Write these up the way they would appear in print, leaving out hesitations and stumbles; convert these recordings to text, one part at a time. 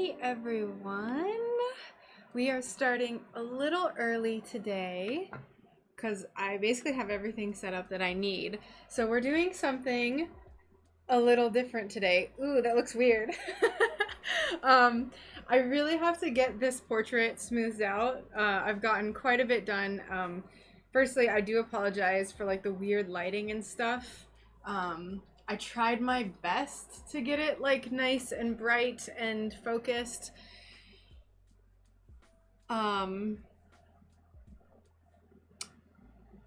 Alrighty, everyone. We are starting a little early today because I basically have everything set up that I need. So we're doing something a little different today. Ooh, that looks weird. I really have to get this portrait smoothed out. I've gotten quite a bit done. Firstly, I do apologize for like the weird lighting and stuff. I tried my best to get it like nice and bright and focused.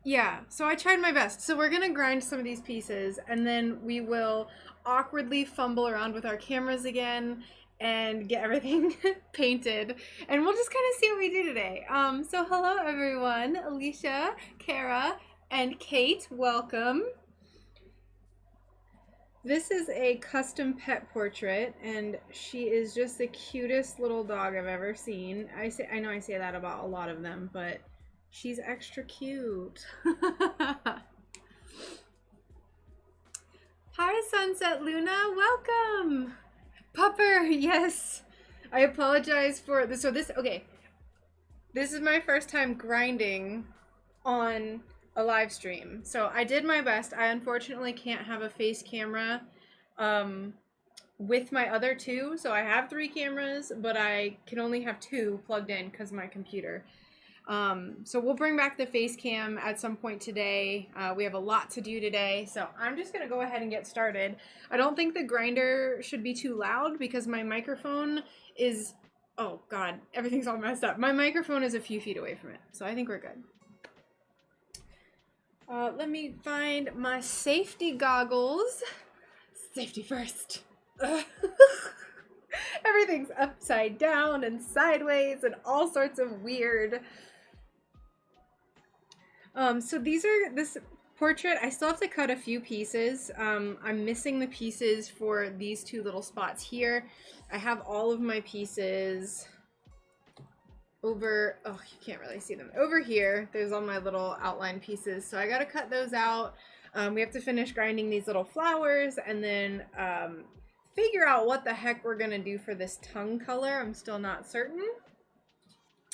Yeah, so I tried my best. So we're gonna grind some of these pieces and then we will awkwardly fumble around with our cameras again and get everything painted, and we'll just kind of see what we do today. So hello everyone, Alicia, Kara, and Kate, welcome. This is a custom pet portrait, and she is just the cutest little dog I've ever seen. I know I say that about a lot of them, but she's extra cute. Hi, Sunset Luna, welcome. Pupper, yes. I apologize for this. So okay. This is my first time grinding on a live stream. So I did my best. I unfortunately can't have a face camera with my other two. So I have 3 cameras, but I can only have 2 plugged in because of my computer. So we'll bring back the face cam at some point today. We have a lot to do today, so I'm just gonna go ahead and get started. I don't think the grinder should be too loud because my microphone is, oh god, everything's all messed up. My microphone is a few feet away from it, so I think we're good. Let me find my safety goggles. Safety first. Everything's upside down and sideways and all sorts of weird. So this portrait, I still have to cut a few pieces. I'm missing the pieces for these 2 little spots here. I have all of my pieces over, oh, you can't really see them. Over here, there's all my little outline pieces. So I gotta cut those out. We have to finish grinding these little flowers and then figure out what the heck we're gonna do for this tongue color. I'm still not certain,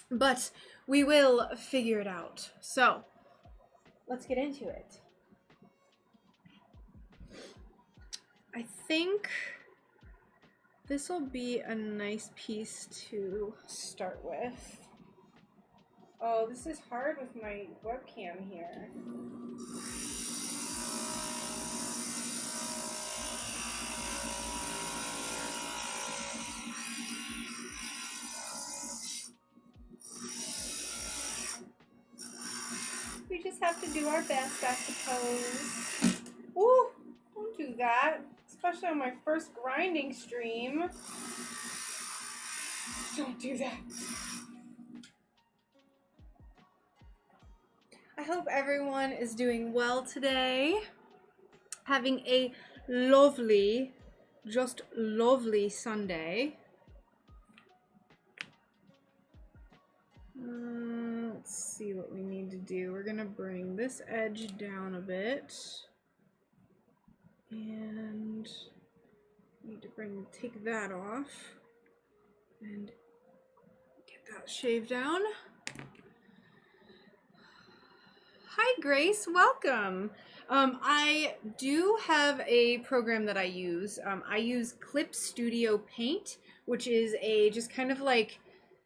but we will figure it out. So let's get into it. I think this will be a nice piece to start with. Oh, this is hard with my webcam here. We just have to do our best, I suppose. Ooh, don't do that. Especially on my first grinding stream. Don't do that. I hope everyone is doing well today. Having a lovely, just lovely Sunday. Let's see what we need to do. We're gonna bring this edge down a bit. And need to take that off and get that shaved down. Hi Grace, welcome. I do have a program that I use. I use Clip Studio Paint, which is a just kind of like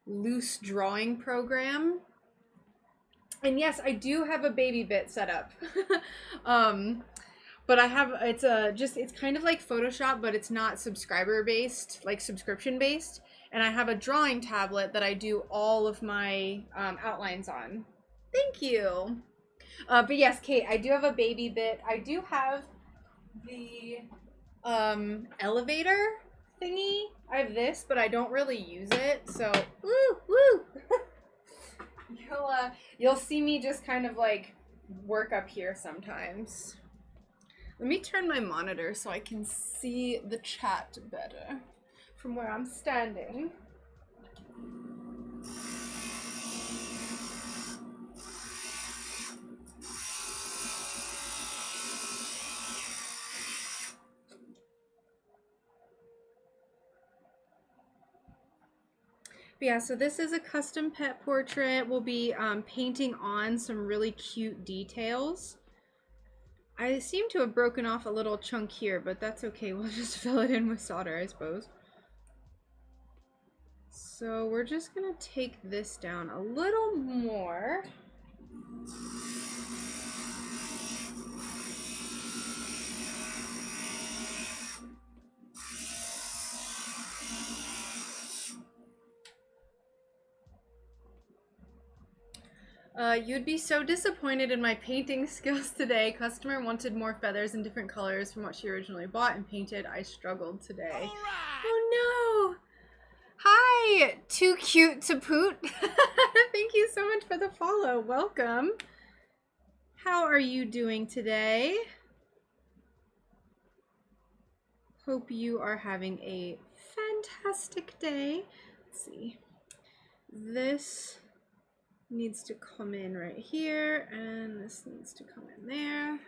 loose drawing program. And yes, I do have a baby bit set up. But I have, it's kind of like Photoshop, but it's not subscriber based, like subscription based. And I have a drawing tablet that I do all of my outlines on. Thank you. But yes, Kate, I do have a baby bit. I do have the elevator thingy. I have this, but I don't really use it. So, woo. You'll see me just kind of like work up here sometimes. Let me turn my monitor so I can see the chat better from where I'm standing. But yeah, so this is a custom pet portrait. We'll be painting on some really cute details. I seem to have broken off a little chunk here, but that's okay. We'll just fill it in with solder, I suppose. So we're just gonna take this down a little more. You'd be so disappointed in my painting skills today. Customer wanted more feathers in different colors from what she originally bought and painted. I struggled today. All right. Oh no! Hi! Too cute to poot. Thank you so much for the follow. Welcome. How are you doing today? Hope you are having a fantastic day. Let's see. This needs to come in right here, and this needs to come in there.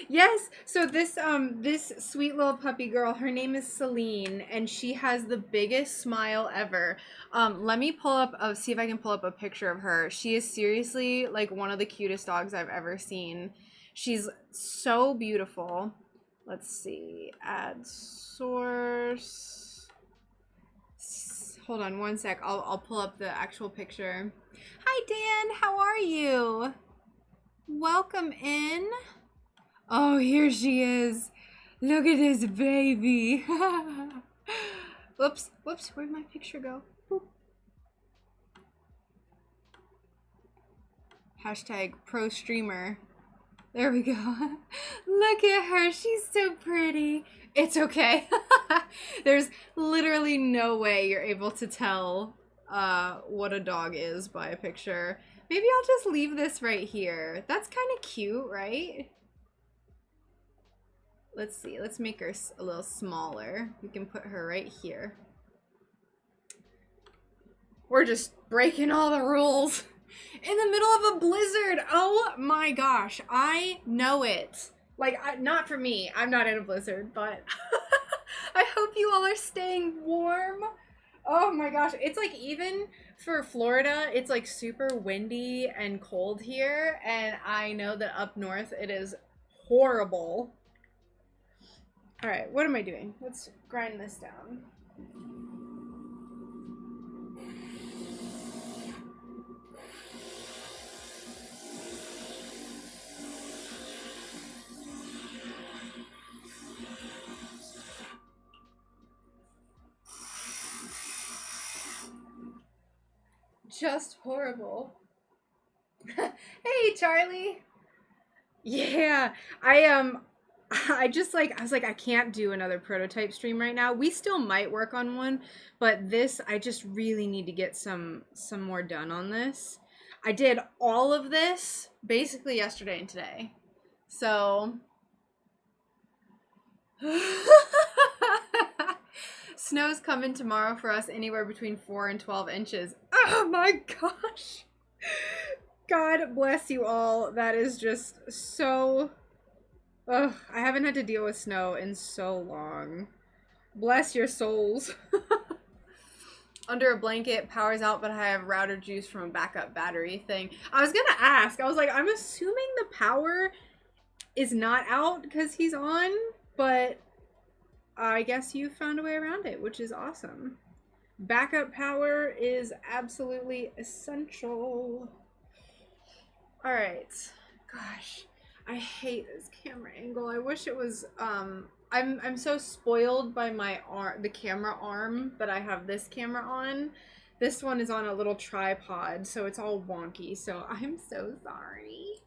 Yes, so this sweet little puppy girl, her name is Celine, and she has the biggest smile ever. Let me pull up, see if I can pull up a picture of her. She is seriously like one of the cutest dogs I've ever seen. She's so beautiful. Let's see, add source. Hold on one sec. I'll pull up the actual picture. Hi Dan, how are you? Welcome in. Oh, here she is. Look at this baby. Whoops, whoops, where'd my picture go? Boop. Hashtag pro streamer. There we go. Look at her, she's so pretty. It's okay. There's literally no way you're able to tell what a dog is by a picture. Maybe I'll just leave this right here. That's kind of cute, right? Let's see, let's make her a little smaller. We can put her right here. We're just breaking all the rules. In the middle of a blizzard. Oh my gosh, I know it. Like, not for me, I'm not in a blizzard, but I hope you all are staying warm. Oh my gosh, it's like even for Florida, it's like super windy and cold here, and I know that up north it is horrible. All right, what am I doing? Let's grind this down. Just horrible. Hey, Charlie. Yeah, I just like, I was like, I can't do another prototype stream right now. We still might work on one, but this, I just really need to get some more done on this. I did all of this basically yesterday and today. So snow's coming tomorrow for us, anywhere between 4 and 12 inches. Oh my gosh. God bless you all. That is just so... Ugh, I haven't had to deal with snow in so long. Bless your souls. Under a blanket, power's out, but I have router juice from a backup battery thing. I was gonna ask. I was like, I'm assuming the power is not out because he's on, but I guess you found a way around it, which is awesome. Backup power is absolutely essential. All right. Gosh. I hate this camera angle. I wish it was, I'm so spoiled by my arm, the camera arm that I have this camera on. This one is on a little tripod, so it's all wonky, so I'm so sorry.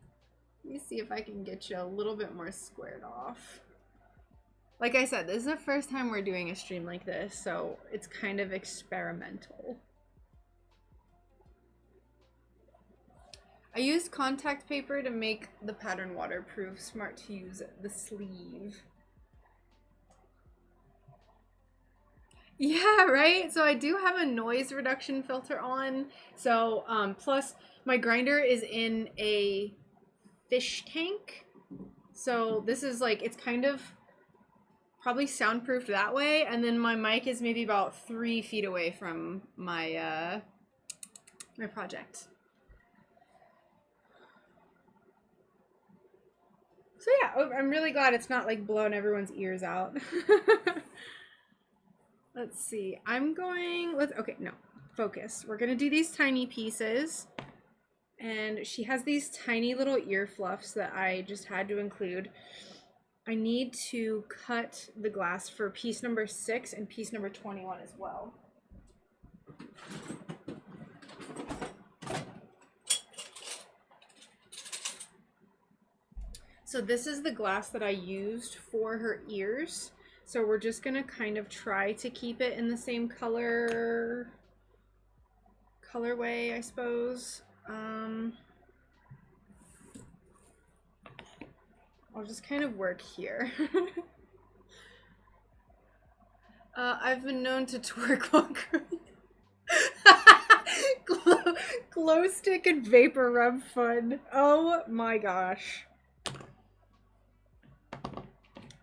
Let me see if I can get you a little bit more squared off. Like I said, this is the first time we're doing a stream like this, so it's kind of experimental. I used contact paper to make the pattern waterproof. Smart to use the sleeve. Yeah, right? So I do have a noise reduction filter on. So, plus my grinder is in a fish tank. So this is like, it's kind of probably soundproofed that way, and then my mic is maybe about 3 feet away from my my project. So yeah, I'm really glad it's not like blowing everyone's ears out. Let's see. I'm going with, okay, no, focus. We're gonna do these tiny pieces, and she has these tiny little ear fluffs that I just had to include. I need to cut the glass for piece number 6 and piece number 21 as well. So this is the glass that I used for her ears. So we're just gonna kind of try to keep it in the same colorway, I suppose. I'll just kind of work here. I've been known to twerk while glow stick and vapor rub fun. Oh my gosh.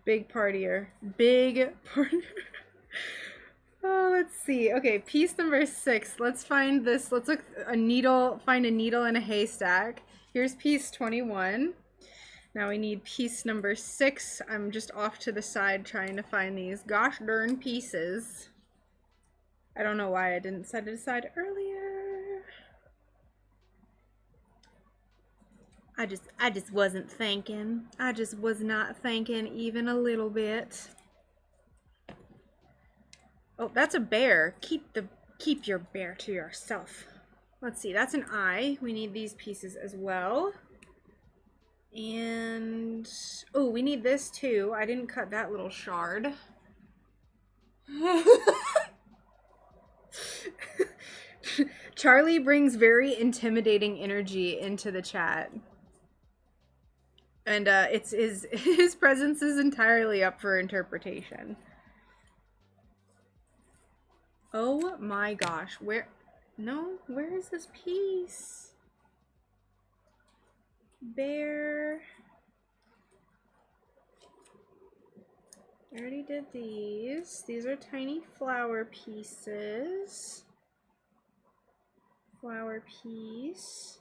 Big partier. Big partier. Oh, let's see. Okay, piece number 6. Let's find this. Let's look a needle, find a needle in a haystack. Here's piece 21. Now we need piece number 6. I'm just off to the side trying to find these gosh darn pieces. I don't know why I didn't set it aside earlier. I just wasn't thinking. I just was not thinking even a little bit. Oh, that's a bear. Keep your bear to yourself. Let's see, that's an eye. We need these pieces as well. And oh, we need this too. I didn't cut that little shard. Charlie brings very intimidating energy into the chat. And it's his presence is entirely up for interpretation. Oh my gosh, where is this piece? Bear. I already did these. These are tiny flower pieces. Flower piece.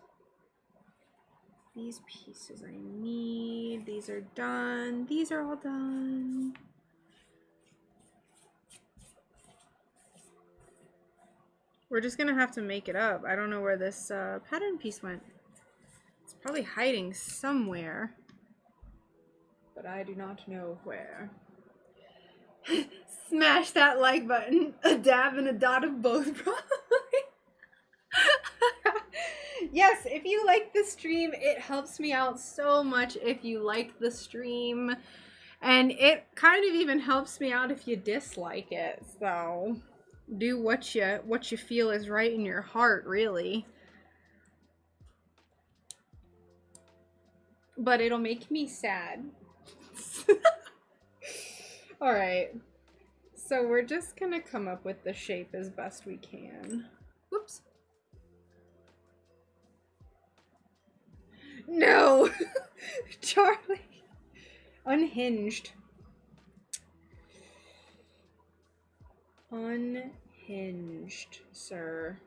These pieces I need. These are done. These are all done. We're just gonna have to make it up. I don't know where this pattern piece went. It's probably hiding somewhere, but I do not know where. Smash that like button. A dab and a dot of both, probably. Yes, if you like the stream, it helps me out so much if you like the stream. And it kind of even helps me out if you dislike it. So do what you feel is right in your heart, really. But it'll make me sad. All right. So we're just gonna come up with the shape as best we can. Whoops. No! Charlie. Unhinged. Unhinged, sir.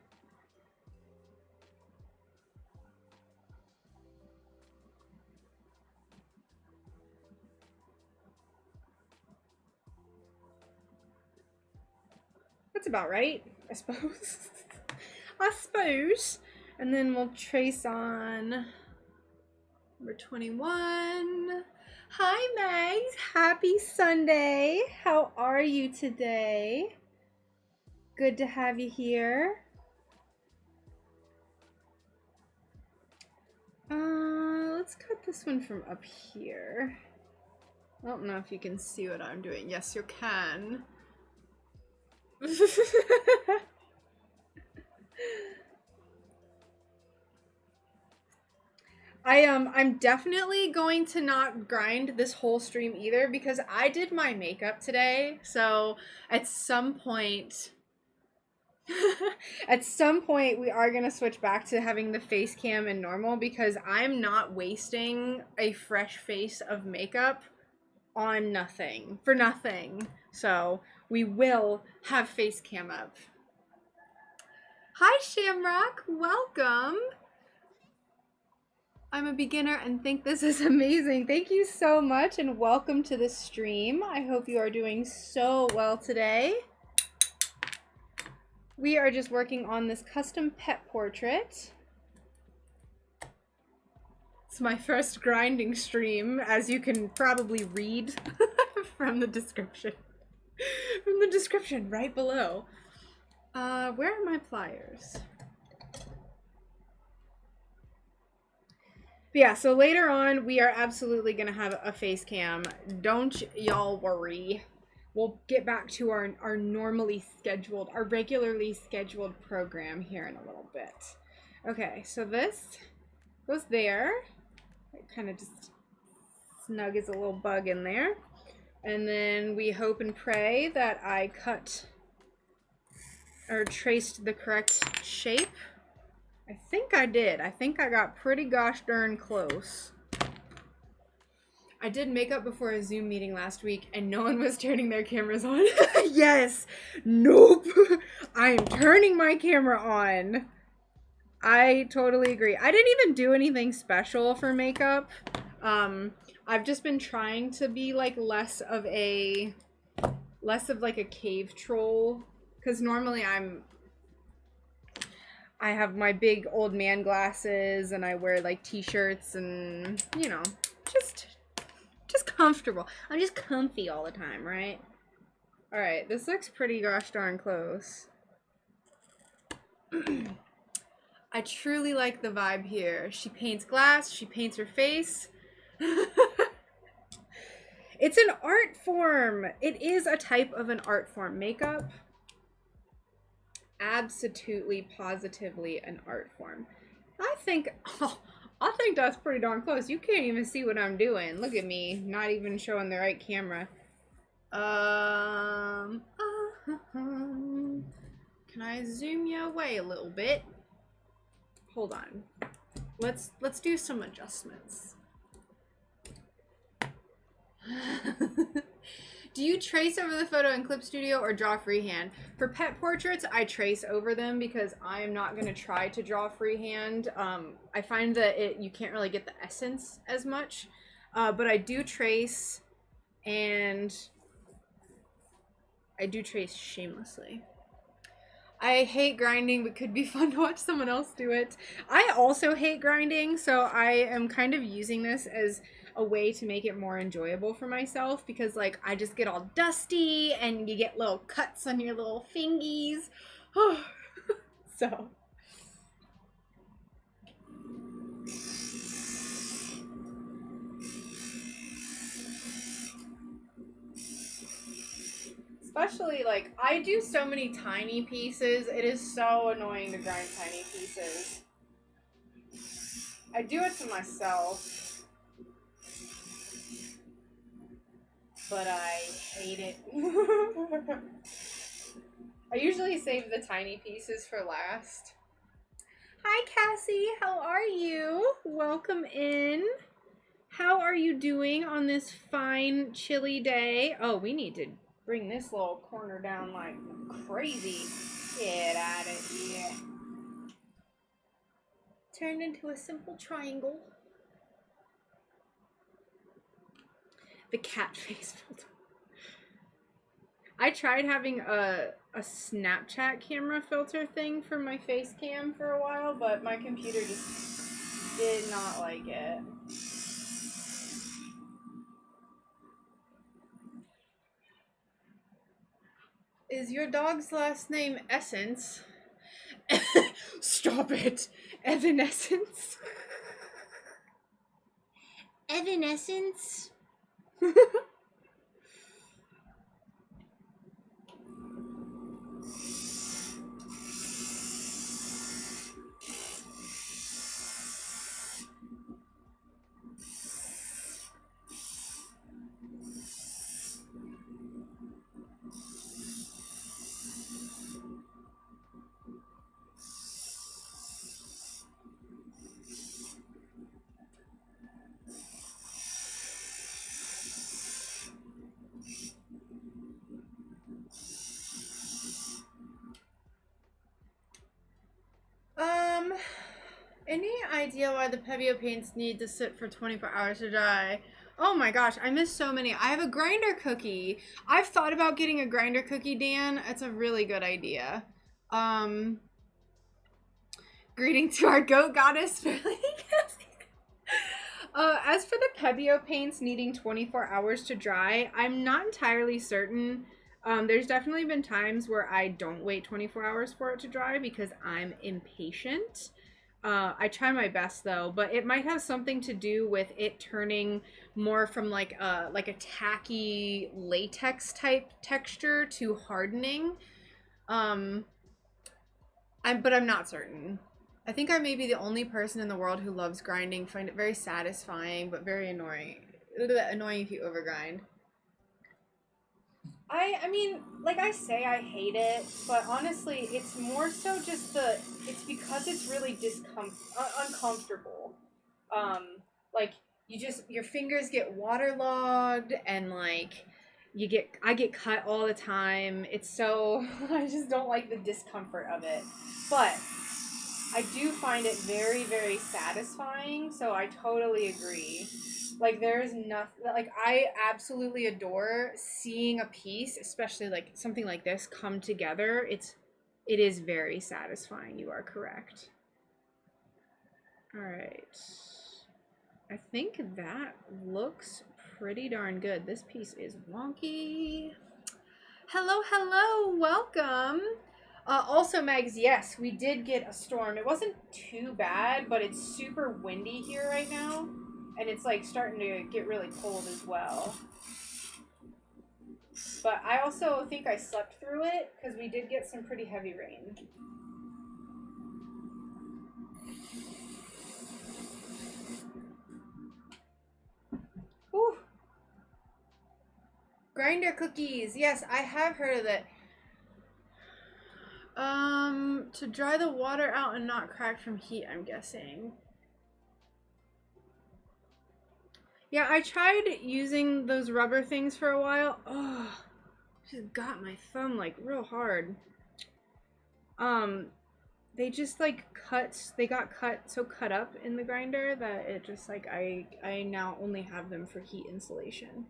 That's about right, I suppose. I suppose. And then we'll trace on number 21. Hi, Mags. Happy Sunday. How are you today? Good to have you here. Let's cut this one from up here. I don't know if you can see what I'm doing. Yes, you can. I'm definitely going to not grind this whole stream either because I did my makeup today. So at some point we are going to switch back to having the face cam and normal because I'm not wasting a fresh face of makeup on nothing, for nothing. So we will have face cam up. Hi Shamrock, welcome. I'm a beginner and think this is amazing. Thank you so much and welcome to the stream. I hope you are doing so well today. We are just working on this custom pet portrait. It's my first grinding stream, as you can probably read from the description. From the description right below. Where are my pliers? But yeah, so later on, we are absolutely going to have a face cam. Don't y'all worry. We'll get back to our regularly scheduled program here in a little bit. Okay, so this goes there. It kind of just snug as a little bug in there. And then we hope and pray that I cut or traced the correct shape. I think I did. I think I got pretty gosh darn close. I did makeup before a Zoom meeting last week and no one was turning their cameras on. Yes. Nope. I am turning my camera on. I totally agree. I didn't even do anything special for makeup. I've just been trying to be like less of like a cave troll, because normally I have my big old man glasses and I wear like t-shirts and, you know, just comfortable. I'm just comfy all the time, right? All right, this looks pretty gosh darn close. I truly like the vibe here. She paints glass, she paints her face. It's an art form. It is a type of an art form. Makeup, absolutely, positively an art form. I think that's pretty darn close. You can't even see what I'm doing. Look at me, not even showing the right camera. Can I zoom you away a little bit? Hold on. Let's do some adjustments. Do you trace over the photo in Clip Studio or draw freehand? For pet portraits, I trace over them because I am not going to try to draw freehand. I find that you can't really get the essence as much, but I do trace, and I do trace shamelessly. I hate grinding, but could be fun to watch someone else do it. I also hate grinding, so I am kind of using this as a way to make it more enjoyable for myself, because like I just get all dusty and you get little cuts on your little fingies. So especially like I do so many tiny pieces, it is so annoying to grind tiny pieces. I do it to myself, but I hate it. I usually save the tiny pieces for last. Hi Cassie, how are you? Welcome in. How are you doing on this fine chilly day? Oh, we need to bring this little corner down like crazy. Get out of here. Turned into a simple triangle. The cat face filter. I tried having a Snapchat camera filter thing for my face cam for a while, but my computer just did not like it. Is your dog's last name Essence? Stop it. Evanescence. Evanescence? Any idea why the Pebeo paints need to sit for 24 hours to dry? Oh my gosh, I miss so many. I have a grinder cookie. I've thought about getting a grinder cookie, Dan. It's a really good idea. Greeting to our goat goddess. As for the Pebeo paints needing 24 hours to dry, I'm not entirely certain. There's definitely been times where I don't wait 24 hours for it to dry because I'm impatient. I try my best though, but it might have something to do with it turning more from like a tacky latex type texture to hardening. But I'm not certain. I think I may be the only person in the world who loves grinding, find it very satisfying, but very annoying. Annoying if you overgrind. I mean, like I say, I hate it, but honestly, it's more so just it's because it's really uncomfortable. Like your fingers get waterlogged and like I get cut all the time. It's so, I just don't like the discomfort of it. But I do find it very, very satisfying, so I totally agree. Like, there's nothing, like, I absolutely adore seeing a piece, especially, like, something like this come together. It is very satisfying. You are correct. All right. I think that looks pretty darn good. This piece is wonky. Hello, hello, welcome. Also, Megs, yes, we did get a storm. It wasn't too bad, but it's super windy here right now. And it's like starting to get really cold as well. But I also think I slept through it because we did get some pretty heavy rain. Whew. Grinder cookies. Yes, I have heard of it. To dry the water out and not crack from heat, I'm guessing. Yeah, I tried using those rubber things for a while. Oh, just got my thumb like real hard. They just like they got cut up in the grinder that it just like I now only have them for heat insulation.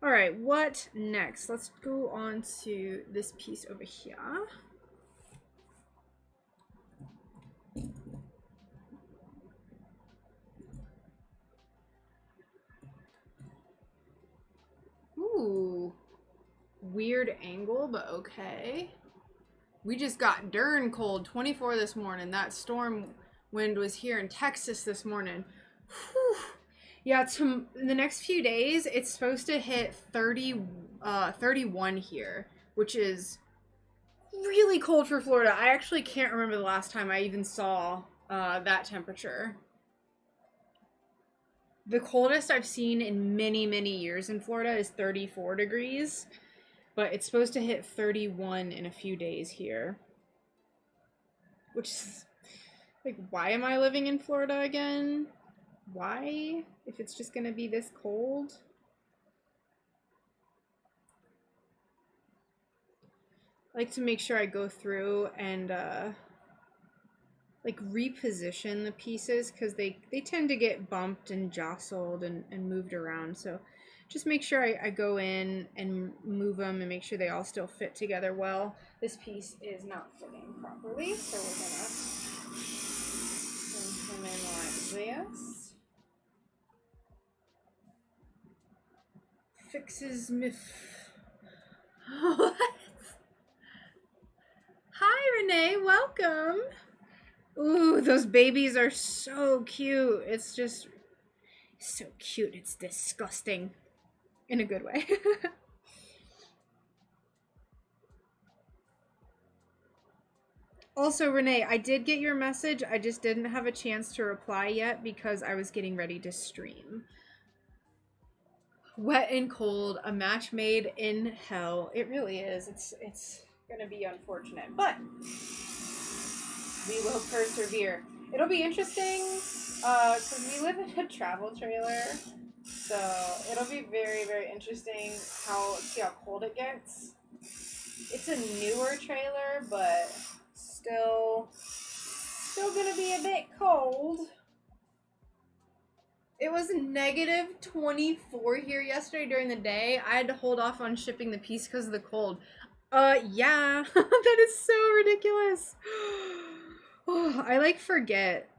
All right, what next? Let's go on to this piece over here. Ooh, weird angle, but okay. We just got darn cold, 24 this morning. That storm wind was here in Texas this morning. Whew. Yeah, the next few days, it's supposed to hit 31 here, which is really cold for Florida. I actually can't remember the last time I even saw that temperature. The coldest I've seen in many, many years in Florida is 34 degrees, but it's supposed to hit 31 in a few days here. Which is, like, why am I living in Florida again? Why? If it's just gonna be this cold? I like to make sure I go through and like reposition the pieces because they tend to get bumped and jostled and moved around. So just make sure I go in and move them and make sure they all still fit together well. This piece is not fitting properly, so we're gonna put them in like this. Fixes me. What? Hi, Renee. Welcome. Ooh, those babies are so cute. It's just so cute. It's disgusting in a good way. Also, Renee, I did get your message. I just didn't have a chance to reply yet because I was getting ready to stream. Wet and cold, a match made in hell. It really is. It's gonna be unfortunate, but we will persevere. It'll be interesting because we live in a travel trailer, so it'll be very, very interesting see how cold it gets. It's a newer trailer, but still still gonna be a bit cold. It was negative 24 here yesterday during the day. I had to hold off on shipping the piece because of the cold. Yeah, that is so ridiculous. Oh, I like forget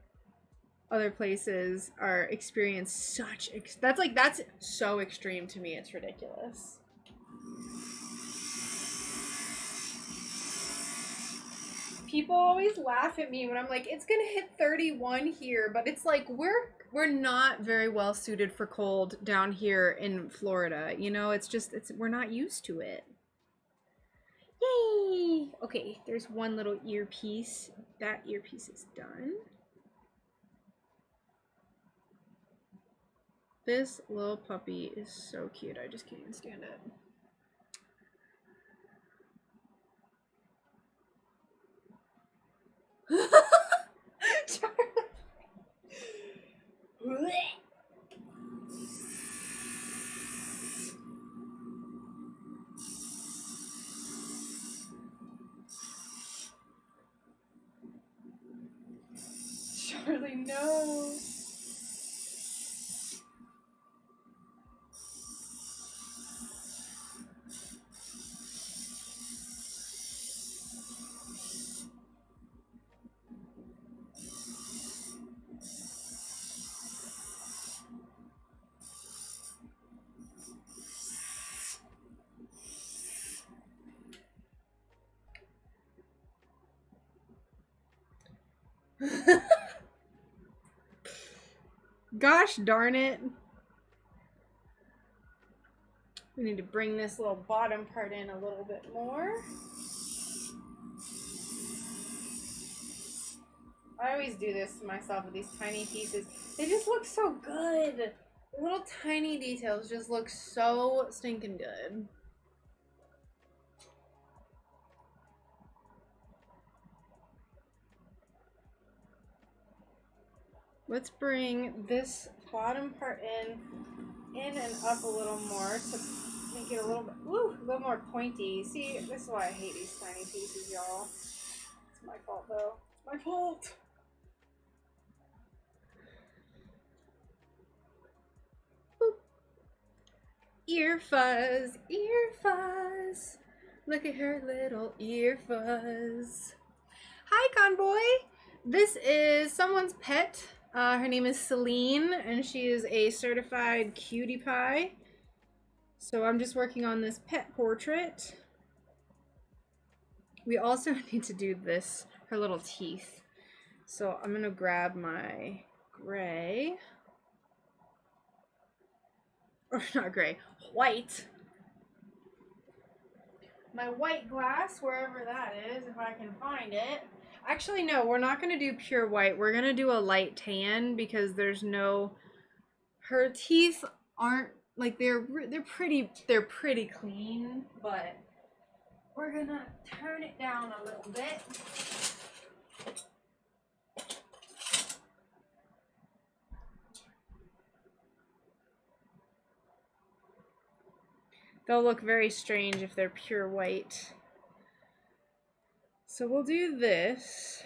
other places are experience such that's so extreme to me. It's ridiculous. People always laugh at me when I'm like, it's gonna hit 31 here, but it's like we're not very well suited for cold down here in Florida. You know, we're not used to it. Yay! Okay, there's one little earpiece. That earpiece is done. This little puppy is so cute. I just can't even stand it. Charlie, no. Gosh darn it. We need to bring this little bottom part in a little bit more. I always do this to myself with these tiny pieces. They just look so good. The little tiny details just look so stinking good. Let's bring this bottom part in and up a little more to make it a little bit more pointy. See, this is why I hate these tiny pieces, y'all. It's my fault, though. It's my fault. Boop. Ear fuzz, ear fuzz. Look at her little ear fuzz. Hi, Convoy. This is someone's pet. Her name is Celine, and she is a certified cutie pie. So I'm just working on this pet portrait. We also need to do this, her little teeth. So I'm gonna grab my gray, or not gray, white. My white glass, wherever that is, if I can find it. Actually, no, we're not going to do pure white. We're going to do a light tan because there's no, her teeth aren't, like, they're pretty clean, but we're going to turn it down a little bit. They'll look very strange if they're pure white. So we'll do this.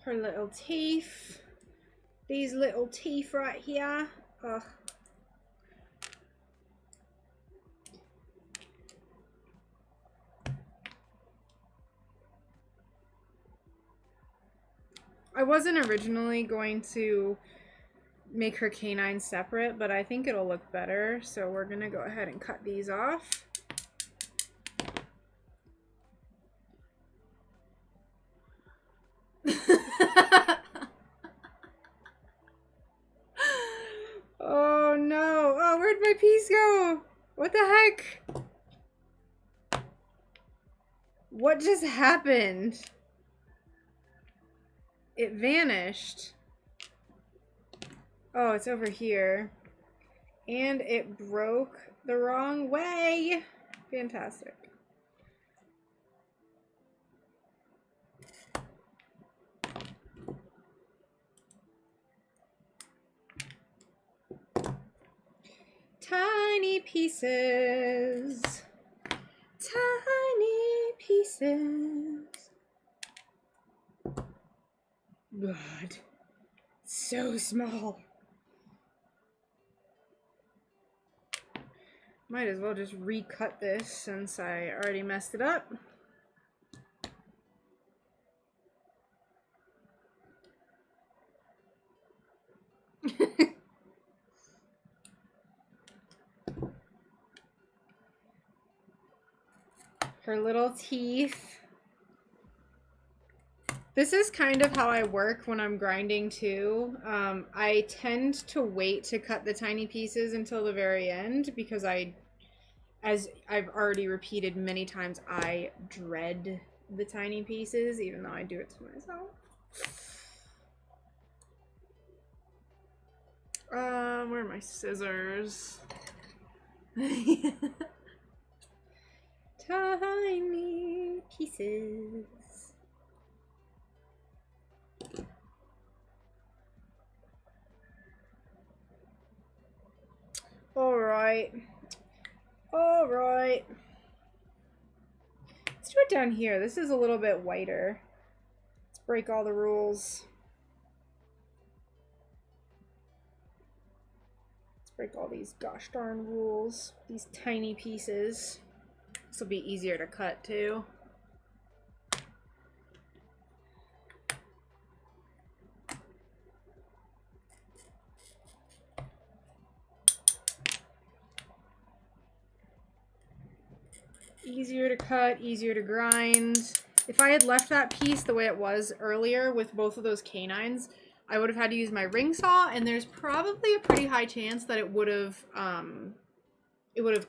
Her little teeth. These little teeth right here. Ugh. I wasn't originally going to make her canines separate, but I think it'll look better. So we're gonna go ahead and cut these off. the heck? What just happened? It vanished. Oh, it's over here. And it broke the wrong way. Fantastic. Tiny pieces. Tiny pieces. God. So small. Might as well just recut this since I already messed it up. Her little teeth. This is kind of how I work when I'm grinding too. I tend to wait to cut the tiny pieces until the very end because as I've already repeated many times, I dread the tiny pieces, even though I do it to myself. Where are my scissors? Tiny pieces. All right. All right. Let's do it down here. This is a little bit whiter. Let's break all the rules. Let's break all these gosh darn rules. These tiny pieces. This will be easier to cut too. Easier to cut, easier to grind. If I had left that piece the way it was earlier with both of those canines, I would have had to use my ring saw, and there's probably a pretty high chance that it would have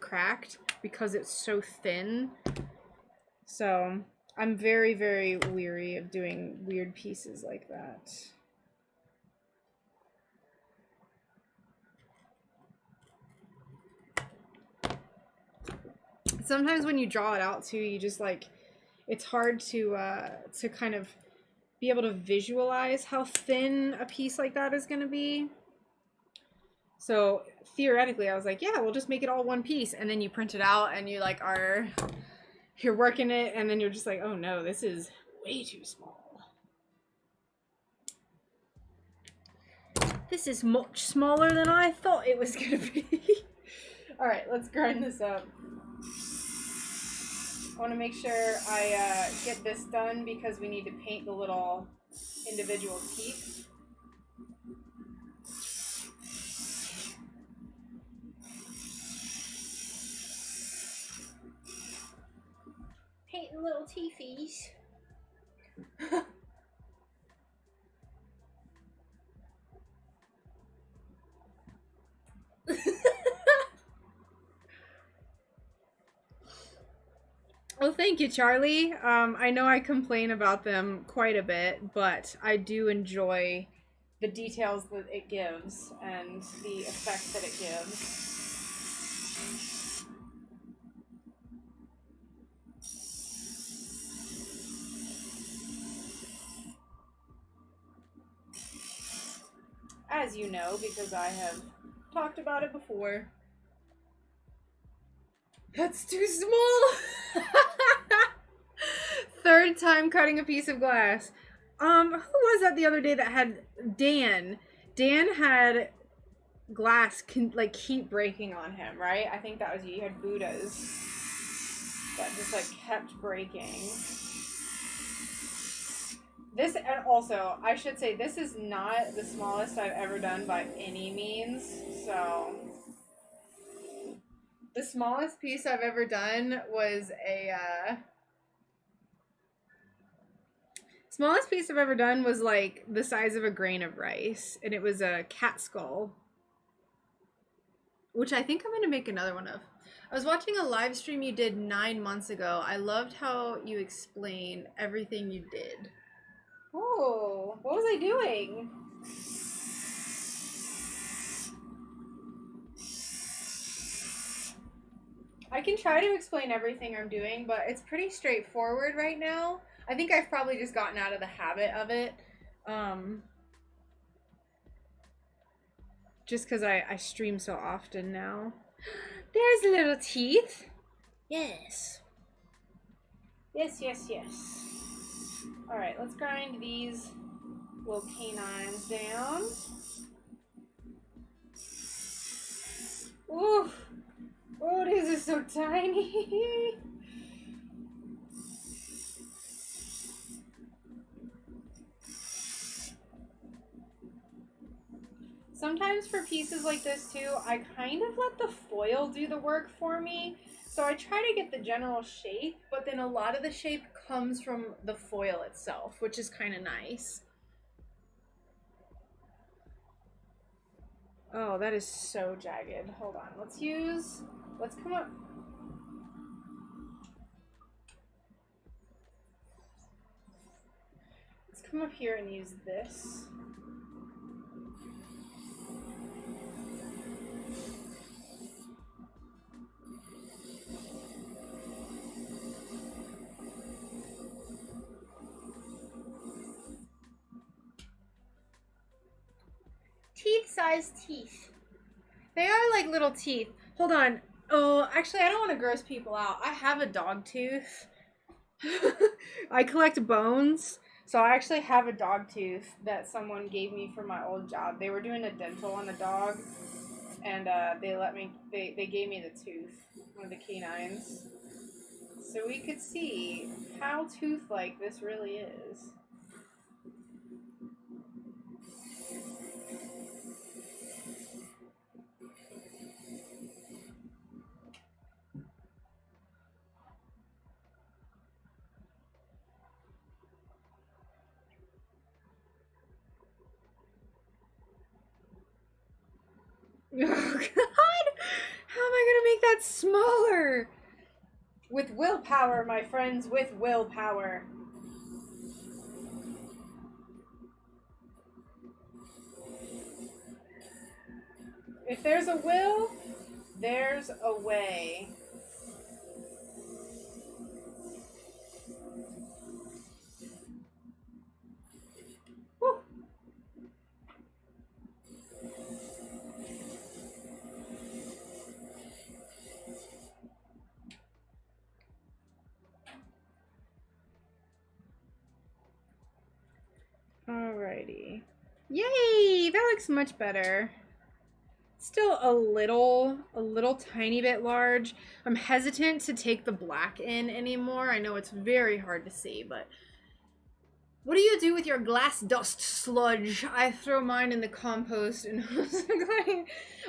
cracked because it's so thin. So I'm very, very weary of doing weird pieces like that. Sometimes when you draw it out too, you just like, it's hard to kind of be able to visualize how thin a piece like that is going to be. So theoretically, I was like, yeah, we'll just make it all one piece. And then you print it out and you like you're working it, and then you're just like, oh no, this is way too small. This is much smaller than I thought it was going to be. All right, let's grind this up. I want to make sure I get this done because we need to paint the little individual teeth. Paint the little teethies. Well, thank you, Charlie. I know I complain about them quite a bit, but I do enjoy the details that it gives and the effect that it gives. As you know, because I have talked about it before. That's too small! Third time cutting a piece of glass. Who was that the other day that had Dan? Dan had glass like keep breaking on him, right? I think that was you. You had Buddhas that just like kept breaking. This, and also, I should say, this is not the smallest I've ever done by any means, so... The smallest piece I've ever done was smallest piece I've ever done was like the size of a grain of rice, and it was a cat skull, which I think I'm going to make another one of. I was watching a live stream you did 9 months ago. I loved how you explained everything you did. Oh, what was I doing? I can try to explain everything I'm doing, but it's pretty straightforward right now. I think I've probably just gotten out of the habit of it. Just because I stream so often now. There's little teeth. Yes. Yes, yes, yes. Alright, let's grind these little canines down. Ooh. Oh, this is so tiny. Sometimes for pieces like this too, I kind of let the foil do the work for me. So I try to get the general shape, but then a lot of the shape comes from the foil itself, which is kind of nice. Oh, that is so jagged. Hold on. Let's come up. Let's come up here and use this. Teeth-sized teeth. They are like little teeth. Hold on. Oh, actually, I don't want to gross people out. I have a dog tooth. I collect bones. So I actually have a dog tooth that someone gave me for my old job. They were doing a dental on a dog, and they gave me the tooth, one of the canines, so we could see how tooth-like this really is. Oh God! How am I gonna make that smaller? With willpower, my friends, with willpower. If there's a will, there's a way. Woo. Alrighty. Yay! That looks much better. Still a little tiny bit large. I'm hesitant to take the black in anymore. I know it's very hard to see, but what do you do with your glass dust sludge? I throw mine in the compost and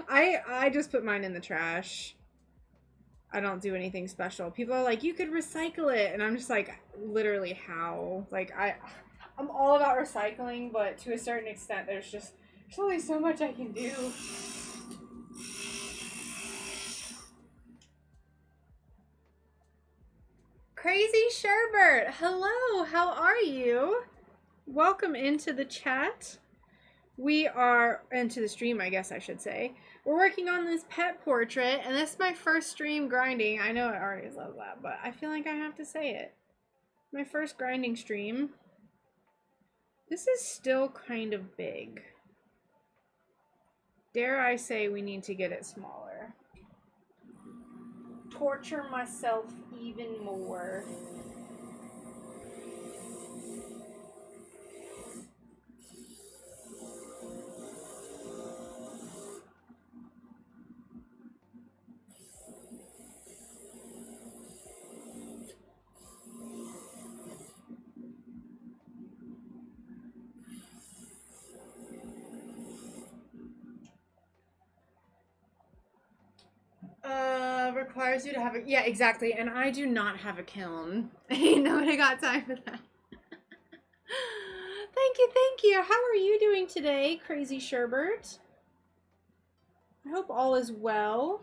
I just put mine in the trash. I don't do anything special. People are like, you could recycle it, and I'm just like, literally how? Like I'm all about recycling, but to a certain extent there's only so much I can do. Crazy Sherbert, hello, how are you? Welcome into the chat. Into the stream, I guess I should say. We're working on this pet portrait, and this is my first stream grinding. I know I already love that, but I feel like I have to say it. My first grinding stream. This is still kind of big. Dare I say we need to get it smaller. Torture myself even more. Requires you to have a, yeah, exactly, and I do not have a kiln. Ain't nobody got time for that. Thank you. How are you doing today, Crazy Sherbert? I hope all is well.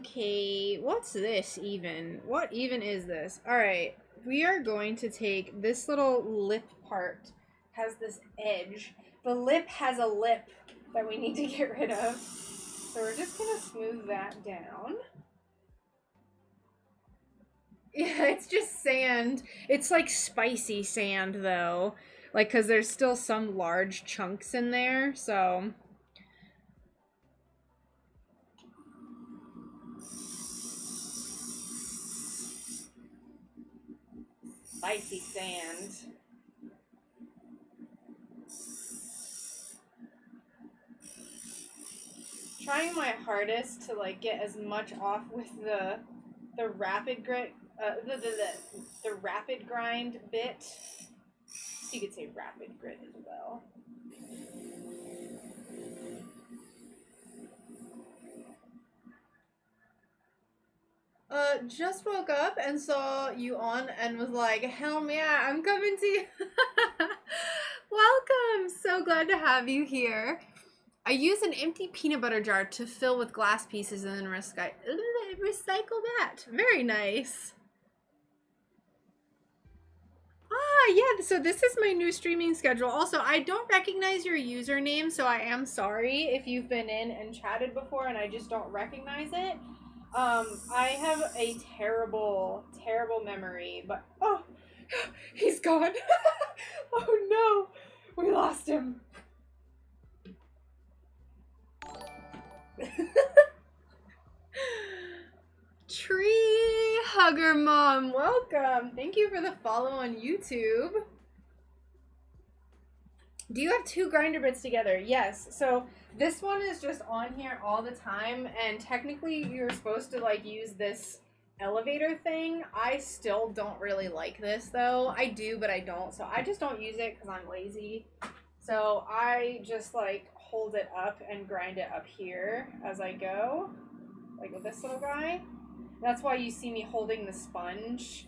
Okay, what's this even? What even is this? All right, we are going to take this little lip part, has this edge. The lip has a lip that we need to get rid of. So we're just gonna smooth that down. Yeah, it's just sand. It's like spicy sand though. Like, cause there's still some large chunks in there, so. Spicy sand. Trying my hardest to like get as much off with the rapid grit, the rapid grind bit. So you could say rapid grit as well. Just woke up and saw you on and was like, hell yeah, I'm coming to you. Welcome! So glad to have you here. I use an empty peanut butter jar to fill with glass pieces and then recycle that. Very nice. Ah, yeah, so this is my new streaming schedule. Also, I don't recognize your username, so I am sorry if you've been in and chatted before and I just don't recognize it. I have a terrible, terrible memory, but oh, he's gone. Oh no, we lost him. Tree Hugger Mom, welcome. Thank you for the follow on YouTube. Do you have two grinder bits together? Yes. So this one is just on here all the time, and technically you're supposed to like use this elevator thing. I still don't really like this though. I do, but I don't. So I just don't use it because I'm lazy. So I just like hold it up and grind it up here as I go, like with this little guy. That's why you see me holding the sponge,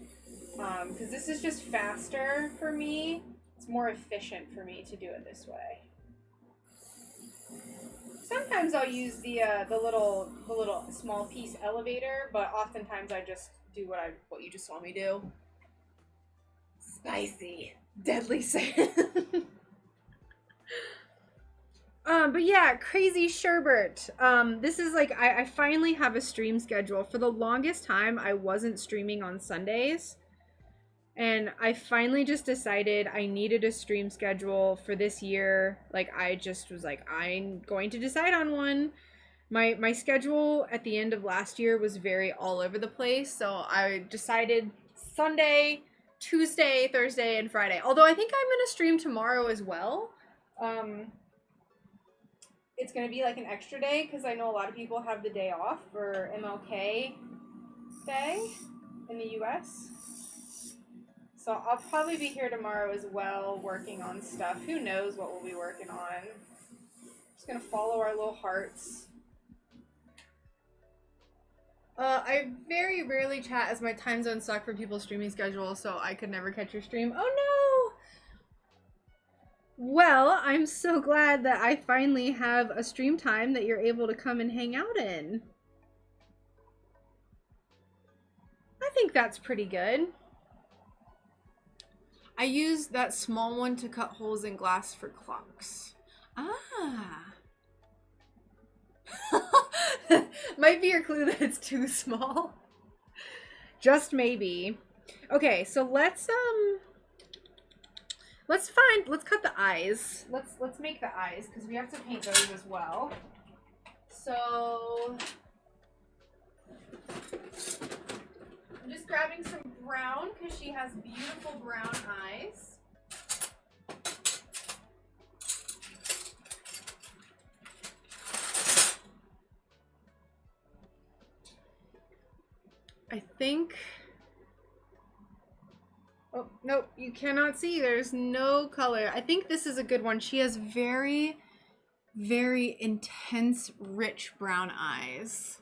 because this is just faster for me. It's more efficient for me to do it this way. Sometimes I'll use the little small piece elevator, but oftentimes I just do what you just saw me do. Spicy, deadly sand. But yeah, Crazy Sherbert. This is like, I finally have a stream schedule. For the longest time, I wasn't streaming on Sundays. And I finally just decided I needed a stream schedule for this year. Like, I just was like, I'm going to decide on one. My schedule at the end of last year was very all over the place. So I decided Sunday, Tuesday, Thursday, and Friday. Although I think I'm going to stream tomorrow as well. It's going to be like an extra day because I know a lot of people have the day off for MLK Day in the US. So I'll probably be here tomorrow as well working on stuff. Who knows what we'll be working on. Just going to follow our little hearts. I very rarely chat as my time zones suck for people's streaming schedules, so I could never catch your stream. Oh no! Well, I'm so glad that I finally have a stream time that you're able to come and hang out in. I think that's pretty good. I use that small one to cut holes in glass for clocks. Ah. Might be your clue that it's too small. Just maybe. Okay, so let's cut the eyes. Let's make the eyes because we have to paint those as well. So I'm just grabbing some brown because she has beautiful brown eyes. I think. Oh, nope, you cannot see. There's no color. I think this is a good one. She has very, very intense, rich brown eyes.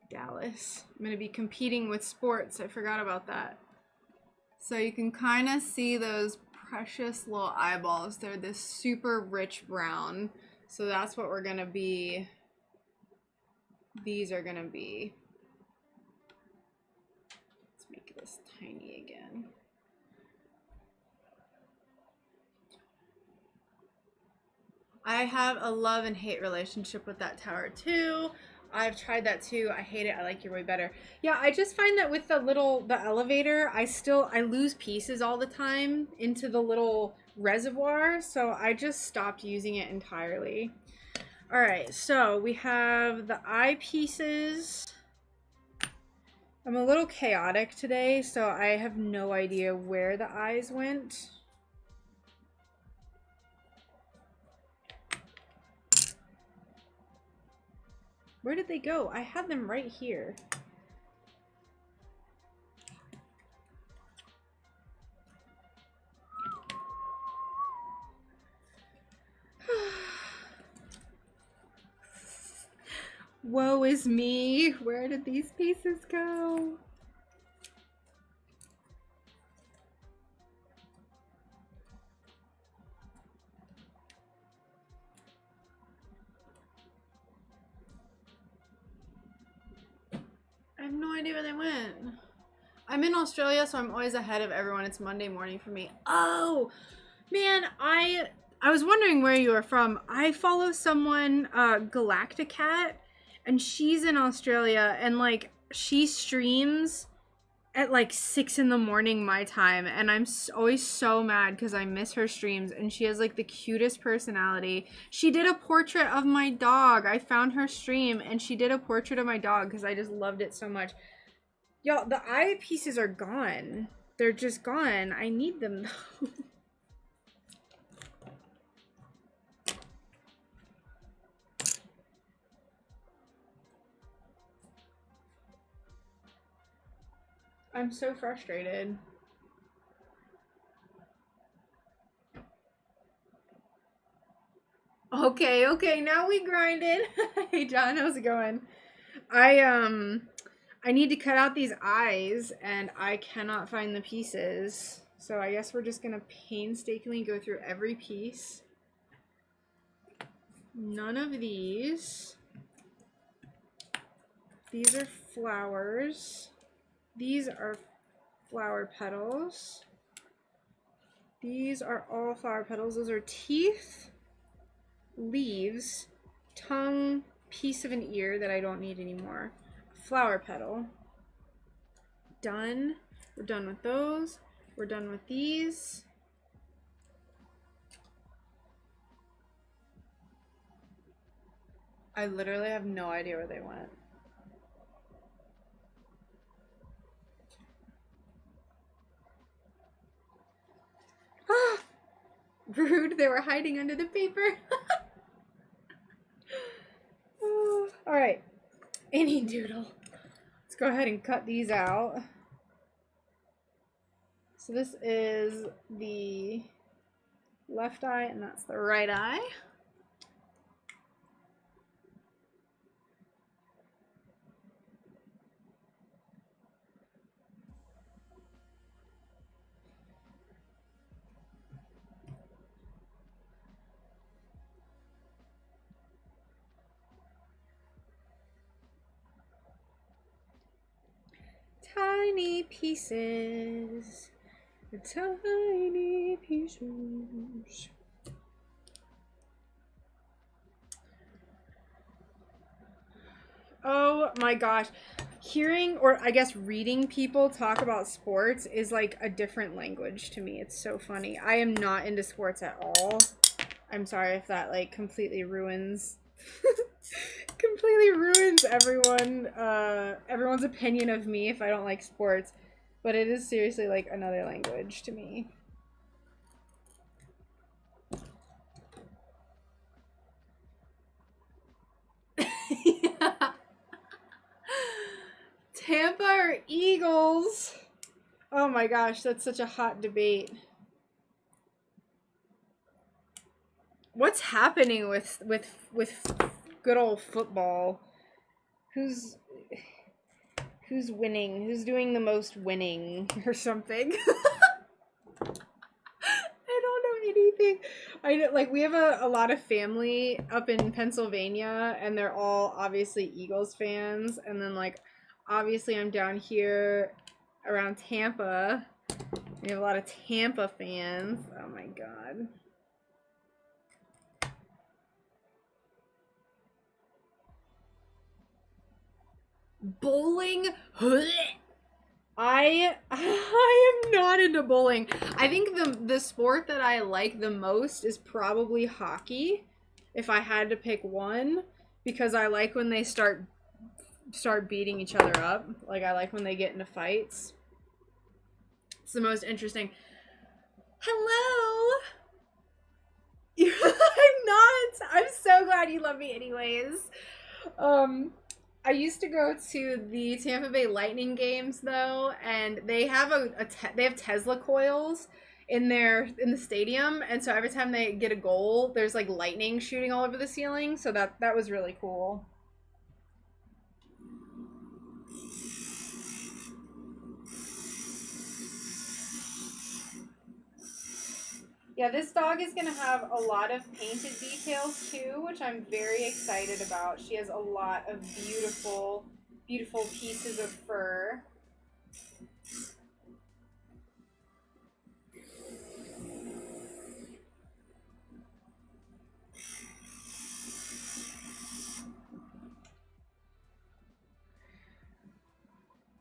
Dallas. I'm going to be competing with sports. I forgot about that. So you can kind of see those precious little eyeballs. They're this super rich brown. So that's what we're gonna be. These are gonna be. Let's make this tiny again. I have a love and hate relationship with that tower too. I've tried that too. I hate it. I like your way better. Yeah, I just find that with the elevator, I lose pieces all the time into the little reservoir. So I just stopped using it entirely. All right, so we have the eye pieces. I'm a little chaotic today, so I have no idea where the eyes went. Where did they go? I had them right here. Woe is me. Where did these pieces go? I have no idea where they went. I'm in Australia, so I'm always ahead of everyone. It's Monday morning for me. Oh, man, I was wondering where you were from. I follow someone, Galacticat, and she's in Australia, and like she streams at like 6 in the morning my time, and I'm always so mad because I miss her streams, and she has like the cutest personality. She did a portrait of my dog. I found her stream and she did a portrait of my dog because I just loved it so much. Y'all, the eye pieces are gone. They're just gone. I need them though. I'm so frustrated. Okay, now we grinded. Hey John, how's it going? I need to cut out these eyes and I cannot find the pieces. So I guess we're just gonna painstakingly go through every piece. None of these. These are flowers. These are flower petals. These are all flower petals. Those are teeth, leaves, tongue, piece of an ear that I don't need anymore, flower petal. Done. We're done with those. We're done with these. I literally have no idea where they went. Ah! Rude, they were hiding under the paper. Oh, all right, any doodle. Let's go ahead and cut these out. So this is the left eye and that's the right eye. Tiny pieces, tiny pieces. Oh my gosh. Hearing, or I guess reading people talk about sports is like a different language to me. It's so funny. I am not into sports at all. I'm sorry if that like completely ruins everyone's opinion of me if I don't like sports, but it is seriously like another language to me. Yeah. Tampa or Eagles? Oh my gosh, that's such a hot debate. What's happening with good old football? Who's winning? Who's doing the most winning or something? like we have a lot of family up in Pennsylvania, and they're all obviously Eagles fans. And then like obviously I'm down here around Tampa. We have a lot of Tampa fans. Oh my god. Bowling? I am not into bowling. I think the sport that I like the most is probably hockey, if I had to pick one, because I like when they start beating each other up. Like I like when they get into fights. It's the most interesting. Hello. I'm not. I'm so glad you love me anyways. I used to go to the Tampa Bay Lightning games though, and they have they have Tesla coils in the stadium, and so every time they get a goal, there's like lightning shooting all over the ceiling. So that was really cool. Yeah, this dog is going to have a lot of painted details too, which I'm very excited about. She has a lot of beautiful, beautiful pieces of fur.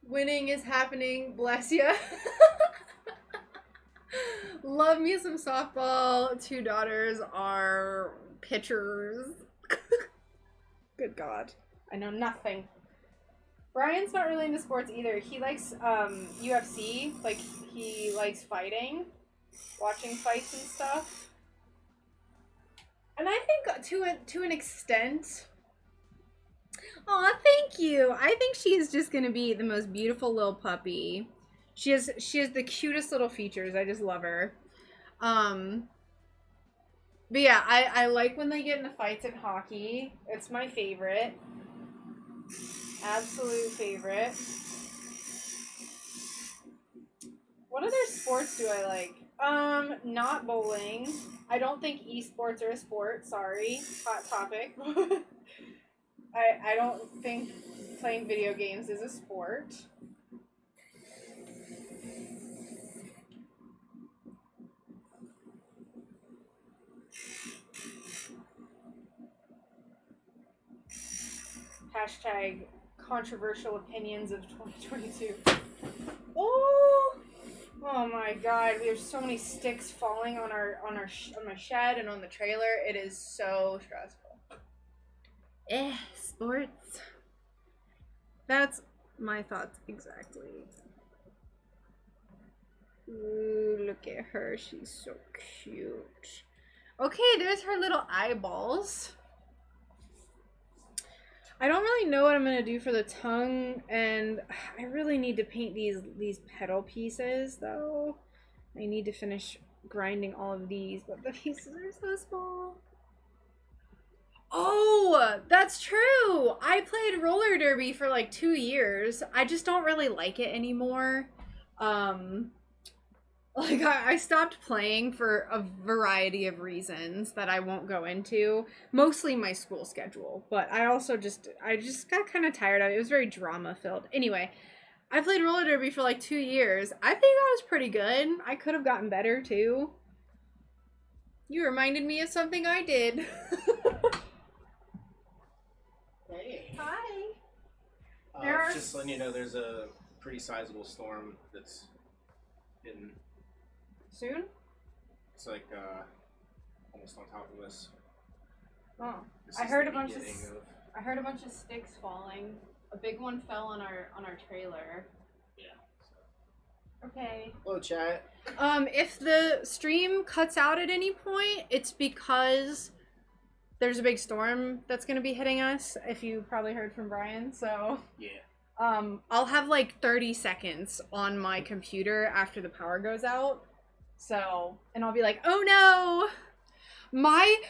Winning is happening, bless you. Love me some softball. 2 daughters are pitchers. Good God. I know nothing. Brian's not really into sports either. He likes UFC. Like, he likes fighting. Watching fights and stuff. And I think to an extent... Aw, thank you. I think she is just going to be the most beautiful little puppy. She has the cutest little features. I just love her. But yeah, I like when they get into fights in hockey. It's my favorite. Absolute favorite. What other sports do I like? Not bowling. I don't think esports are a sport. Sorry. Hot topic. I don't think playing video games is a sport. Hashtag controversial opinions of 2022. Oh my god, we have so many sticks falling on my shed and on the trailer. It is so stressful. Sports. That's my thoughts exactly. Ooh, look at her. She's so cute. Okay, there's her little eyeballs. I don't really know what I'm going to do for the tongue, and I really need to paint these petal pieces, though. I need to finish grinding all of these, but the pieces are so small. Oh, that's true! I played roller derby for like 2 years. I just don't really like it anymore. Like, I stopped playing for a variety of reasons that I won't go into. Mostly my school schedule, but I just got kind of tired of it. It was very drama-filled. Anyway, I played roller derby for like 2 years. I think I was pretty good. I could have gotten better, too. You reminded me of something I did. Hey. Hi. Just letting you know, there's a pretty sizable storm that's in... Soon? It's like almost on top of us. Oh, This I is heard the a bunch of beginning I heard a bunch of sticks falling. A big one fell on our trailer. Yeah. Okay. Hello, chat. If the stream cuts out at any point, it's because there's a big storm that's gonna be hitting us. If you probably heard from Brian, so Yeah. I'll have like 30 seconds on my computer after the power goes out. So, and I'll be like, oh no, my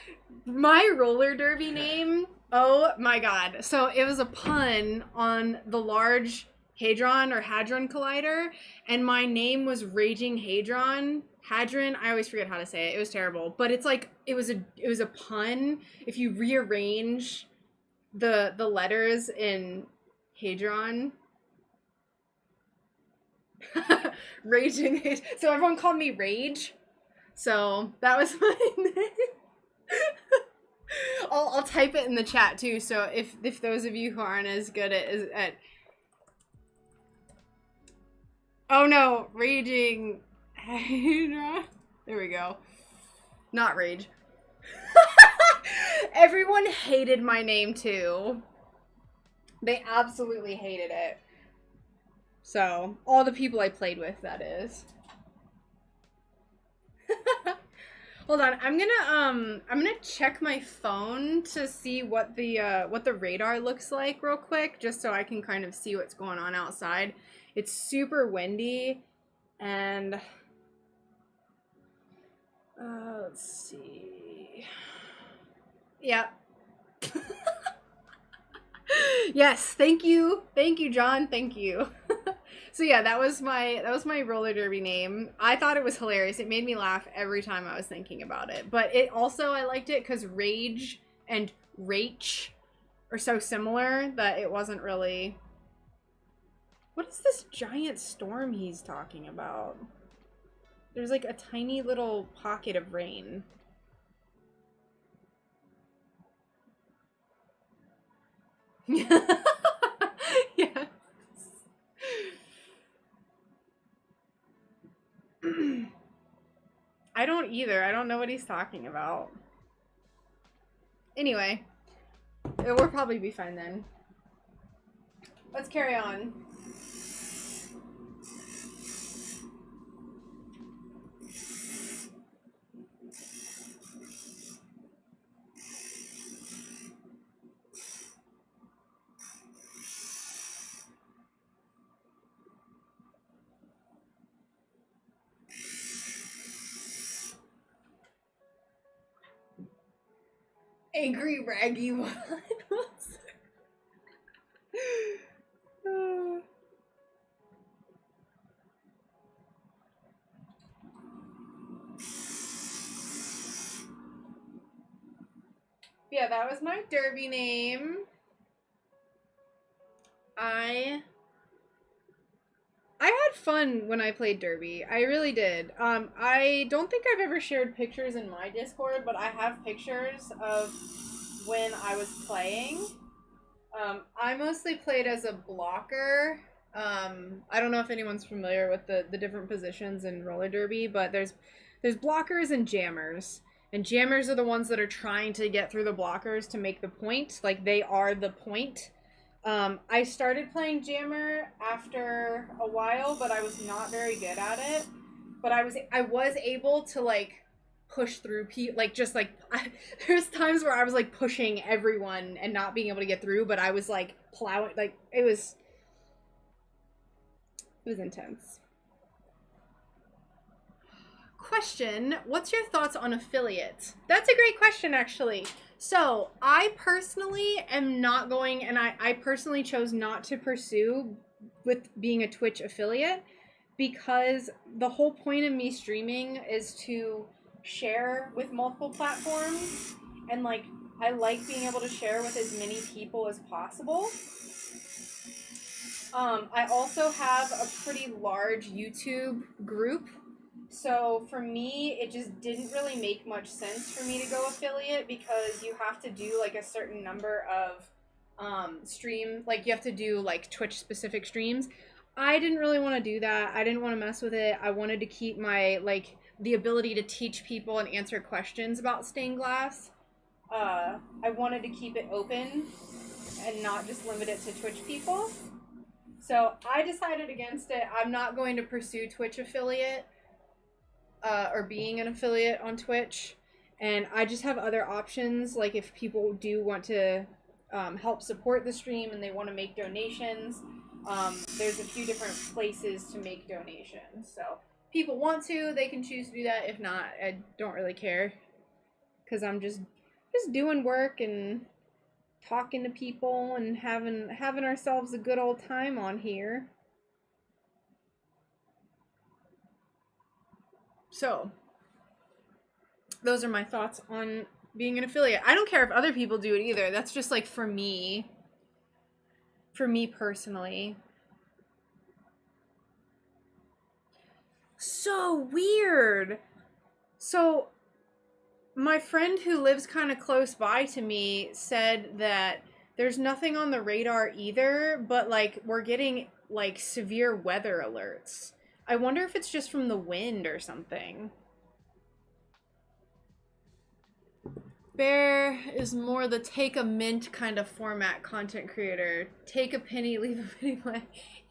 roller derby name, oh my god. So it was a pun on the Large Hadron or Hadron Collider, and my name was Raging Hadron, Hadron, I always forget how to say it. It was terrible, but it's like it was a pun if you rearrange the letters in Hadron. Raging. So everyone called me Rage. So that was my name. I'll type it in the chat too. So if those of you who aren't as good at oh no, Raging Hydra. There we go. Not Rage. Everyone hated my name too. They absolutely hated it. So, all the people I played with, that is. Hold on, I'm gonna check my phone to see what the radar looks like real quick, just so I can kind of see what's going on outside. It's super windy, and let's see. Yeah. Yes, thank you, John, thank you. So yeah, that was my roller derby name. I thought it was hilarious. It made me laugh every time I was thinking about it. But it also, I liked it because rage and rach are so similar that it wasn't really. What is this giant storm he's talking about? There's like a tiny little pocket of rain. Yes. I don't either. I don't know what he's talking about. Anyway, we'll probably be fine then. Let's carry on. Angry Raggy one. Yeah, that was my derby name. I had fun when I played derby. I really did. I don't think I've ever shared pictures in my Discord, but I have pictures of when I was playing. I mostly played as a blocker. I don't know if anyone's familiar with the different positions in roller derby, but there's blockers and jammers. And jammers are the ones that are trying to get through the blockers to make the point. Like, they are the point. I started playing jammer after a while, but I was not very good at it. But I was able to, like, push through people, like, just like there's times where I was like pushing everyone and not being able to get through, but I was like plowing, like it was intense. Question: what's your thoughts on affiliates? That's a great question, actually. So I personally am not going, and I personally chose not to pursue with being a Twitch affiliate, because the whole point of me streaming is to share with multiple platforms, and like I like being able to share with as many people as possible. I also have a pretty large YouTube group, so for me it just didn't really make much sense for me to go affiliate, because you have to do like a certain number of like you have to do like Twitch specific streams. I didn't really want to do that. I didn't want to mess with it. I wanted to keep my like the ability to teach people and answer questions about stained glass. I wanted to keep it open and not just limit it to Twitch people. So I decided against it. I'm not going to pursue Twitch affiliate or being an affiliate on Twitch. And I just have other options. Like if people do want to help support the stream and they want to make donations, there's a few different places to make donations. So if people want to, they can choose to do that. If not, I don't really care, because I'm just doing work and talking to people and having ourselves a good old time on here. So those are my thoughts on being an affiliate. I don't care if other people do it either. That's just like for me personally. So weird. So my friend who lives kind of close by to me said that there's nothing on the radar either, but like we're getting like severe weather alerts. I wonder if it's just from the wind or something. Bear is more the take a mint kind of format content creator. Take a penny, leave a penny blank.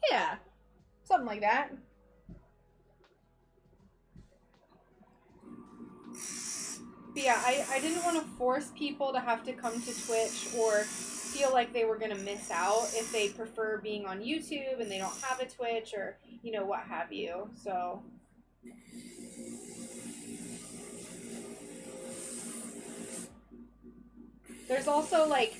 Yeah, something like that. But yeah, I didn't want to force people to have to come to Twitch or feel like they were going to miss out if they prefer being on YouTube and they don't have a Twitch or, you know, what have you. So there's also like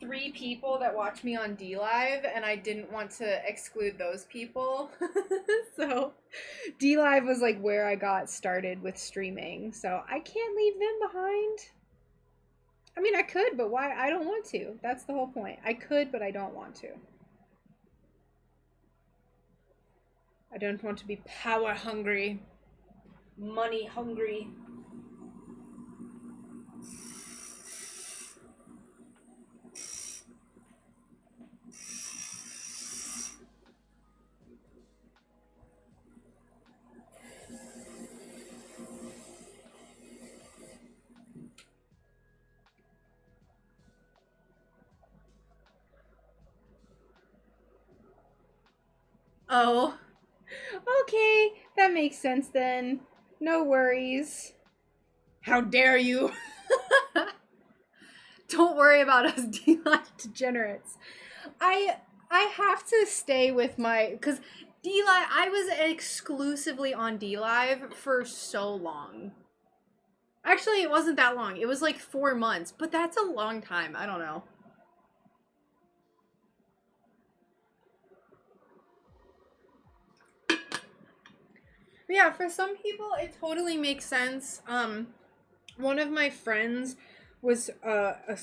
3 people that watch me on DLive, and I didn't want to exclude those people. So DLive was like where I got started with streaming, so I can't leave them behind. I mean, I could, but why? I don't want to. That's the whole point. I could, but I don't want to. I don't want to be power hungry, money hungry. Oh, okay, that makes sense then. No worries. How dare you? Don't worry about us DLive degenerates. I have to stay with my, because DLive, I was exclusively on DLive for so long. Actually, it wasn't that long. It was like 4 months, but that's a long time. I don't know. But yeah, for some people, it totally makes sense. One of my friends was a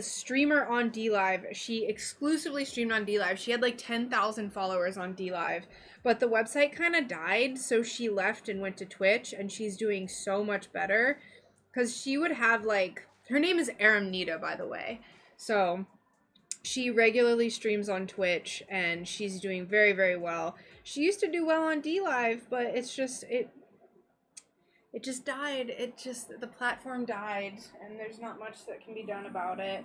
streamer on DLive. She exclusively streamed on DLive. She had like 10,000 followers on DLive, but the website kind of died, so she left and went to Twitch, and she's doing so much better because she would have like, her name is Aramnita, by the way. So she regularly streams on Twitch, and she's doing very, very well. She used to do well on DLive, but it's just it just died. The platform died, and there's not much that can be done about it.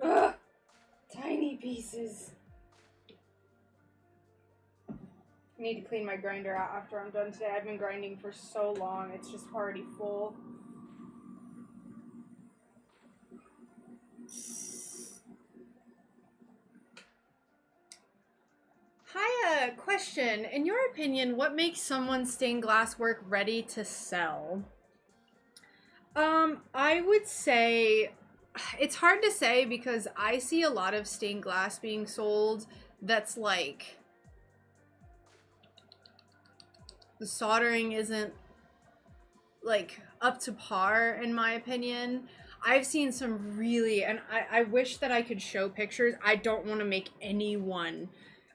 Ugh, tiny pieces. I need to clean my grinder out after I'm done today. I've been grinding for so long, it's just already full. Hi, question. In your opinion, what makes someone's stained glass work ready to sell? I would say it's hard to say because I see a lot of stained glass being sold that's like the soldering isn't like up to par, in my opinion. I've seen some really, and I wish that I could show pictures. I don't want to make anyone,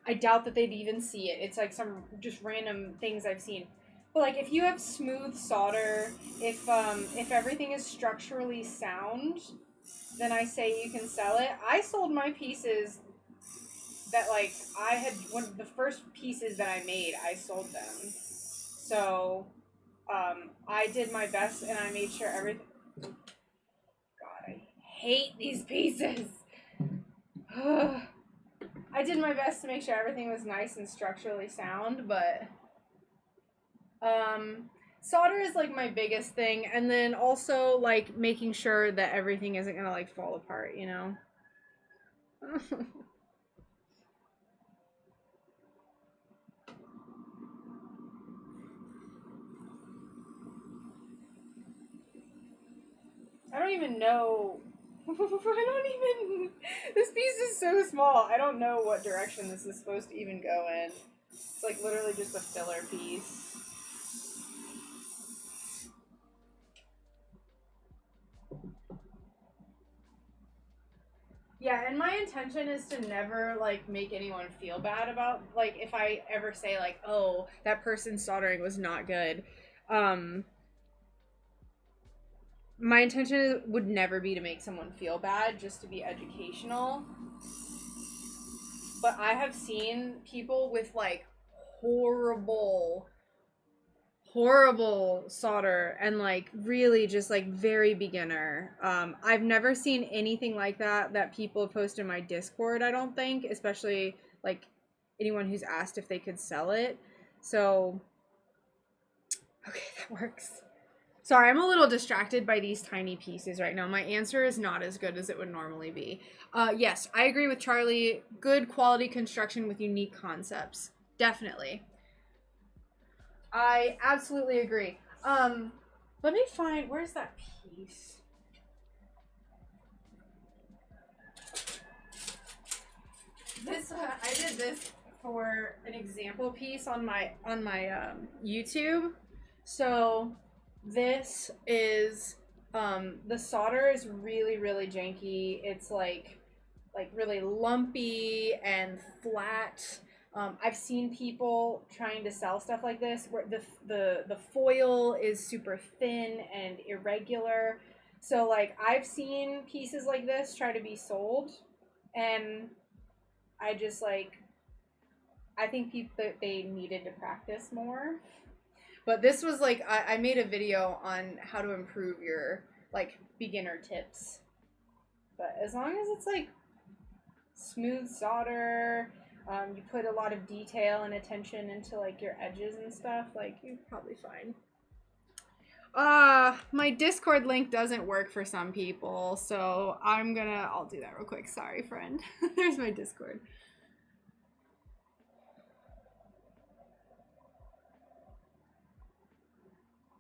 I doubt that they'd even see it. It's like some just random things I've seen. But like if you have smooth solder, if everything is structurally sound, then I say you can sell it. I sold my pieces that like I had, one of the first pieces that I made, I sold them. So I did my best, and I made sure everything. God, I hate these pieces. I did my best to make sure everything was nice and structurally sound, but solder is like my biggest thing, and then also like making sure that everything isn't gonna like fall apart, you know. I don't even know. I don't even. This piece is so small. I don't know what direction this is supposed to even go in. It's like literally just a filler piece. Yeah, and my intention is to never, like, make anyone feel bad about, like, if I ever say, like, oh, that person's soldering was not good. My intention would never be to make someone feel bad, just to be educational. But I have seen people with, like, horrible solder and like really just like very beginner. I've never seen anything like that people post in my Discord, I don't think, especially like anyone who's asked if they could sell it. So okay, that works. Sorry, I'm a little distracted by these tiny pieces right now. My answer is not as good as it would normally be. Yes, I agree with Charlie. Good quality construction with unique concepts. Definitely. I absolutely agree. Let me find, where's that piece? This I did this for an example piece on my YouTube. So this is the solder is really janky. It's like really lumpy and flat. I've seen people trying to sell stuff like this where the foil is super thin and irregular. So like I've seen pieces like this try to be sold, and I just like I think people that they needed to practice more. But this was like I made a video on how to improve your like beginner tips. But as long as it's like smooth solder, you put a lot of detail and attention into like your edges and stuff, like you're probably fine. My Discord link doesn't work for some people, so I'll do that real quick. Sorry, friend. There's my Discord.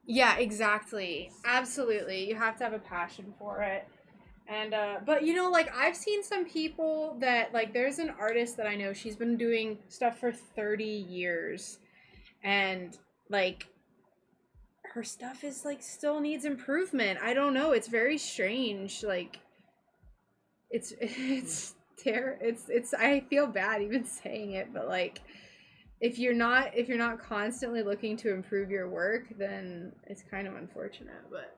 Yeah, exactly. Absolutely. You have to have a passion for it. And but you know, like I've seen some people that like there's an artist that I know, she's been doing stuff for 30 years, and like her stuff is like still needs improvement. I don't know, it's very strange. Like it's I feel bad even saying it, but like if you're not constantly looking to improve your work, then it's kind of unfortunate. But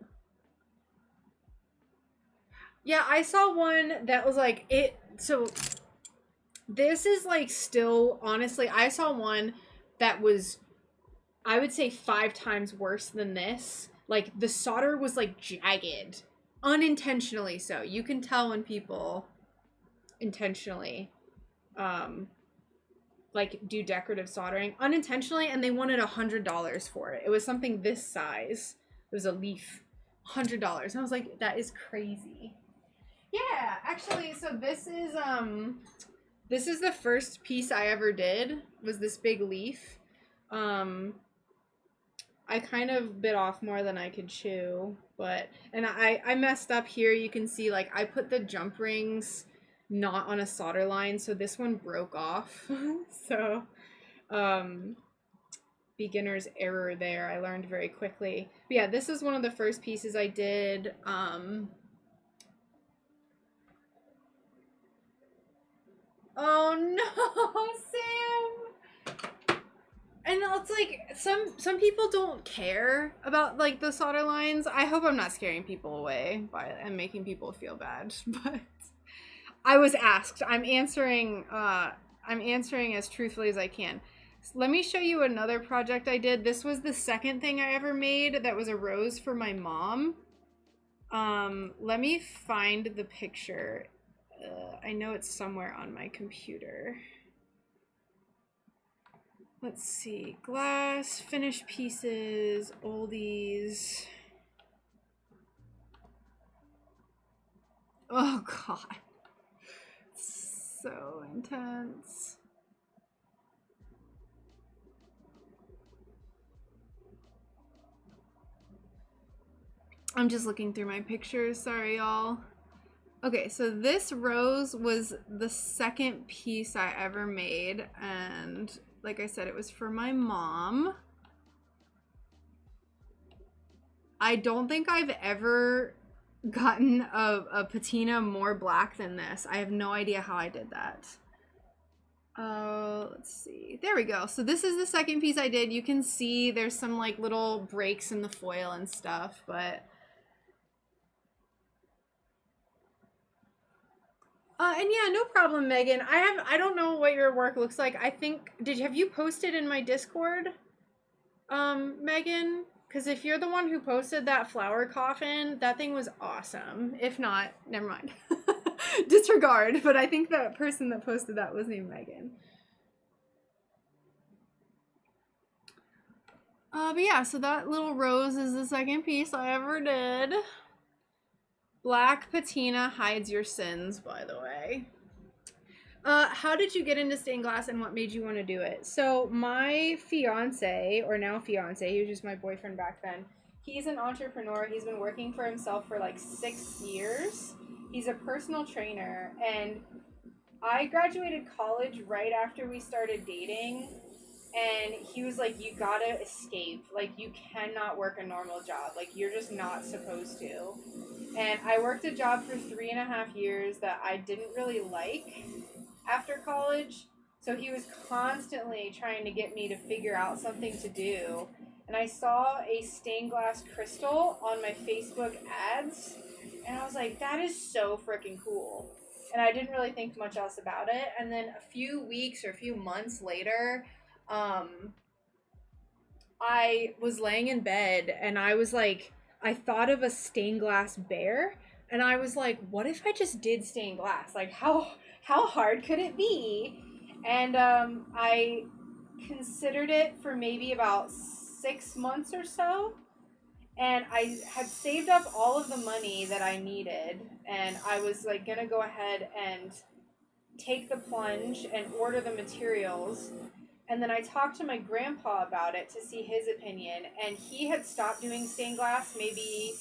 yeah, I saw one that was like it. So this is like still, honestly, I saw one that was, I would say, 5 times worse than this. Like the solder was like jagged, unintentionally so. You can tell when people intentionally like do decorative soldering unintentionally, and they wanted $100 for it. It was something this size. It was a leaf. $100. And I was like, that is crazy. Yeah, actually, so this is the first piece I ever did, was this big leaf. I kind of bit off more than I could chew, but and I messed up here. You can see like I put the jump rings not on a solder line, so this one broke off. So beginner's error there. I learned very quickly. But yeah, this is one of the first pieces I did. Oh no, Sam. And it's like some people don't care about like the solder lines. I hope I'm not scaring people away by and making people feel bad, but I was asked. I'm answering as truthfully as I can. Let me show you another project I did. This was the second thing I ever made that was a rose for my mom. Let me find the picture. I know it's somewhere on my computer. Let's see. Glass, finished pieces, oldies. Oh god. It's so intense. I'm just looking through my pictures. Sorry, y'all. Okay, so this rose was the second piece I ever made. And like I said, it was for my mom. I don't think I've ever gotten a patina more black than this. I have no idea how I did that. Let's see. There we go. So this is the second piece I did. You can see there's some like little breaks in the foil and stuff, but and yeah, no problem, Megan. I don't know what your work looks like. I think have you posted in my Discord, Megan? Because if you're the one who posted that flower coffin, that thing was awesome. If not, never mind. Disregard. But I think the person that posted that was named Megan. But yeah, so that little rose is the second piece I ever did. Black patina hides your sins, by the way. How did you get into stained glass and what made you want to do it? So my fiance, or now fiance, he was just my boyfriend back then, he's an entrepreneur. He's been working for himself for like 6 years. He's a personal trainer, and I graduated college right after we started dating, and he was like, you gotta escape. Like, you cannot work a normal job. Like, you're just not supposed to. And I worked a job for 3.5 years that I didn't really like after college, so he was constantly trying to get me to figure out something to do. And I saw a stained glass crystal on my Facebook ads, and I was like, that is so freaking cool. And I didn't really think much else about it. And then a few weeks or a few months later, I was laying in bed and I was like, I thought of a stained glass bear, and I was like, what if I just did stained glass? Like, how hard could it be? And I considered it for maybe about 6 months or so, and I had saved up all of the money that I needed, and I was like gonna go ahead and take the plunge and order the materials. And then I talked to my grandpa about it to see his opinion, and he had stopped doing stained glass maybe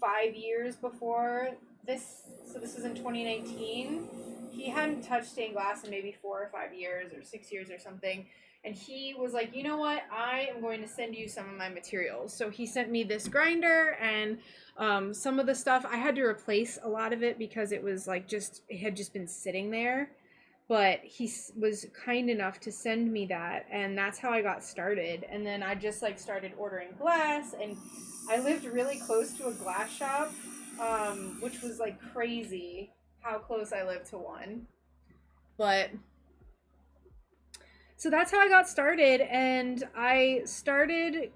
5 years before this. So this was in 2019. He hadn't touched stained glass in maybe 4 or 5 years or 6 years or something. And he was like, you know what? I am going to send you some of my materials. So he sent me this grinder and some of the stuff. I had to replace a lot of it because it was like it had just been sitting there. But he was kind enough to send me that, and that's how I got started. And then I just like started ordering glass, and I lived really close to a glass shop, which was like crazy how close I lived to one. But so that's how I got started, and I started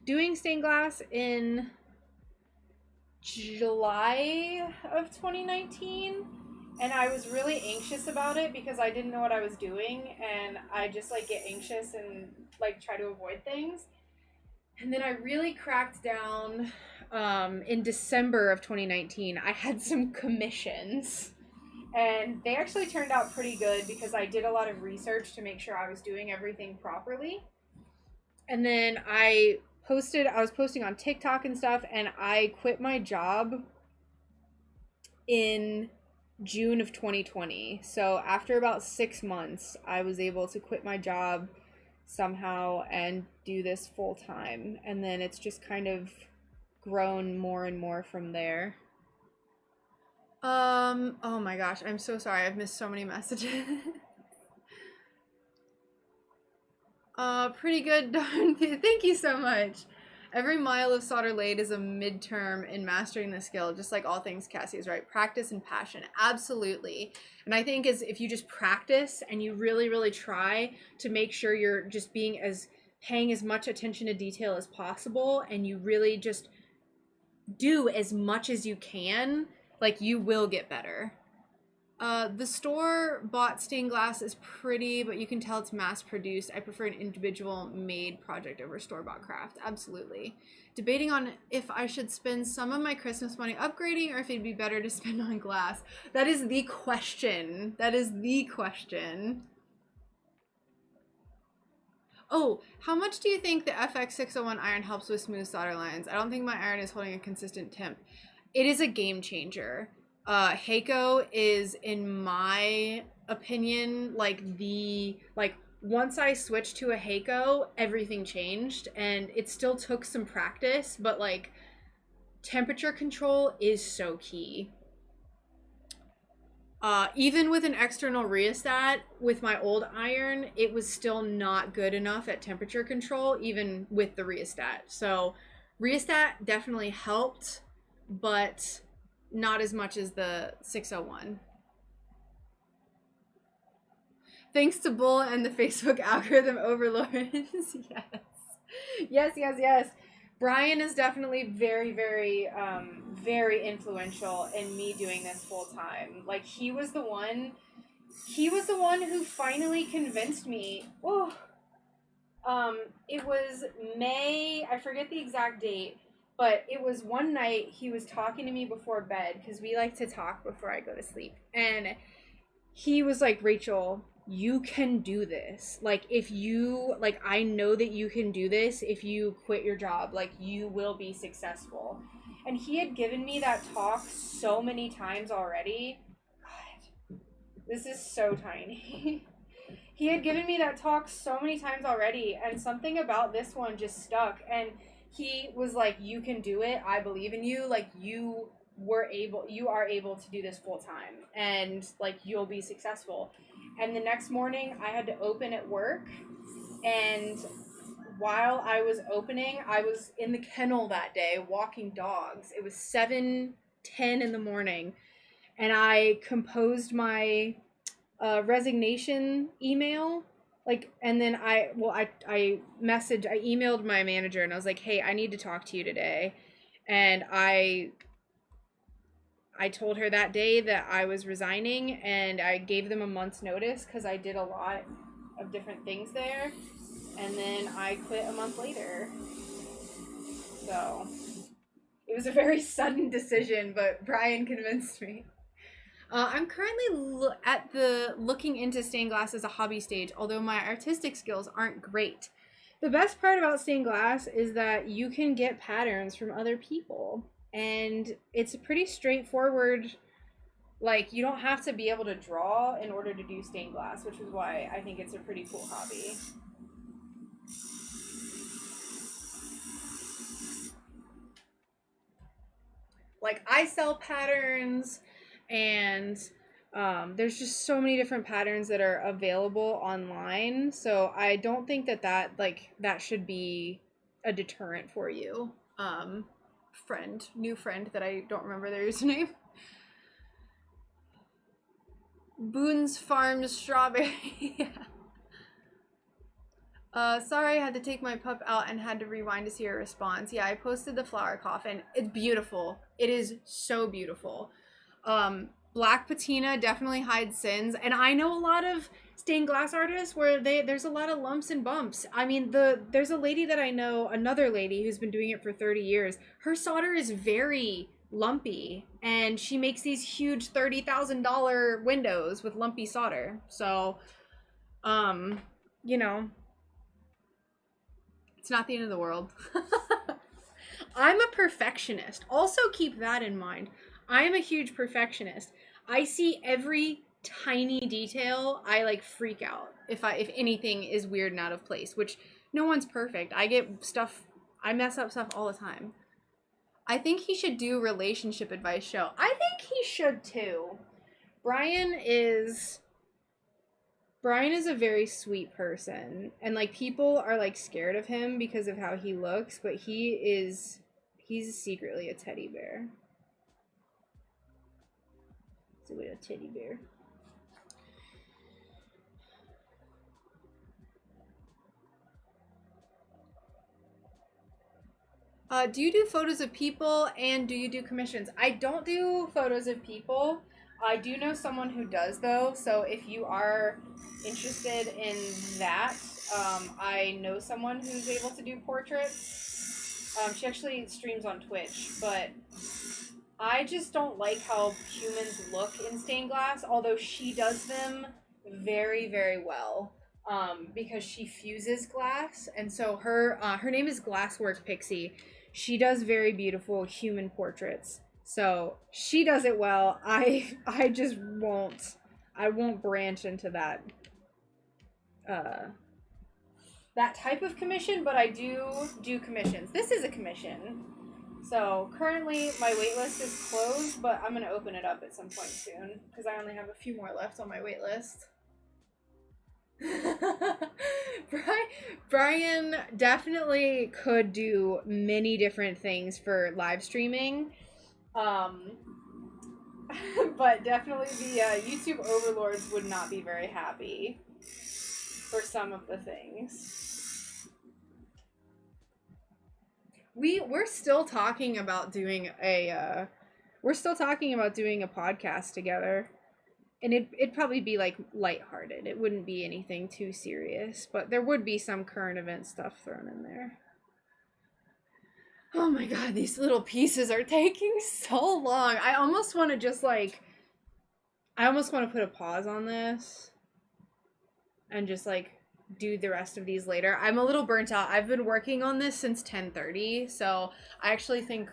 doing stained glass in July of 2019. And I was really anxious about it because I didn't know what I was doing, and I just like get anxious and like try to avoid things. And then I really cracked down in December of 2019. I had some commissions, and they actually turned out pretty good because I did a lot of research to make sure I was doing everything properly. And then I was posting on TikTok and stuff, and I quit my job in June of 2020. So after about 6 months, I was able to quit my job somehow and do this full time. And then it's just kind of grown more and more from there. Oh my gosh, I'm so sorry. I've missed so many messages. Pretty good, Dorothy. Thank you so much. Every mile of solder laid is a midterm in mastering the skill, just like all things. Cassie is right. Practice and passion. Absolutely. And I think if you just practice and you really, really try to make sure you're just paying as much attention to detail as possible, and you really just do as much as you can, like, you will get better. The store-bought stained glass is pretty, but you can tell it's mass-produced. I prefer an individual-made project over store-bought craft. Absolutely. Debating on if I should spend some of my Christmas money upgrading or if it'd be better to spend on glass. That is the question. That is the question. Oh, how much do you think the FX601 iron helps with smooth solder lines? I don't think my iron is holding a consistent temp. It is a game changer. Heiko is, in my opinion, like once I switched to a Heiko, everything changed, and it still took some practice, but like temperature control is so key. Even with an external rheostat, with my old iron, it was still not good enough at temperature control, even with the rheostat. So rheostat definitely helped, but not as much as the 601. Thanks to Bull and the Facebook algorithm overlords. Yes. Brian is definitely very, very influential in me doing this full time. Like he was the one who finally convinced me. Oh, it was May, I forget the exact date, but it was one night he was talking to me before bed, because we like to talk before I go to sleep. And he was like, Rachel, you can do this. Like, if you, like, I know that you can do this. If you quit your job, like, you will be successful. And he had given me that talk so many times already. God, this is so tiny. He had given me that talk so many times already, and something about this one just stuck. And he was like, you can do it. I believe in you. Like, you are able to do this full time, and like you'll be successful. And the next morning I had to open at work, and while I was opening, I was in the kennel that day walking dogs. It was 7:10 in the morning, and I composed my resignation email, like, and then I emailed my manager, and I was like, hey, I need to talk to you today. And I told her that day that I was resigning, and I gave them a month's notice because I did a lot of different things there. And then I quit a month later. So it was a very sudden decision, but Brian convinced me. I'm currently looking into stained glass as a hobby stage, although my artistic skills aren't great. The best part about stained glass is that you can get patterns from other people. And it's a pretty straightforward, like, you don't have to be able to draw in order to do stained glass, which is why I think it's a pretty cool hobby. Like, I sell patterns, and there's just so many different patterns that are available online, so I don't think that should be a deterrent for you. New friend that I don't remember their username. Boone's Farms Strawberry. Yeah. Sorry, I had to take my pup out and had to rewind to see her response. Yeah, I posted the flower coffin. It's beautiful. It is so beautiful. Black patina definitely hides sins, and I know a lot of stained glass artists where there's a lot of lumps and bumps. I mean, there's a lady that I know, another lady who's been doing it for 30 years. Her solder is very lumpy, and she makes these huge $30,000 windows with lumpy solder. So, you know, it's not the end of the world. I'm a perfectionist. Also keep that in mind. I am a huge perfectionist. I see every tiny detail. I like freak out if anything is weird and out of place, which no one's perfect. I mess up stuff all the time. I think he should do relationship advice show. I think he should too. Brian is a very sweet person, and like people are like scared of him because of how he looks, but he's secretly a teddy bear. It's a little teddy bear. Do you do photos of people, and do you do commissions? I don't do photos of people. I do know someone who does, though, so if you are interested in that, I know someone who's able to do portraits. She actually streams on Twitch, but I just don't like how humans look in stained glass, although she does them very, very well. because she fuses glass, and so her name is Glasswork Pixie. She does very beautiful human portraits. So she does it well. I just won't. I won't branch into that type of commission, but I do commissions. This is a commission. So currently my wait list is closed, but I'm gonna open it up at some point soon because I only have a few more left on my wait list. Brian definitely could do many different things for live streaming. But definitely the YouTube overlords would not be very happy for some of the things. We're still talking about doing a podcast together. And it'd probably be like lighthearted. It wouldn't be anything too serious, but there would be some current event stuff thrown in there. Oh my god, these little pieces are taking so long. I almost want to put a pause on this and just like do the rest of these later. I'm a little burnt out. I've been working on this since 10:30, so I actually think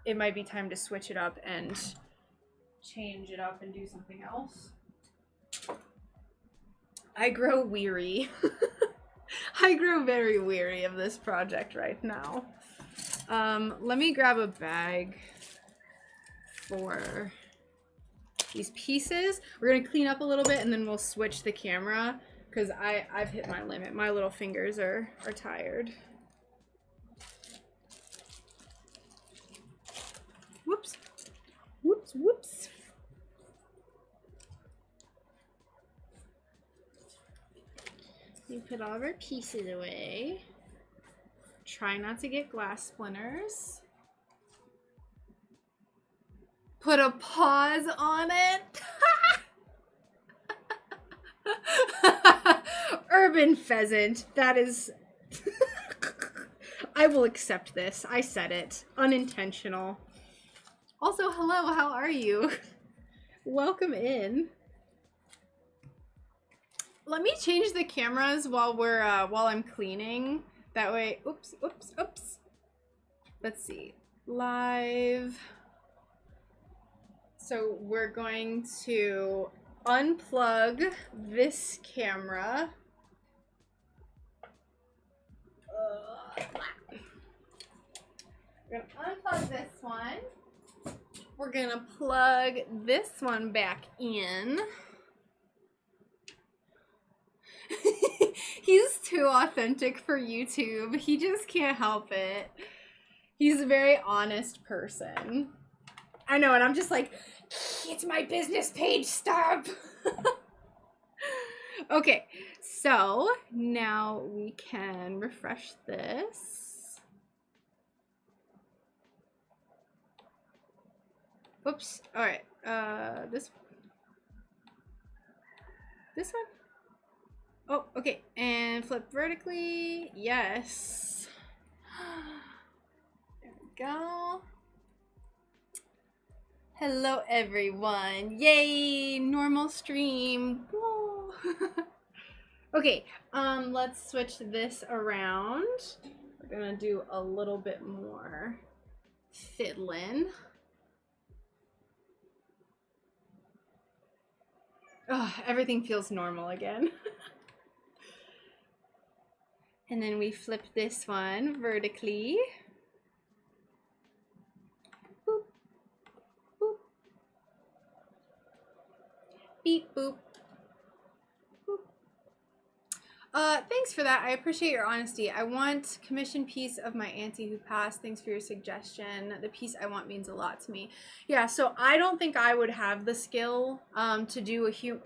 it might be time to switch it up and change it up and do something else. I grow weary. I grow very weary of this project right now. Let me grab a bag for these pieces. We're gonna clean up a little bit and then we'll switch the camera because I've hit my limit. My little fingers are tired. Whoops. Whoops, whoops. We put all of our pieces away. Try not to get glass splinters. Put a pause on it. Urban pheasant. That is... I will accept this. I said it. Unintentional. Also, hello, how are you? Welcome in. Let me change the cameras while I'm cleaning. That way, oops. Let's see. Live. So we're going to unplug this camera. We're gonna unplug this one. We're gonna plug this one back in. He's too authentic for YouTube. He just can't help it. He's a very honest person. I know, and I'm just like, it's my business page, stop. Okay, so now we can refresh this. Oops, all right, this one? Oh, okay, and flip vertically, yes. There we go. Hello, everyone. Yay, normal stream. Whoa. Okay, let's switch this around. We're gonna do a little bit more fiddling. Oh, everything feels normal again. And then we flip this one vertically. Boop, boop. Beep, boop. Boop. Thanks for that. I appreciate your honesty. I want commission piece of my auntie who passed. Thanks for your suggestion. The piece I want means a lot to me. Yeah, so I don't think I would have the skill to do a human...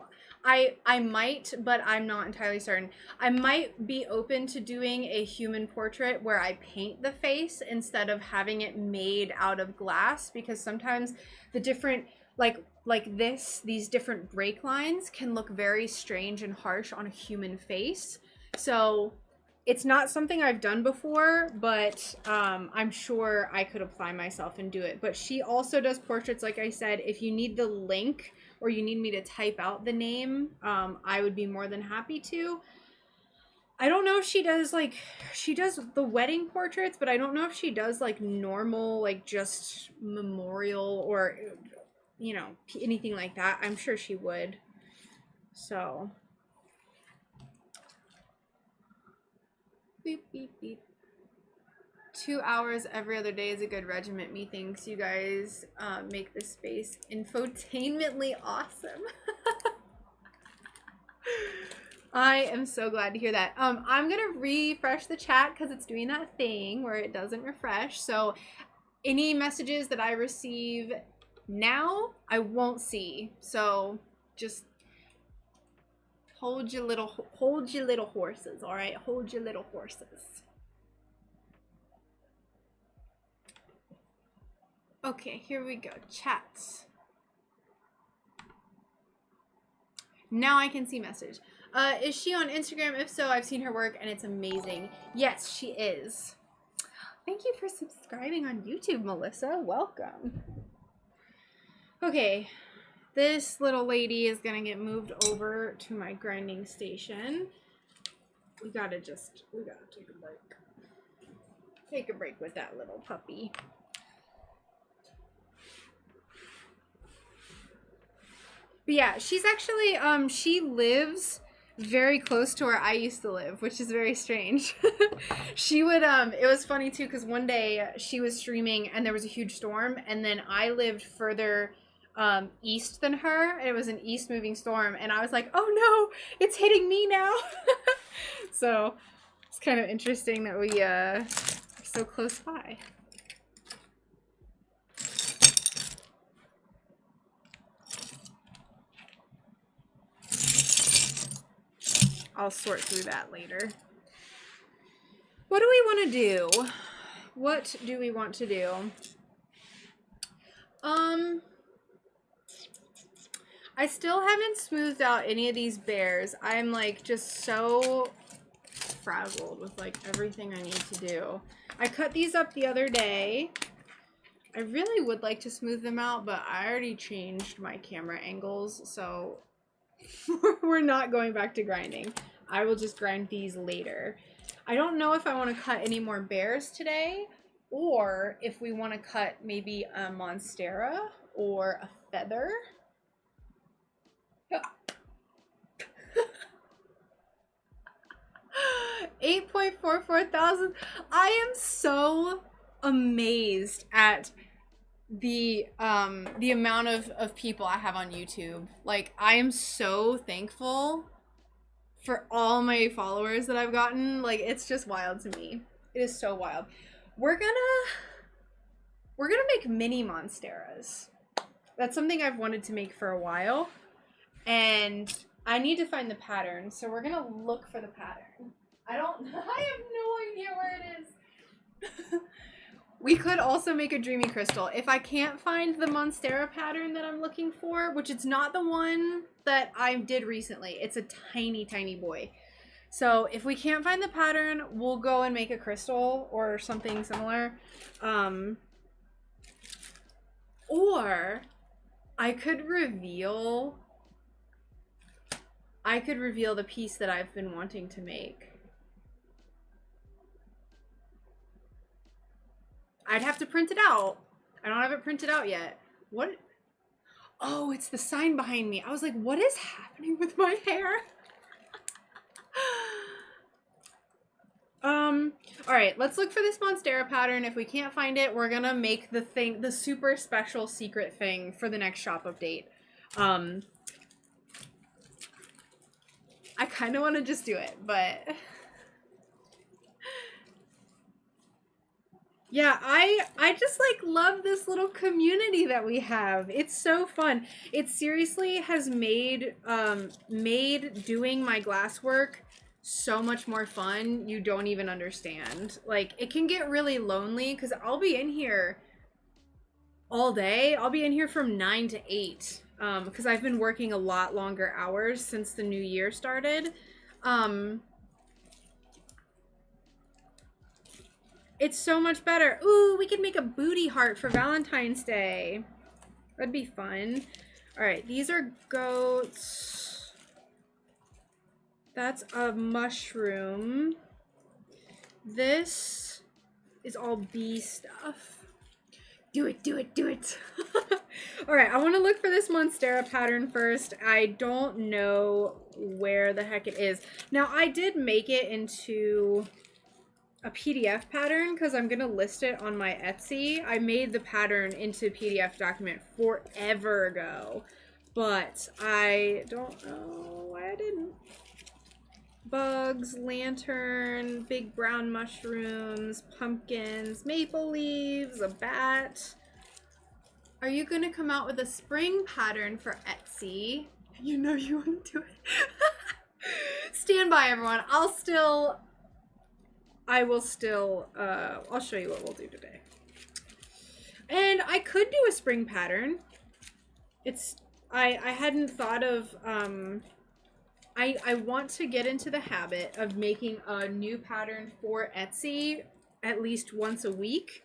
I might, but I'm not entirely certain. I might be open to doing a human portrait where I paint the face instead of having it made out of glass, because sometimes the different, like these different break lines can look very strange and harsh on a human face. So it's not something I've done before, but I'm sure I could apply myself and do it. But she also does portraits, like I said. If you need the link or you need me to type out the name, I would be more than happy to. I don't know if she does, like, she does the wedding portraits, but I don't know if she does, like, normal, like, just memorial or, you know, anything like that. I'm sure she would. So. Beep, beep, beep. 2 hours every other day is a good regiment, methinks. You guys make this space infotainmently awesome. I am so glad to hear that. I'm gonna refresh the chat because it's doing that thing where it doesn't refresh. So any messages that I receive now, I won't see. So just hold your little horses, all right? Hold your little horses. Okay, here we go. Chats. Now I can see message. Is she on Instagram? If so, I've seen her work and it's amazing. Yes, she is. Thank you for subscribing on YouTube, Melissa. Welcome. Okay, this little lady is gonna get moved over to my grinding station. We gotta take a break. Take a break with that little puppy. But yeah, she's actually, she lives very close to where I used to live, which is very strange. She would, it was funny too, because one day she was streaming and there was a huge storm, and then I lived further east than her, and it was an east moving storm, and I was like, oh no, it's hitting me now. So it's kind of interesting that we are so close by. I'll sort through that later. What do we want to do? What do we want to do? I still haven't smoothed out any of these bears. I'm like just so frazzled with like everything I need to do. I cut these up the other day. I really would like to smooth them out, but I already changed my camera angles, so we're not going back to grinding. I will just grind these later. I don't know if I want to cut any more bears today, or if we want to cut maybe a monstera or a feather. 8.44 thousand. I am so amazed at the amount of people I have on YouTube. Like, I am so thankful for all my followers that I've gotten. Like, it's just wild to me. It is so wild. We're gonna make mini monsteras. That's something I've wanted to make for a while, and I need to find the pattern, so we're gonna look for the pattern. I have no idea where it is. We could also make a dreamy crystal. If I can't find the monstera pattern that I'm looking for, which it's not the one that I did recently. It's a tiny, tiny boy. So if we can't find the pattern, we'll go and make a crystal or something similar. Or I could reveal the piece that I've been wanting to make. I'd have to print it out. I don't have it printed out yet. What? Oh, it's the sign behind me. I was like, what is happening with my hair? All right, let's look for this monstera pattern. If we can't find it, we're gonna make the super special secret thing for the next shop update. I kind of want to just do it, but yeah, I just like love this little community that we have. It's so fun. It seriously has made doing my glasswork so much more fun. You don't even understand. Like, it can get really lonely because I'll be in here all day. I'll be in here from 9 to 8 because I've been working a lot longer hours since the new year started. It's so much better. Ooh, we could make a booty heart for Valentine's Day. That'd be fun. All right, these are goats. That's a mushroom. This is all bee stuff. Do it, do it, do it. All right, I want to look for this Monstera pattern first. I don't know where the heck it is. Now, I did make it into a PDF pattern because I'm going to list it on my Etsy. I made the pattern into a PDF document forever ago, but I don't know why I didn't. Bugs, lantern, big brown mushrooms, pumpkins, maple leaves, a bat. Are you going to come out with a spring pattern for Etsy? You know you want to do it. Stand by, everyone. I'll show you what we'll do today. And I could do a spring pattern. I hadn't thought of, I want to get into the habit of making a new pattern for Etsy at least once a week.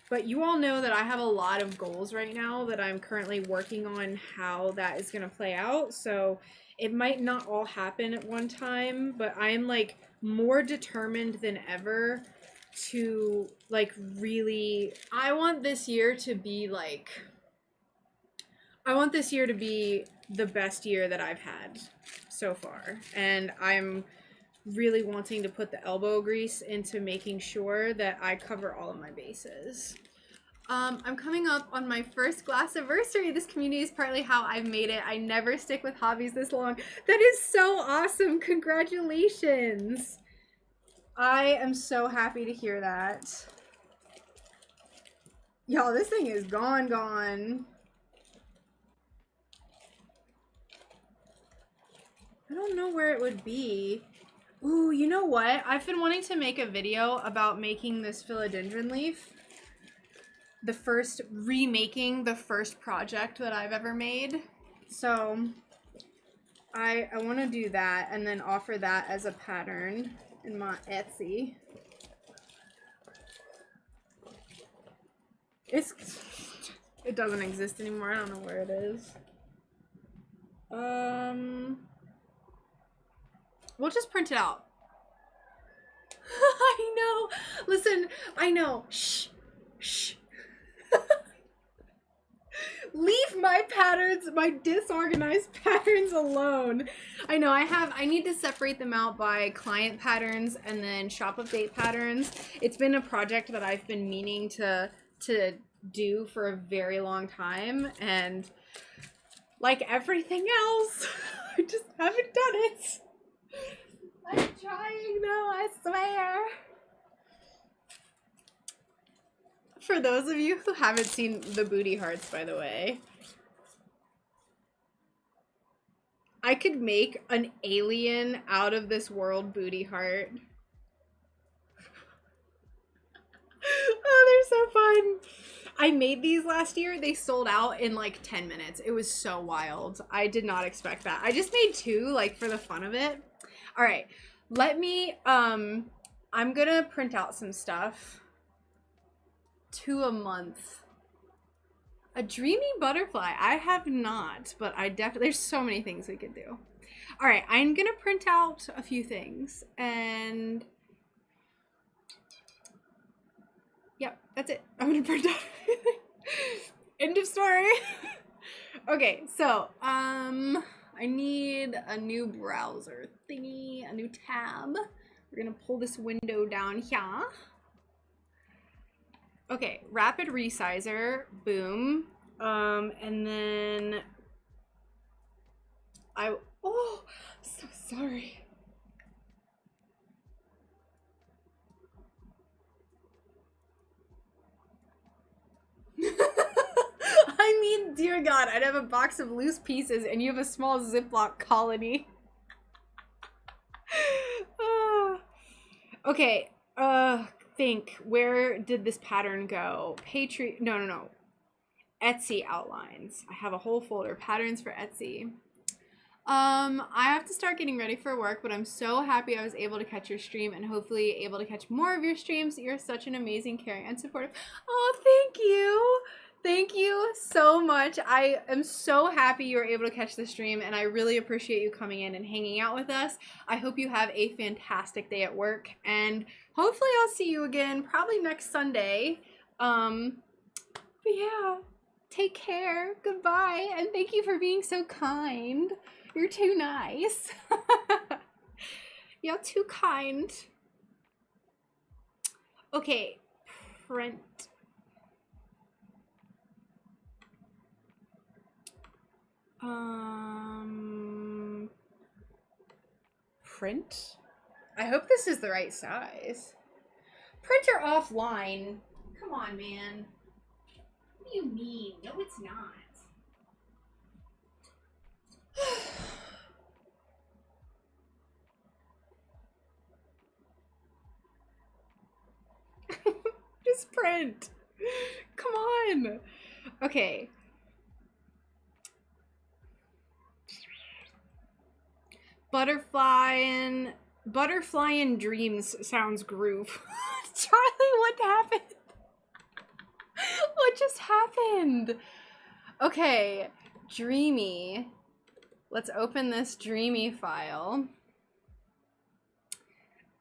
But you all know that I have a lot of goals right now that I'm currently working on how that is going to play out. So it might not all happen at one time, but I am like more determined than ever to like really, I want this year to be the best year that I've had so far. And I'm really wanting to put the elbow grease into making sure that I cover all of my bases. I'm coming up on my first glass anniversary. This community is partly how I've made it. I never stick with hobbies this long. That is so awesome. Congratulations. I am so happy to hear that. Y'all, this thing is gone. I don't know where it would be. Ooh, you know what? I've been wanting to make a video about making this philodendron leaf. Remaking the first project that I've ever made. So I want to do that and then offer that as a pattern in my Etsy. It doesn't exist anymore. I don't know where it is. We'll just print it out. I know. Listen, I know. Shh. Leave my patterns, my disorganized patterns alone. I know I need to separate them out by client patterns and then shop update patterns. It's been a project that I've been meaning to do for a very long time, and like everything else, I just haven't done it. I'm trying though, I swear. For those of you who haven't seen the booty hearts, by the way, I could make an alien out of this world booty heart. Oh, they're so fun. I made these last year. They sold out in like 10 minutes. It was so wild. I did not expect that. I just made 2 like for the fun of it. All right, let me, I'm gonna print out some stuff. 2 a month. A dreamy butterfly. I have not, but I definitely, there's so many things we could do. All right, I'm gonna print out a few things and yep, that's it. I'm gonna print out everything. End of story. Okay, so I need a new browser thingy, a new tab. We're gonna pull this window down here. Okay, rapid resizer, boom. And then oh, so sorry. I mean, dear God, I'd have a box of loose pieces and you have a small Ziploc colony. Okay, think, where did this pattern go? Patreon, no. Etsy outlines. I have a whole folder, patterns for Etsy. I have to start getting ready for work, but I'm so happy I was able to catch your stream and hopefully able to catch more of your streams. You're such an amazing, caring, and supportive. Oh, thank you. Thank you so much. I am so happy you were able to catch the stream, and I really appreciate you coming in and hanging out with us. I hope you have a fantastic day at work, and hopefully I'll see you again probably next Sunday. But yeah, take care. Goodbye, and thank you for being so kind. You're too nice. You're too kind. Okay, print. Print? I hope this is the right size. Printer offline. Come on, man. What do you mean? No, it's not. Just print. Come on. Okay. Butterfly and dreams sounds groove. Charlie, what happened? What just happened? Okay, dreamy. Let's open this dreamy file.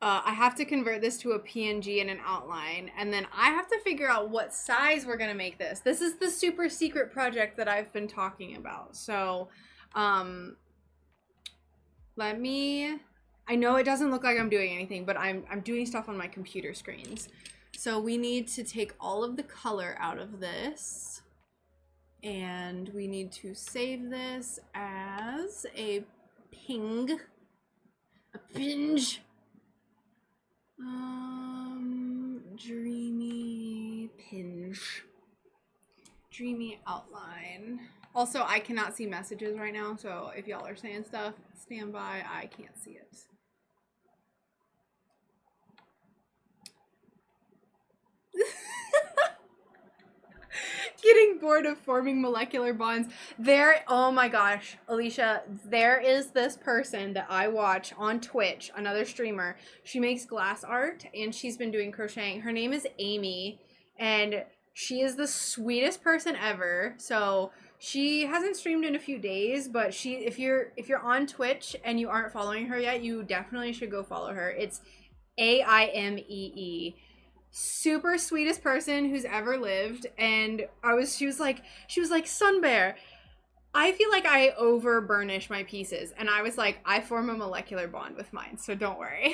I have to convert this to a PNG and an outline, and then I have to figure out what size we're gonna make this. This is the super secret project that I've been talking about. So, I know it doesn't look like I'm doing anything, but I'm doing stuff on my computer screens. So we need to take all of the color out of this, and we need to save this as a pinge. Dreamy pinge. Dreamy outline. Also, I cannot see messages right now, so if y'all are saying stuff, stand by. I can't see it. Getting bored of forming molecular bonds. Oh my gosh, Alicia, there is this person that I watch on Twitch, another streamer. She makes glass art, and she's been doing crocheting. Her name is Amy, and she is the sweetest person ever. So she hasn't streamed in a few days, but if you're on Twitch and you aren't following her yet, you definitely should go follow her. It's AIMEE. Super sweetest person who's ever lived. And she was like, SunBear, I feel like I over burnish my pieces. And I was like, I form a molecular bond with mine, so don't worry.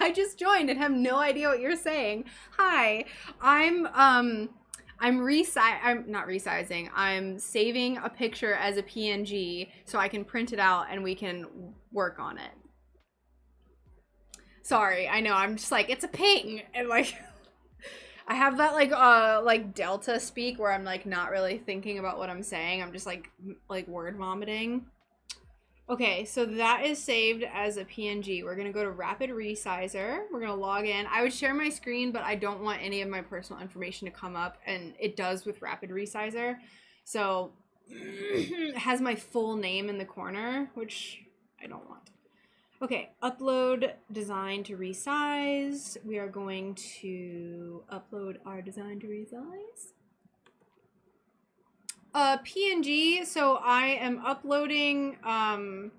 I just joined and have no idea what you're saying. Hi, I'm not resizing. I'm saving a picture as a PNG so I can print it out and we can work on it. Sorry, I know, I'm just like, it's a ping, and like, I have that like Delta speak where I'm like not really thinking about what I'm saying. I'm just like word vomiting. Okay, so that is saved as a PNG. We're gonna go to Rapid Resizer. We're gonna log in. I would share my screen, but I don't want any of my personal information to come up, and it does with Rapid Resizer. So it has my full name in the corner, which I don't want. Okay, upload design to resize. We are going to upload our design to resize. PNG, so I am uploading, a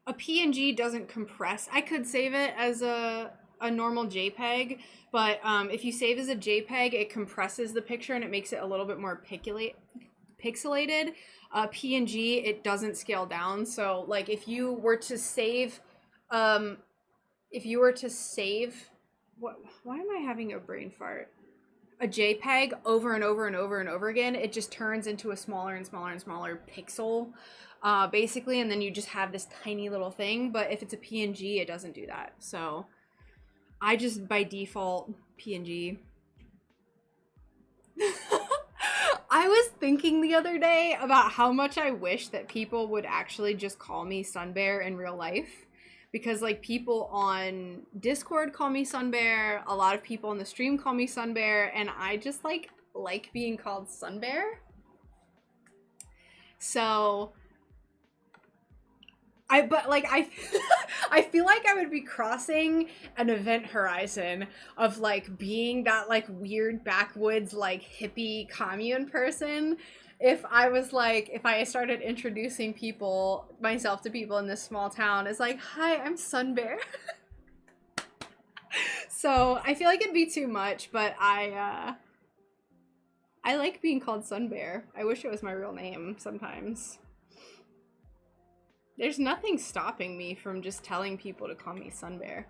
PNG doesn't compress. I could save it as a normal JPEG, but if you save as a JPEG, it compresses the picture and it makes it a little bit more pixelated. PNG, it doesn't scale down. So like if you were to save, why am I having a brain fart? A JPEG over and over and over and over again, it just turns into a smaller and smaller and smaller pixel, basically, and then you just have this tiny little thing. But if it's a PNG, it doesn't do that. So I just by default PNG. I was thinking the other day about how much I wish that people would actually just call me SunBear in real life. Because like people on Discord call me SunBear, a lot of people on the stream call me SunBear, and I just like being called SunBear. So I feel like I would be crossing an event horizon of like being that like weird backwoods like hippie commune person if I started introducing myself to people in this small town as like, hi, I'm SunBear. So I feel like it'd be too much, but I like being called SunBear. I wish it was my real name sometimes. There's nothing stopping me from just telling people to call me SunBear.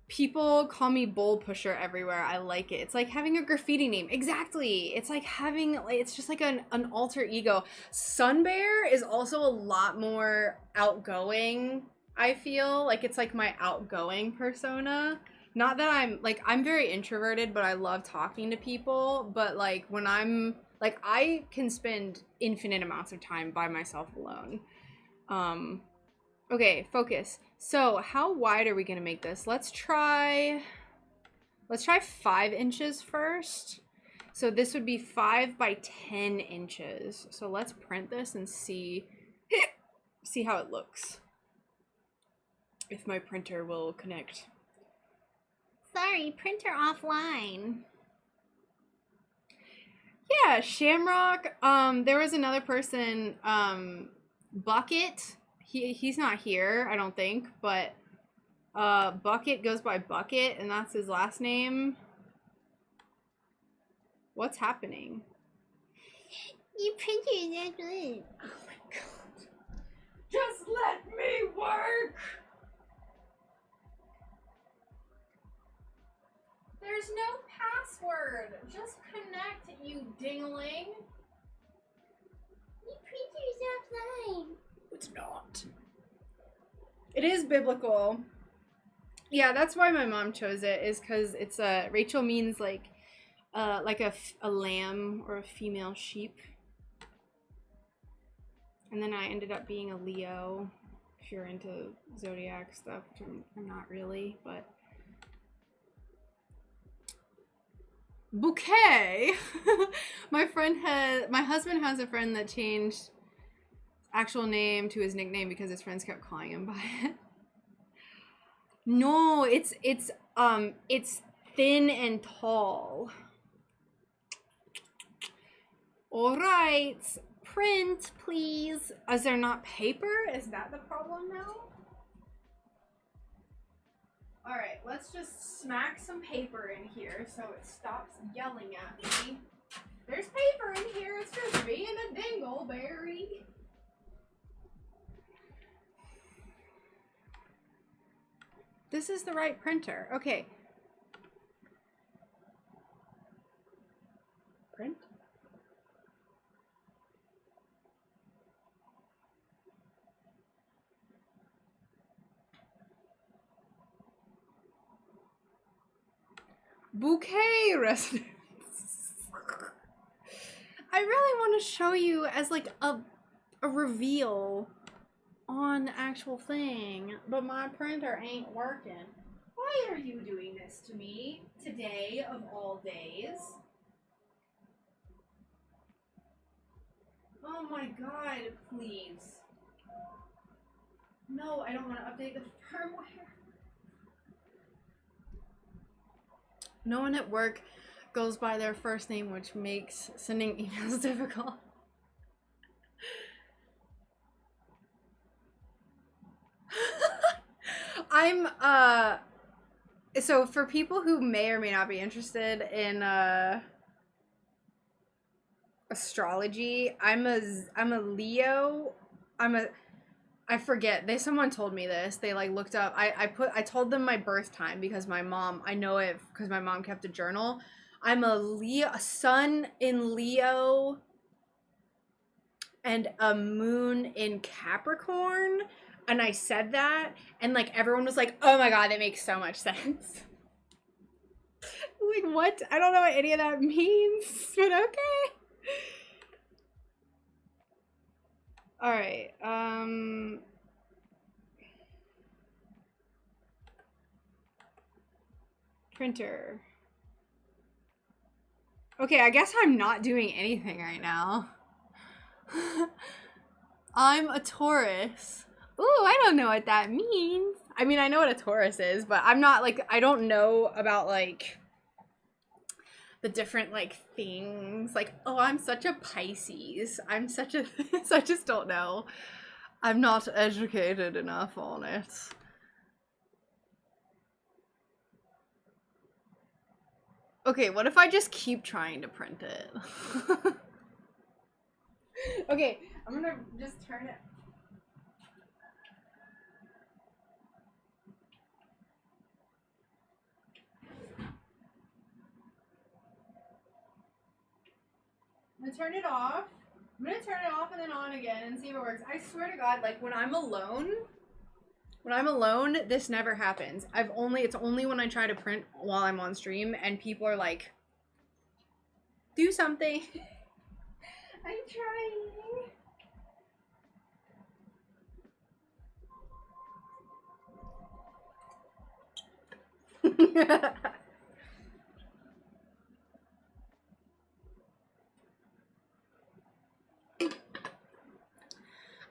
People call me Bowl Pusher everywhere. I like it. It's like having a graffiti name. Exactly. It's like having, like, it's just like an alter ego. SunBear is also a lot more outgoing, I feel. Like it's like my outgoing persona. Not that I'm very introverted, but I love talking to people. But like when I can spend infinite amounts of time by myself alone. Okay, focus. So how wide are we gonna make this? Let's try 5 inches first. So this would be 5 by 10 inches. So let's print this and see how it looks. If my printer will connect. Sorry, printer offline. Yeah, Shamrock. There was another person, Bucket. He's not here, I don't think, but Bucket goes by Bucket, and that's his last name. What's happening? Your printer is not good. Oh my god. Just let me work! There's no password. Just connect, you dingling. Your printer is offline. It's not. It is biblical. Yeah, that's why my mom chose it, is because it's Rachel means like a lamb or a female sheep. And then I ended up being a Leo, if you're into zodiac stuff, which I'm not really, but. Bouquet! My husband has a friend that changed actual name to his nickname because his friends kept calling him by it. No, it's thin and tall. All right, print, please. Is there not paper? Is that the problem now? All right, let's just smack some paper in here so it stops yelling at me. There's paper in here. It's just being a dingleberry. This is the right printer. Okay. Print. Bouquet residence. I really want to show you as like a reveal on the actual thing, but my printer ain't working. Why are you doing this to me today of all days? Oh my god, please. No, I don't want to update the firmware. No one at work goes by their first name, which makes sending emails difficult. So for people who may or may not be interested in astrology, I'm a Leo. I forget. Someone told me this. They like looked up. I told them my birth time because my mom, I know it because my mom kept a journal. I'm a Leo, a sun in Leo and a moon in Capricorn. And I said that, and like everyone was like, "Oh my god, that makes so much sense." Like, what? I don't know what any of that means, but okay. All right. Printer. Okay, I guess I'm not doing anything right now. I'm a Taurus. Ooh, I don't know what that means. I mean, I know what a Taurus is, but I'm not, like, I don't know about, like, the different, like, things. Like, oh, I'm such a Pisces. I'm such a... I just don't know. I'm not educated enough on it. Okay, what if I just keep trying to print it? Okay, I'm gonna just turn it. I'm gonna turn it off. I'm gonna turn it off and then on again and see if it works. I swear to God, like when I'm alone, this never happens. It's only when I try to print while I'm on stream and people are like, do something. I'm trying.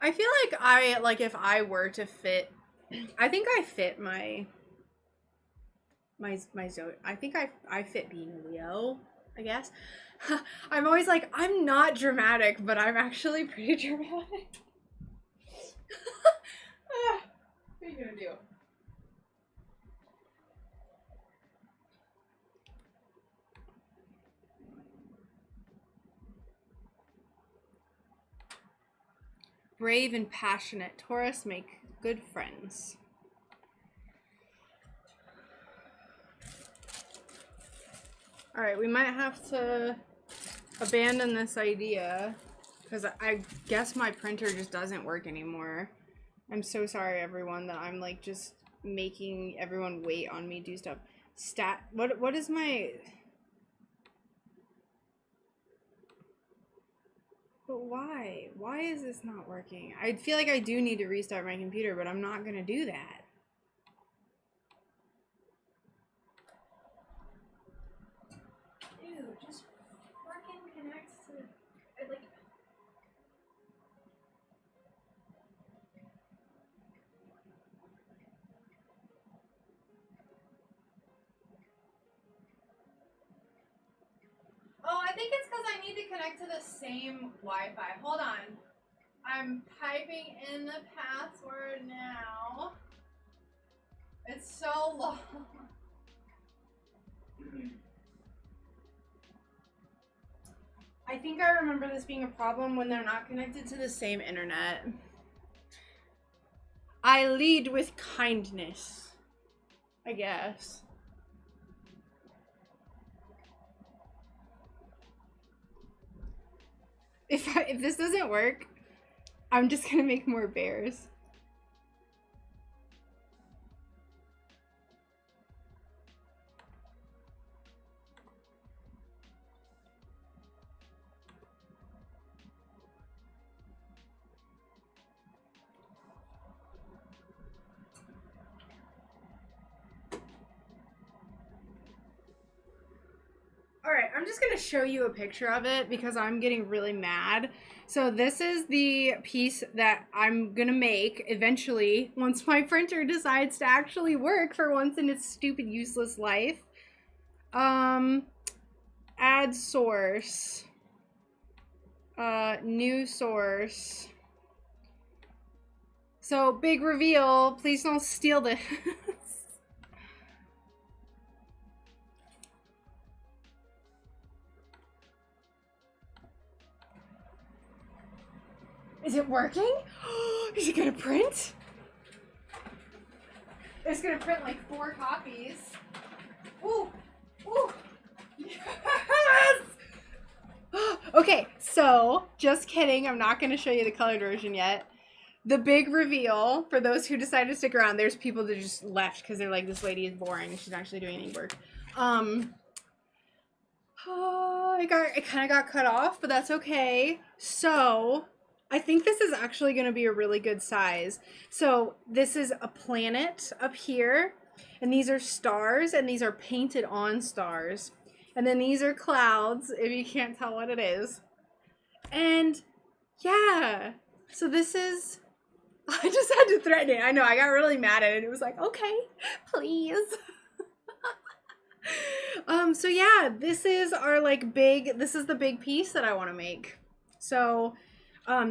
I feel like if I were to fit, I think I fit my zodiac. I think I fit being Leo, I guess. I'm always like, I'm not dramatic, but I'm actually pretty dramatic. What are you gonna do? Brave and passionate Taurus make good friends. All right, we might have to abandon this idea because I guess my printer just doesn't work anymore. I'm so sorry, everyone, that I'm like just making everyone wait on me do stuff. What is my... But why? Why is this not working? I feel like I do need to restart my computer, but I'm not gonna do that. Dude, just fucking connect to... like... Oh, I think it's because I need to connect to the same Wi-Fi. Hold on. I'm typing in the password now. It's so long. I think I remember this being a problem when they're not connected to the same internet. I lead with kindness, I guess. If this doesn't work, I'm just gonna make more bears. Alright, I'm just gonna show you a picture of it because I'm getting really mad. So this is the piece that I'm gonna make eventually once my printer decides to actually work for once in its stupid useless life. Add source. New source. So big reveal, please don't steal this. Is it working? Is it gonna print? It's gonna print like 4 copies. Ooh, ooh, yes! Okay, so just kidding. I'm not gonna show you the colored version yet. The big reveal, for those who decided to stick around, there's people that just left because they're like, this lady is boring. She's not actually doing any work. It kind of got cut off, but that's okay. So I think this is actually going to be a really good size. So this is a planet up here, and these are stars, and these are painted on stars. And then these are clouds, if you can't tell what it is. And yeah, So this is, I just had to threaten it. I know, I got really mad at it. It was like, okay, please. So yeah, this is our this is the big piece that I want to make. So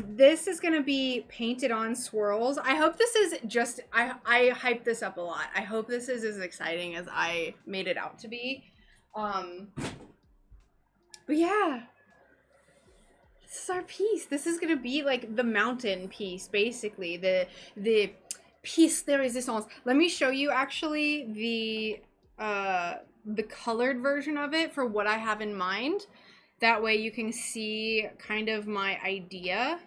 this is going to be painted on swirls. I hope this is just, I hyped this up a lot. I hope this is as exciting as I made it out to be. But yeah, this is our piece. This is going to be like the mountain piece, basically. The piece de resistance. Let me show you actually the colored version of it for what I have in mind. That way you can see kind of my idea.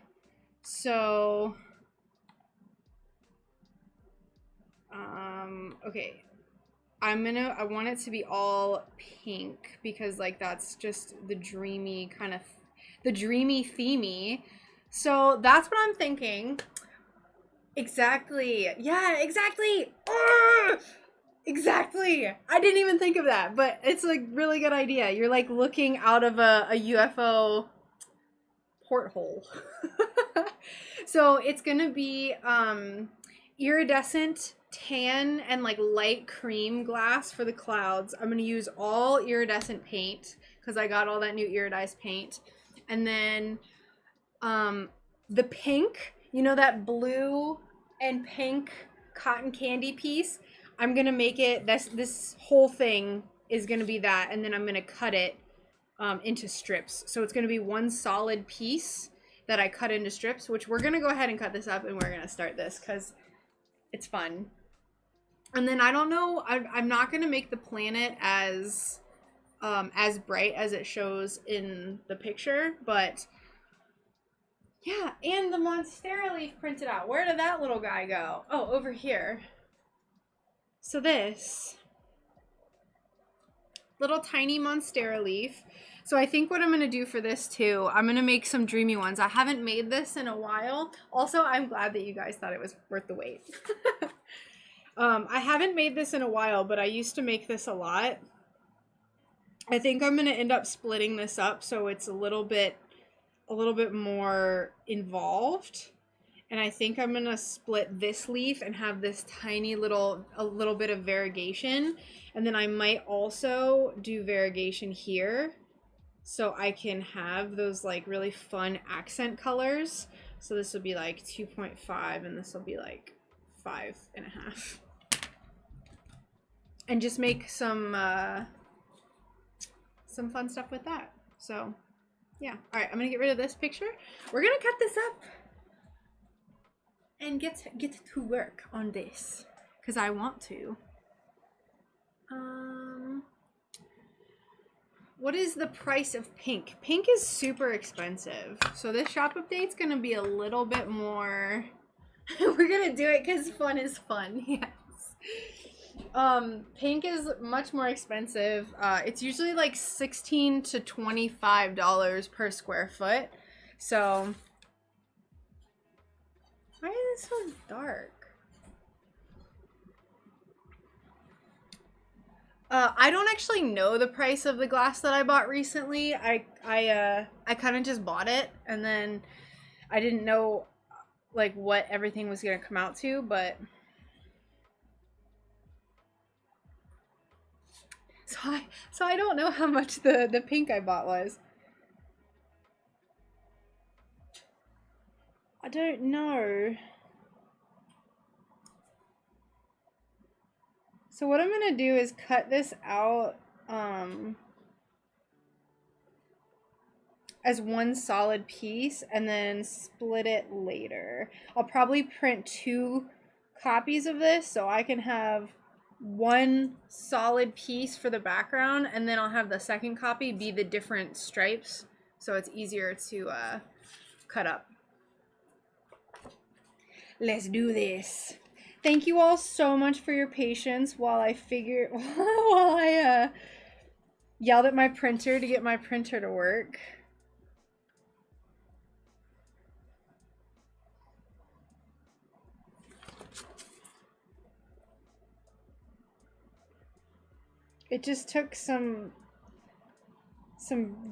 So, okay. I want it to be all pink because like that's just the dreamy kind of, the dreamy themey. So that's what I'm thinking. Exactly. Yeah, exactly. Exactly. I didn't even think of that, but it's a really good idea. You're like looking out of a UFO porthole. So it's gonna be iridescent tan and like light cream glass for the clouds. I'm gonna use all iridescent paint because I got all that new iridized paint. And then the pink, you know, that blue and pink cotton candy piece, I'm gonna make it, this whole thing is gonna be that, and then I'm gonna cut it into strips. So it's gonna be one solid piece that I cut into strips, which we're gonna go ahead and cut this up and we're gonna start this because it's fun. And then I don't know, I'm not gonna make the planet as bright as it shows in the picture, but yeah, and the Monstera leaf printed out. Where did that little guy go? Oh, over here. So this little tiny Monstera leaf. So I think what I'm going to do for this too, I'm going to make some dreamy ones. I haven't made this in a while. Also, I'm glad that you guys thought it was worth the wait. I haven't made this in a while, but I used to make this a lot. I think I'm going to end up splitting this up so it's a little bit more involved. And I think I'm gonna split this leaf and have this tiny a little bit of variegation. And then I might also do variegation here so I can have those like really fun accent colors. So this will be like 2.5 and this will be like 5.5. And just make some fun stuff with that. So yeah. All right, I'm gonna get rid of this picture. We're gonna cut this up and get to work on this because I want to. What is the price of pink? Pink is super expensive, so this shop update's gonna be a little bit more. We're gonna do it because fun is fun. Yes. Pink is much more expensive. It's usually like $16 to $25 per square foot. So why is this so dark? I don't actually know the price of the glass that I bought recently. I kind of just bought it and then I didn't know like what everything was gonna come out to, but so I don't know how much the pink I bought was. I don't know. So what I'm gonna do is cut this out as one solid piece and then split it later. I'll probably print 2 copies of this so I can have one solid piece for the background, and then I'll have the second copy be the different stripes so it's easier to cut up. Let's do this. Thank you all so much for your patience while I yelled at my printer to get my printer to work. It just took some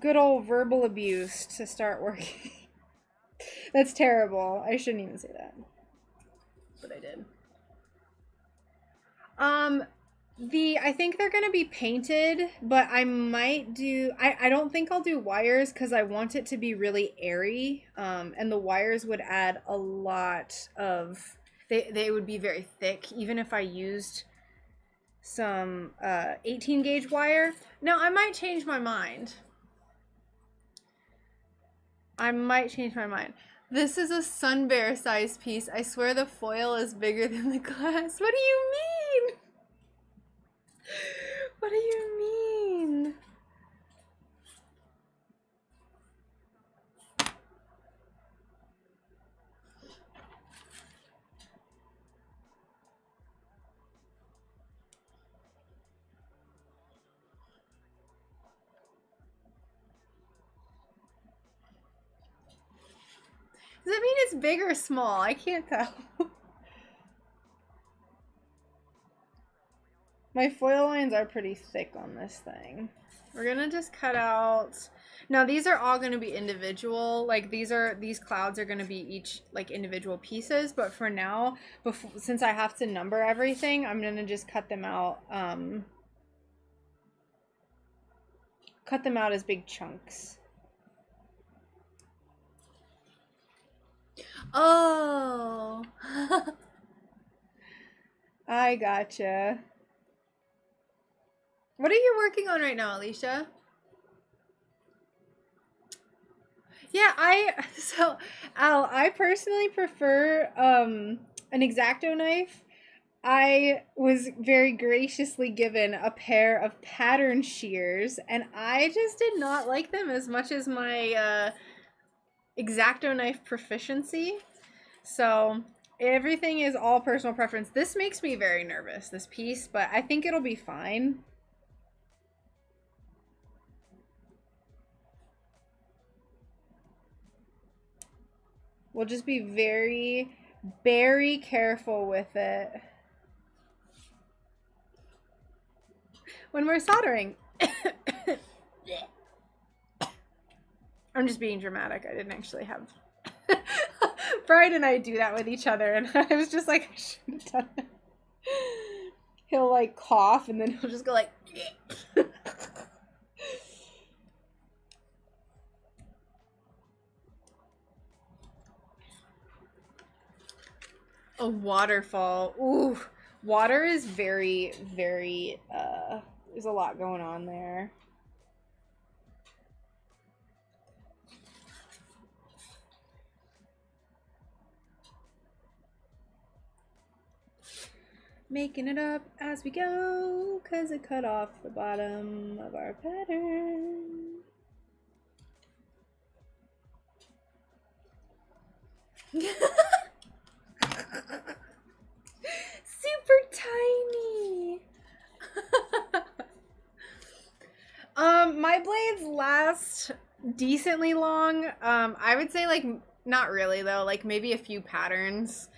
good old verbal abuse to start working. That's terrible. I shouldn't even say that. But I did. I think they're gonna be painted, but I might do, I don't think I'll do wires because I want it to be really airy. And the wires would add a lot of, they would be very thick, even if I used some 18 gauge wire. Now, I might change my mind. This is a Sun Bear size piece. I swear the foil is bigger than the glass. What do you mean? What do you mean? Does that mean it's big or small? I can't tell. My foil lines are pretty thick on this thing. We're gonna just cut out. Now these are all gonna be individual. Like these clouds are gonna be each like individual pieces. But for now, since I have to number everything, I'm gonna just cut them out. Cut them out as big chunks. Oh, I gotcha. What are you working on right now, Alicia? Yeah, Al, I personally prefer an X-Acto knife. I was very graciously given a pair of pattern shears, and I just did not like them as much as my X-Acto knife proficiency. So everything is all personal preference. This makes me very nervous, this piece, but I think it'll be fine. We'll just be very, very careful with it when we're soldering. I'm just being dramatic. I didn't actually have... Brian and I do that with each other, and I was just like, I shouldn't have done it. He'll like cough, and then he'll just go like... A waterfall. Ooh, water is very, very, there's a lot going on there. Making it up as we go, 'cause it cut off the bottom of our pattern. Super tiny. My blades last decently long. I would say like not really though, like maybe a few patterns.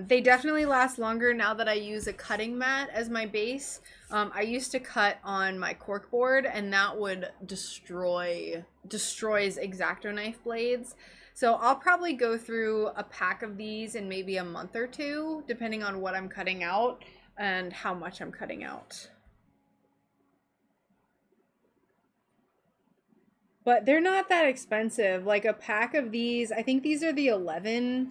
They definitely last longer now that I use a cutting mat as my base. I used to cut on my cork board, and that would destroys X-Acto knife blades. So I'll probably go through a pack of these in maybe a month or two, depending on what I'm cutting out and how much I'm cutting out. But they're not that expensive. Like a pack of these, I think these are the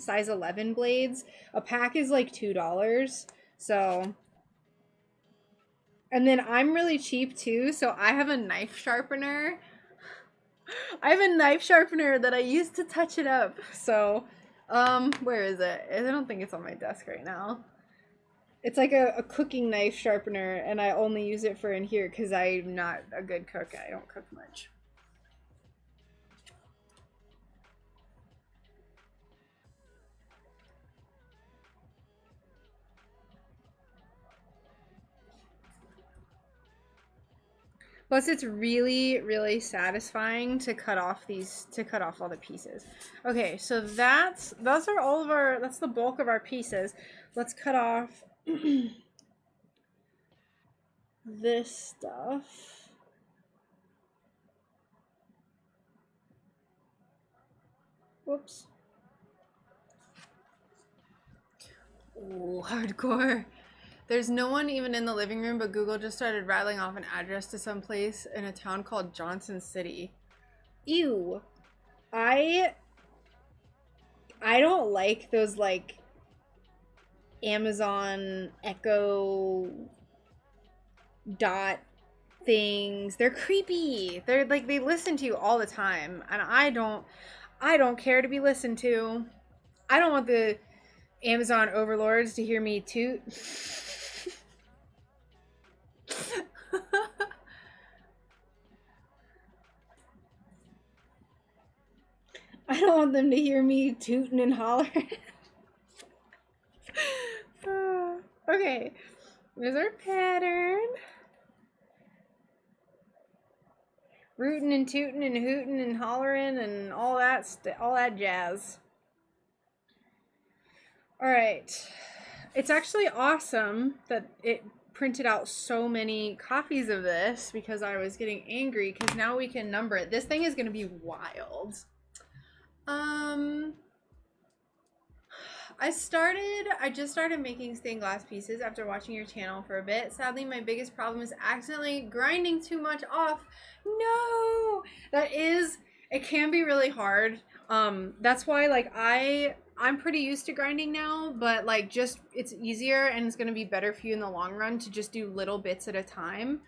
size 11 blades. A pack is like $2. So, and then I'm really cheap too. So I have a knife sharpener. I have a knife sharpener that I use to touch it up. So, where is it? I don't think it's on my desk right now. It's like a cooking knife sharpener, and I only use it for in here because I'm not a good cook. I don't cook much. Plus, it's really, really satisfying to cut off all the pieces. Okay, so that's the bulk of our pieces. Let's cut off this stuff. Whoops. Ooh, hardcore. There's no one even in the living room, but Google just started rattling off an address to some place in a town called Johnson City. Ew. I don't like those like Amazon Echo dot things. They're creepy. They're like they listen to you all the time, and I don't care to be listened to. I don't want the Amazon overlords to hear me toot. I don't want them to hear me tooting and hollering. Okay, there's our pattern. Rootin' and tootin' and hootin' and hollering and all that jazz. All right, it's actually awesome that it printed out so many copies of this because I was getting angry because now we can number it. This thing is going to be wild. I just started making stained glass pieces after watching your channel for a bit. Sadly, my biggest problem is accidentally grinding too much off. No, it can be really hard. That's why like I'm pretty used to grinding now, but like just it's easier and it's going to be better for you in the long run to just do little bits at a time.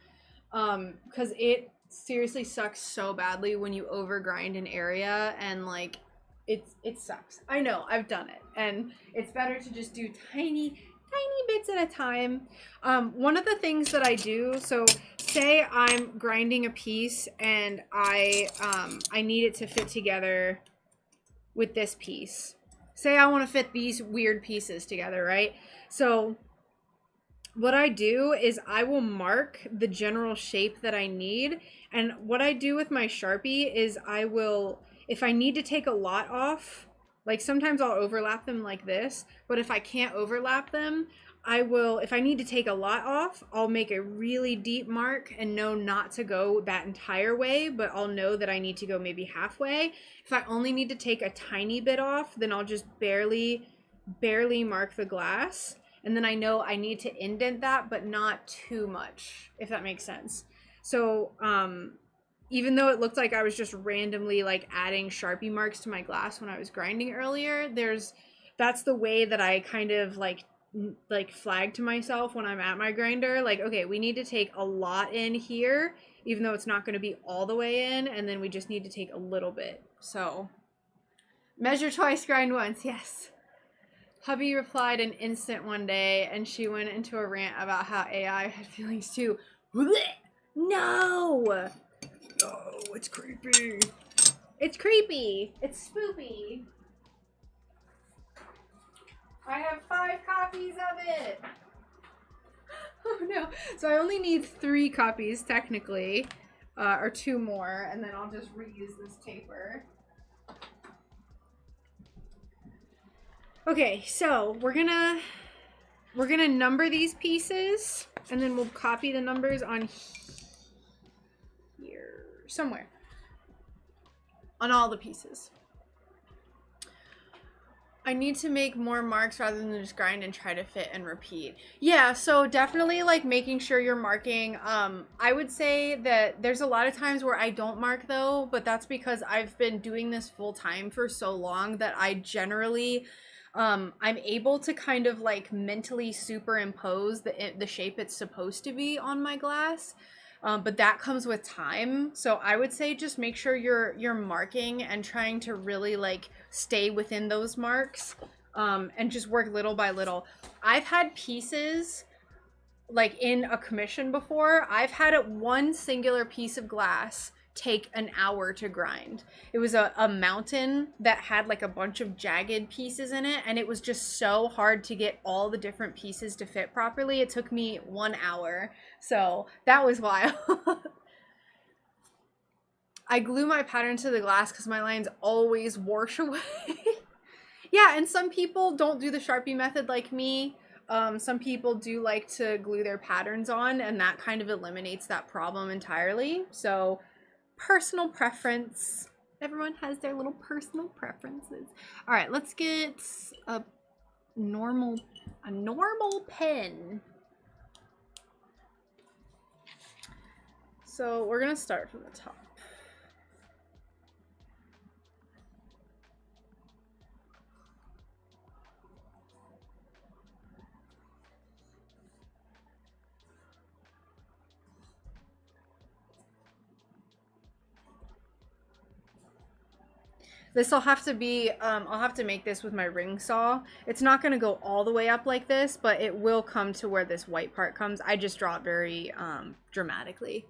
Cuz it seriously sucks so badly when you over grind an area and like it sucks. I know, I've done it, and it's better to just do tiny bits at a time. One of the things that I do, so say I'm grinding a piece and I need it to fit together with this piece. Say I want to fit these weird pieces together, right? So what I do is I will mark the general shape that I need, and what I do with my Sharpie is I will, if I need to take a lot off, like sometimes I'll overlap them like this, but if I can't overlap them, I will, if I need to take a lot off, I'll make a really deep mark and know not to go that entire way, but I'll know that I need to go maybe halfway. If I only need to take a tiny bit off, then I'll just barely mark the glass. And then I know I need to indent that, but not too much, if that makes sense. So, even though it looked like I was just randomly like adding Sharpie marks to my glass when I was grinding earlier, that's the way that I kind of like flag to myself when I'm at my grinder. Like, okay, we need to take a lot in here, even though it's not going to be all the way in, and then we just need to take a little bit. So, measure twice, grind once, yes. Hubby replied an instant one day, and she went into a rant about how AI had feelings too. No! Oh, it's creepy. It's creepy. It's spoopy. I have 5 copies of it. Oh no. So I only need 3 copies technically, or 2 more, and then I'll just reuse this paper. Okay, so we're gonna number these pieces, and then we'll copy the numbers on here somewhere on all the pieces. I need to make more marks rather than just grind and try to fit and repeat. Yeah, so definitely like making sure you're marking. I would say that there's a lot of times where I don't mark though, but that's because I've been doing this full time for so long that I generally I'm able to kind of like mentally superimpose the shape it's supposed to be on my glass. But that comes with time. So I would say just make sure you're marking and trying to really like stay within those marks, and just work little by little. I've had pieces like in a commission before. I've had one singular piece of glass take an hour to grind. It was a mountain that had like a bunch of jagged pieces in it, and it was just so hard to get all the different pieces to fit properly. It took me 1 hour. So that was wild. I glue my pattern to the glass because my lines always wash away. Yeah, and some people don't do the Sharpie method like me. Some people do like to glue their patterns on, and that kind of eliminates that problem entirely. So personal preference. Everyone has their little personal preferences. All right, let's get a a normal pen. So we're gonna start from the top. This will have to be, I'll have to make this with my ring saw. It's not going to go all the way up like this, but it will come to where this white part comes. I just draw it very dramatically.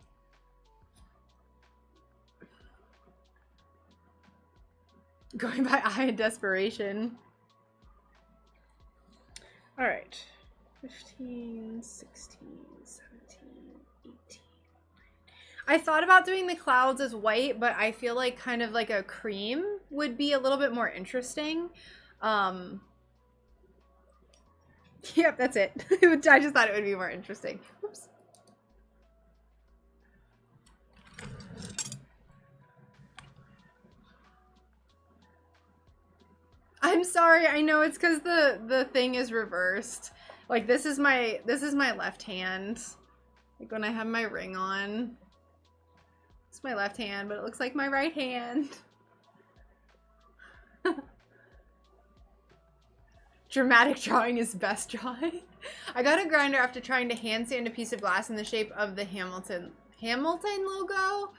Going by eye of desperation. All right. 15, 16, 17, 18. I thought about doing the clouds as white, but I feel like kind of like a cream would be a little bit more interesting. Yep, that's it. I just thought it would be more interesting. Oops. I'm sorry. I know it's because the thing is reversed. Like this is my left hand. Like when I have my ring on. It's my left hand, but it looks like my right hand. Dramatic drawing is best drawing. I got a grinder after trying to hand sand a piece of glass in the shape of the Hamilton logo.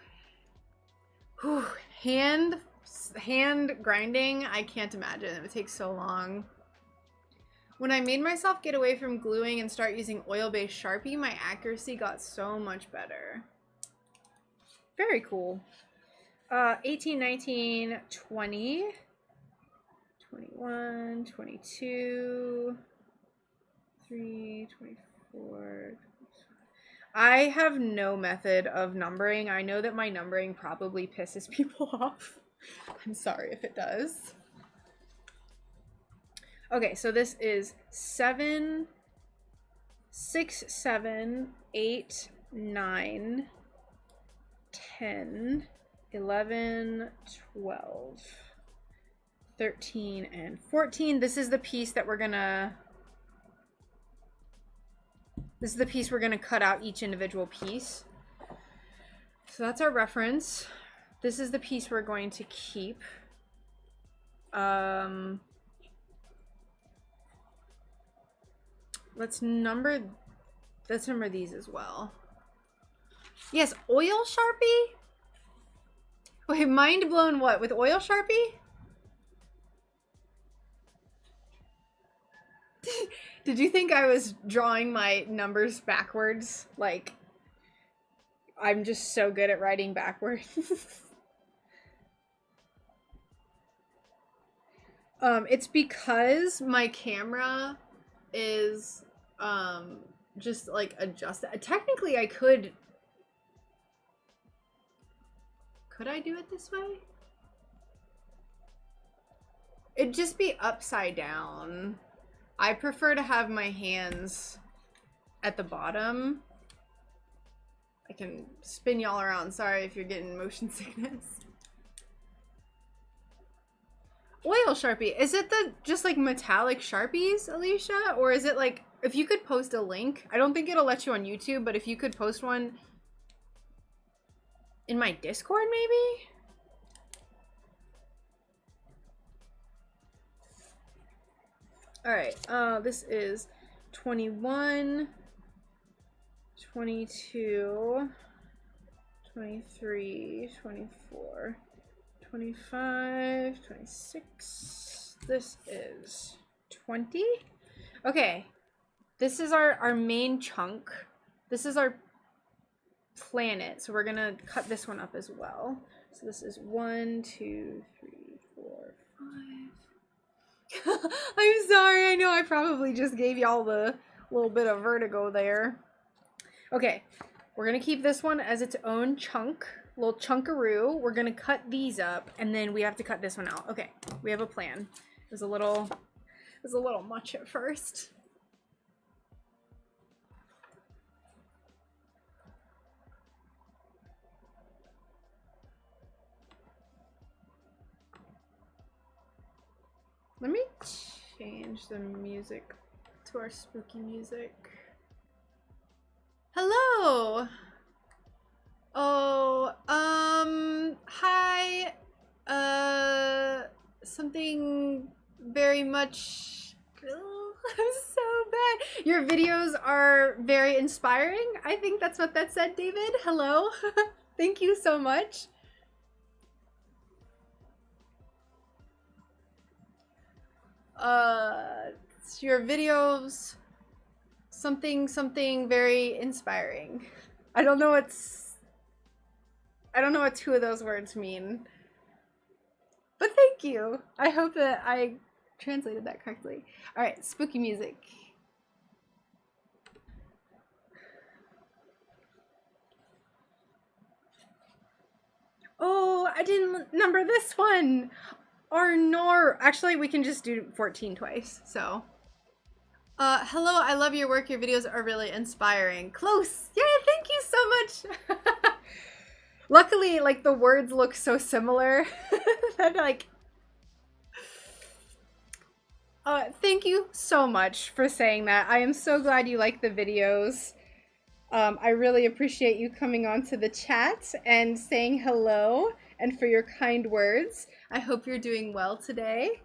Whew. Hand grinding, I can't imagine. It would take so long. When I made myself get away from gluing and start using oil-based Sharpie, my accuracy got so much better. Very cool. 18, 19, 20, 21, 22, 3, 24. I have no method of numbering. I know that my numbering probably pisses people off. I'm sorry if it does. Okay, so this is 7, 6, 7, 8, 9, 10, 11, 12, 13, and 14. This is the piece that we're gonna cut out each individual piece. So that's our reference. This is the piece we're going to keep. Let's number these as well. Yes, oil Sharpie? Wait, mind blown what? With oil Sharpie? Did you think I was drawing my numbers backwards? Like, I'm just so good at writing backwards. It's because my camera is just like adjusted. Technically I could I do it this way? It'd just be upside down. I prefer to have my hands at the bottom. I can spin y'all around. Sorry if you're getting motion sickness. Oil Sharpie. Is it the just like metallic Sharpies, Alicia? Or is it like, if you could post a link, I don't think it'll let you on YouTube, but if you could post one in my Discord maybe? All right, this is 21, 22, 23, 24, 25, 26. This is 20. Okay, this is our main chunk. This is our planet, so we're gonna cut this one up as well. So this is 1, 2, 3, 4, 5. I'm sorry, I know I probably just gave y'all the little bit of vertigo there. Okay, we're gonna keep this one as its own chunk, little chunkaroo. We're gonna cut these up, and then we have to cut this one out. Okay, we have a plan. It was a little much at first. Let me change the music to our spooky music. Hello. Oh, hi. Something very much. Oh, I'm so bad. Your videos are very inspiring. I think that's what that said, David. Hello. Thank you so much. Your videos, something very inspiring. I don't know what two of those words mean. But thank you. I hope that I translated that correctly. All right, spooky music. Oh, I didn't number this one. Or nor, actually we can just do 14 twice, so. Hello, I love your work. Your videos are really inspiring. Close. Yeah, thank you so much. Luckily, like, the words look so similar that, like, thank you so much for saying that. I am so glad you like the videos. I really appreciate you coming on to the chat and saying hello and for your kind words. I hope you're doing well today.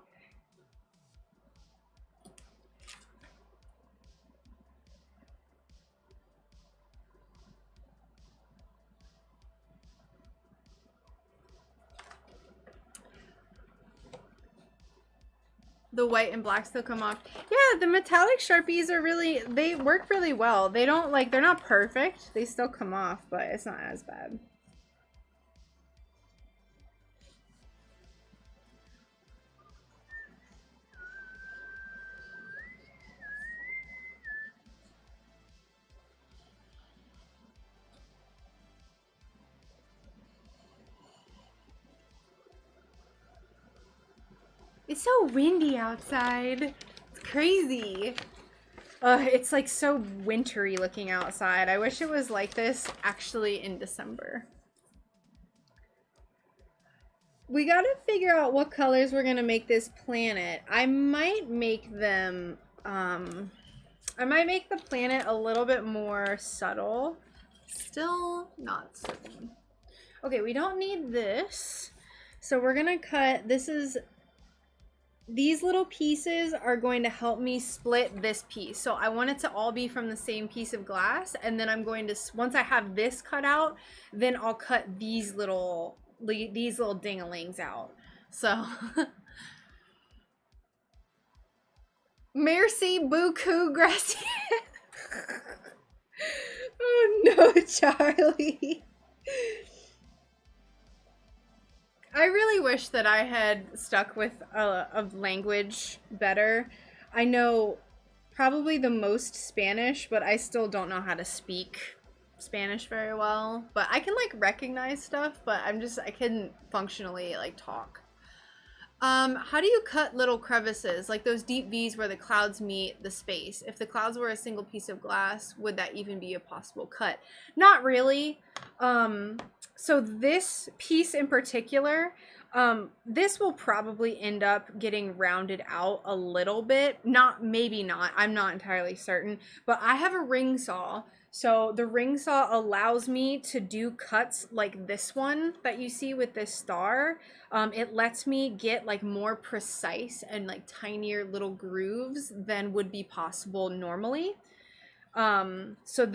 The white and black still come off. Yeah, the metallic Sharpies are really, they work really well. They don't, like, they're not perfect. They still come off, but it's not as bad. It's so windy outside. It's crazy. It's like so wintry looking outside. I wish it was like this actually in December. We gotta figure out what colors we're gonna make this planet. I might make them, I might make the planet a little bit more subtle. Still not certain. Okay, we don't need this. So we're gonna cut, these little pieces are going to help me split this piece. So I want it to all be from the same piece of glass. And then I'm going to, once I have this cut out, then I'll cut these little ding-a-lings out. So. Merci beaucoup, Gracie. Oh no, Charlie. I really wish that I had stuck with a language better. I know probably the most Spanish, but I still don't know how to speak Spanish very well. But I can, like, recognize stuff, but I couldn't functionally, like, talk. How do you cut little crevices, like those deep V's where the clouds meet the space? If the clouds were a single piece of glass, would that even be a possible cut? Not really. So this piece in particular, this will probably end up getting rounded out a little bit. Maybe not. I'm not entirely certain. But I have a ring saw. So the ring saw allows me to do cuts like this one that you see with this star. It lets me get, like, more precise and, like, tinier little grooves than would be possible normally. So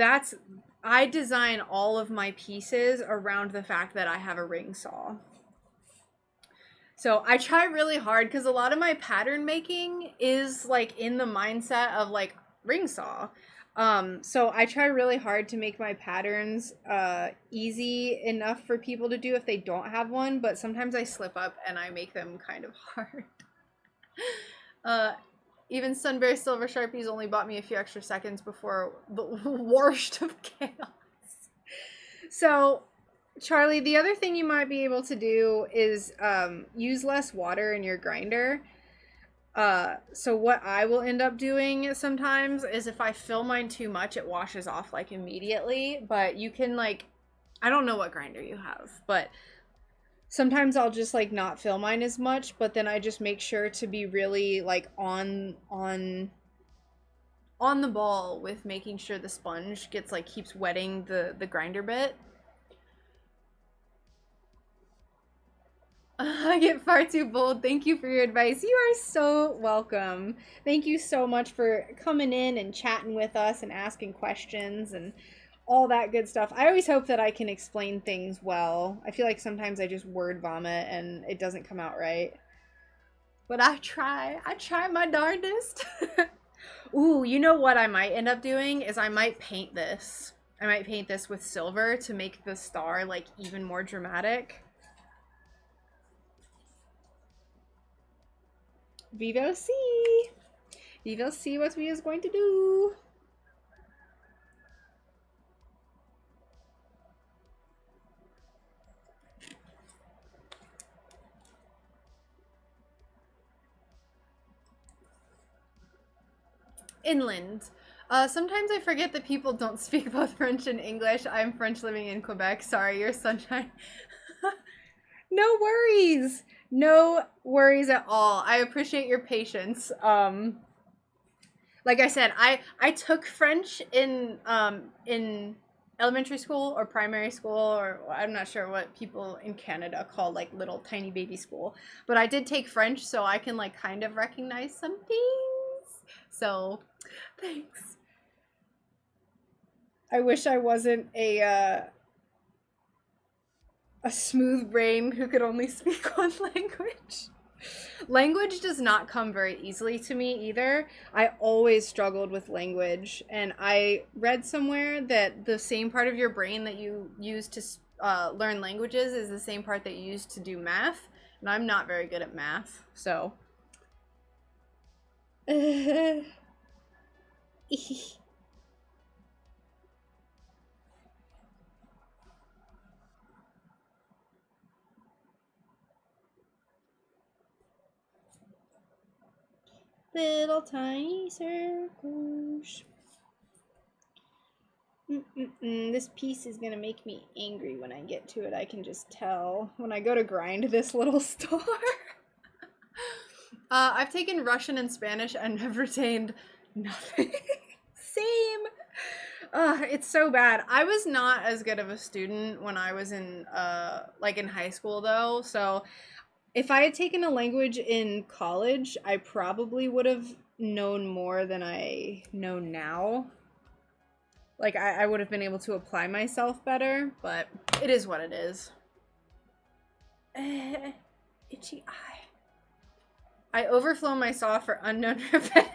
I design all of my pieces around the fact that I have a ring saw. So I try really hard because a lot of my pattern making is, like, in the mindset of, like, ring saw. So I try really hard to make my patterns easy enough for people to do if they don't have one, but sometimes I slip up and I make them kind of hard. Even SunBear Silver Sharpies only bought me a few extra seconds before the worst of chaos. So, Charlie, the other thing you might be able to do is use less water in your grinder. So what I will end up doing sometimes is if I fill mine too much, it washes off, like, immediately. But you can, like, I don't know what grinder you have, but Sometimes I'll just like not fill mine as much, but then I just make sure to be really like on the ball with making sure the sponge gets like keeps wetting the grinder bit. I get far too bold. Thank you for your advice. You are so welcome. Thank you so much for coming in and chatting with us and asking questions and all that good stuff. I always hope that I can explain things well. I feel like sometimes I just word vomit and it doesn't come out right. But I try. I try my darndest. Ooh, you know what I might end up doing is I might paint this. I might paint this with silver to make the star like even more dramatic. We will see. We will see what we is going to do. Inland. Sometimes I forget that people don't speak both French and English. I'm French living in Quebec. Sorry, your sunshine. No worries. No worries at all. I appreciate your patience. Like I said, I took French in elementary school or primary school, or I'm not sure what people in Canada call like little tiny baby school. But I did take French, so I can like kind of recognize some things. So, thanks. I wish I wasn't a smooth brain who could only speak one language. Language does not come very easily to me either. I always struggled with language, and I read somewhere that the same part of your brain that you use to learn languages is the same part that you use to do math, and I'm not very good at math, so. Little tiny circles. This piece is gonna make me angry when I get to it. I can just tell when I go to grind this little star. I've taken Russian and Spanish and have retained nothing. Same. It's so bad. I was not as good of a student when I was in like in high school though, so if I had taken a language in college, I probably would have known more than I know now. Like, I would have been able to apply myself better, but it is what it is. Itchy eye. I overflow my saw for unknown repetitive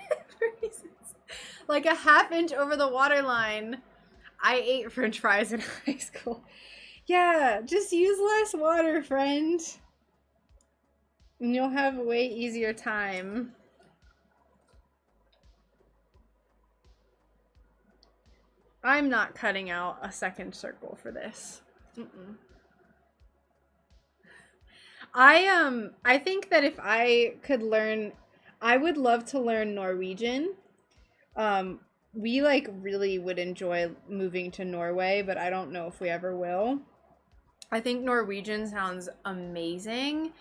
reasons. Like a ½ inch over the waterline. I ate French fries in high school. Yeah, just use less water, friend. And you'll have a way easier time. I'm not cutting out a second circle for this. I think that if I could learn, I would love to learn Norwegian. We like really would enjoy moving to Norway, but I don't know if we ever will. I think Norwegian sounds amazing.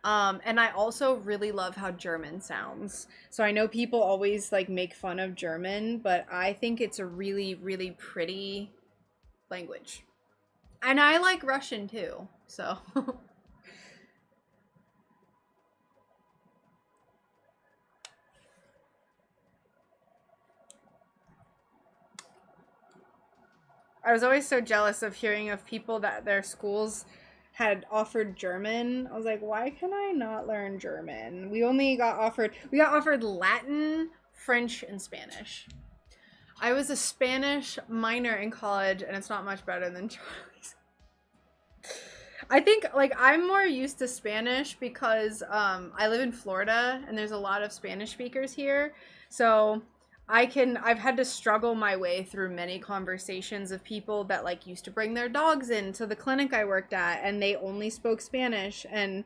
And I also really love how German sounds. So I know people always like make fun of German, but I think it's a really, really pretty language. And I like Russian too, so. I was always so jealous of hearing of people that their schools had offered German. I was like, why can I not learn German? We got offered Latin, French, and Spanish. I was a Spanish minor in college, and it's not much better than Charlie's. I think, like, I'm more used to Spanish because I live in Florida, and there's a lot of Spanish speakers here. So I've had to struggle my way through many conversations of people that like used to bring their dogs into the clinic I worked at and they only spoke Spanish, and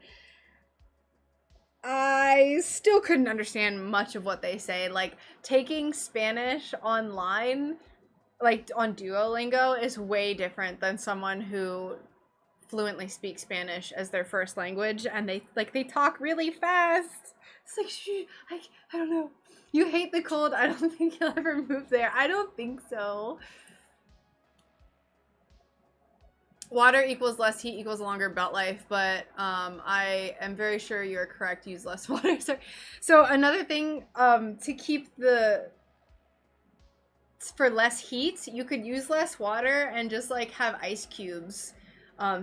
I still couldn't understand much of what they say. Like taking Spanish online, like on Duolingo, is way different than someone who fluently speak Spanish as their first language, and they talk really fast. It's like, shh, I don't know. You hate the cold. I don't think you'll ever move there. I don't think so. Water equals less heat equals longer belt life, but I am very sure you're correct. Use less water. So another thing, to keep for less heat, you could use less water and just like have ice cubes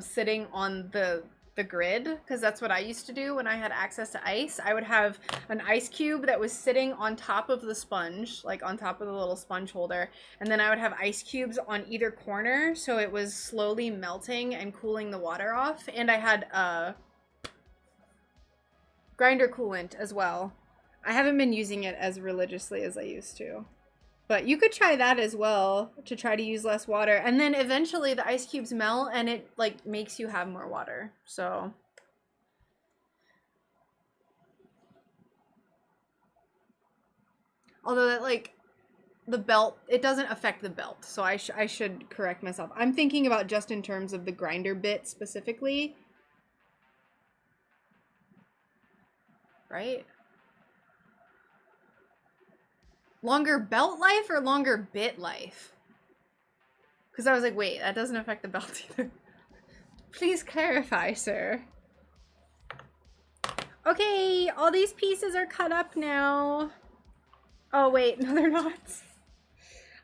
sitting on the grid, because that's what I used to do when I had access to ice. I would have an ice cube that was sitting on top of the sponge, like on top of the little sponge holder, and then I would have ice cubes on either corner, so it was slowly melting and cooling the water off. And I had grinder coolant as well. I haven't been using it as religiously as I used to. But you could try that as well, to try to use less water. And then eventually the ice cubes melt and it like makes you have more water. So although that like the belt, it doesn't affect the belt. So I should correct myself. I'm thinking about just in terms of the grinder bit specifically. Right? Longer belt life or longer bit life? Because I was like, wait, that doesn't affect the belt either. Please clarify, sir. Okay, all these pieces are cut up now. Oh, wait, no, they're not.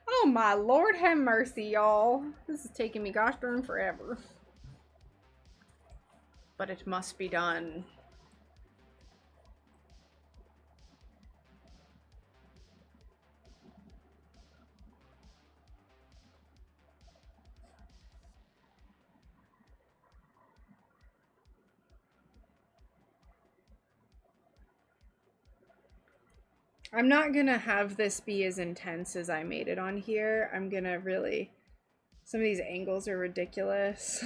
Oh, my Lord have mercy, y'all. This is taking me gosh darn forever. But it must be done. I'm not gonna have this be as intense as I made it on here. I'm gonna really... Some of these angles are ridiculous.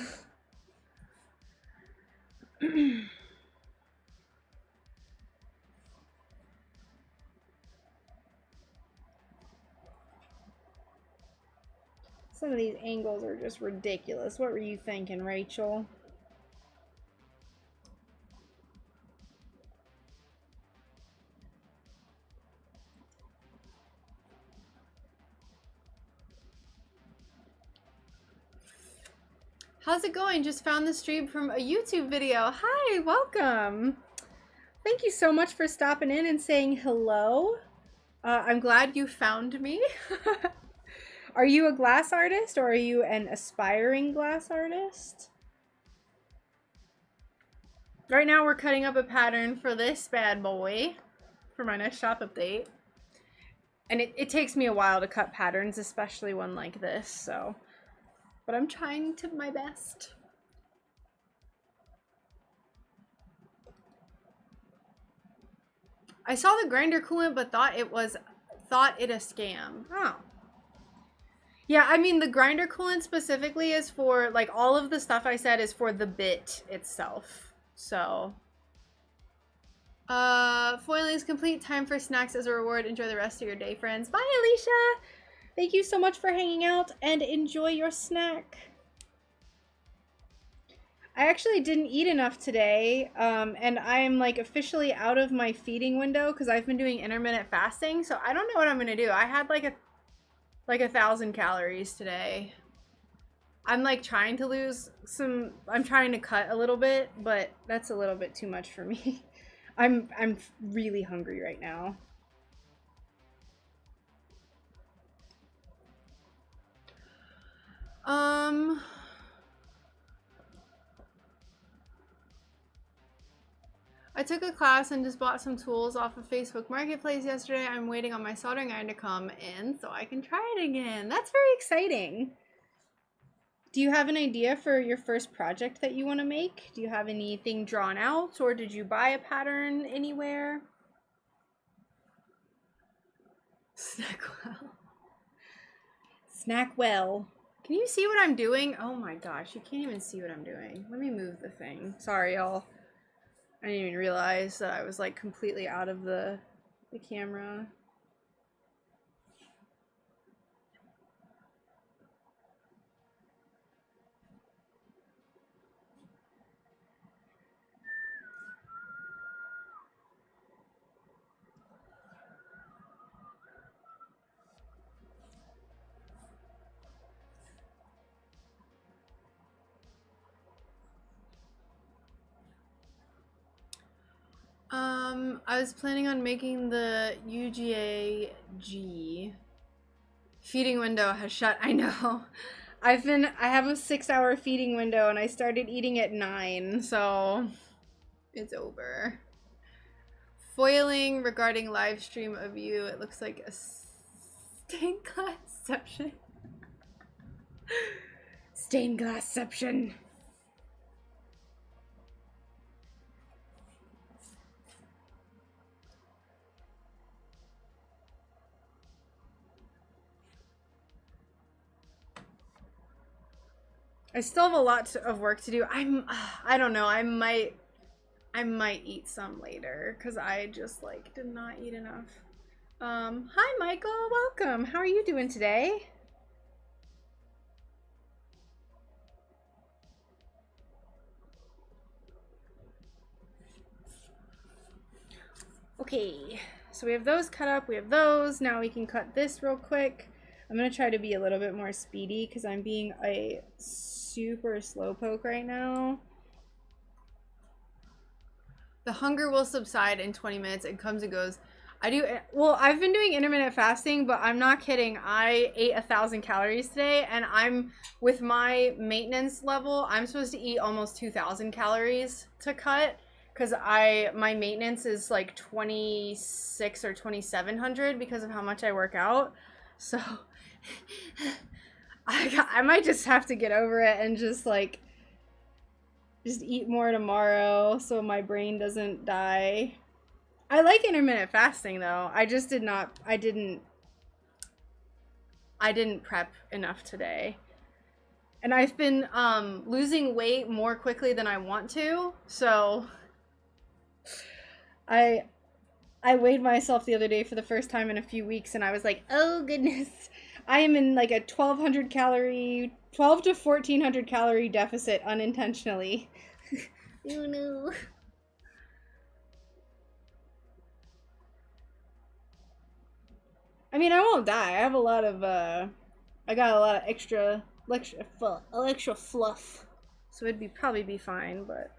Some of these angles are just ridiculous. What were you thinking, Rachel? How's it going? Just found the stream from a YouTube video. Hi, welcome. Thank you so much for stopping in and saying hello. I'm glad you found me. Are you a glass artist or are you an aspiring glass artist? Right now we're cutting up a pattern for this bad boy for my next shop update. And it takes me a while to cut patterns, especially one like this, so... But I'm trying to my best. I saw the grinder coolant, but thought it a scam. Oh. Yeah, I mean the grinder coolant specifically is for like all of the stuff I said is for the bit itself. So foiling is complete. Time for snacks as a reward. Enjoy the rest of your day, friends. Bye, Alicia. Thank you so much for hanging out and enjoy your snack. I actually didn't eat enough today, and I'm like officially out of my feeding window because I've been doing intermittent fasting, so I don't know what I'm gonna do. I had like 1,000 calories today. I'm like trying to lose some, I'm trying to cut a little bit, but that's a little bit too much for me. I'm really hungry right now. I took a class and just bought some tools off of Facebook Marketplace yesterday. I'm waiting on my soldering iron to come in so I can try it again. That's very exciting. Do you have an idea for your first project that you want to make? Do you have anything drawn out, or did you buy a pattern anywhere? Snack well. Snack well. Can you see what I'm doing? Oh my gosh, you can't even see what I'm doing. Let me move the thing. Sorry, y'all. I didn't even realize that I was like completely out of the camera. I was planning on making the UGA-G. Feeding window has shut. I know. I have a 6-hour feeding window and I started eating at 9, so it's over. Foiling regarding live stream of you. It looks like a stained glassception. Stained glassception. I still have a lot of work to do. I don't know. I might eat some later because I just like did not eat enough. Hi Michael, welcome. How are you doing today? Okay, so we have those cut up. We have those. Now we can cut this real quick. I'm gonna try to be a little bit more speedy because I'm being a super slowpoke right now. The hunger will subside in 20 minutes. It comes and goes. I've been doing intermittent fasting, but I'm not kidding. I ate 1,000 calories today, and with my maintenance level, I'm supposed to eat almost 2,000 calories to cut, because my maintenance is like 2,600 or 2,700 because of how much I work out. So I might just have to get over it and just eat more tomorrow so my brain doesn't die. I like intermittent fasting though. I didn't prep enough today. And I've been losing weight more quickly than I want to. So I weighed myself the other day for the first time in a few weeks and I was like, "Oh goodness. I am in like a 12 to 1,400 calorie deficit unintentionally." Oh no. I mean, I won't die. I have a lot of, I got a lot of extra fluff. So it'd probably be fine, but.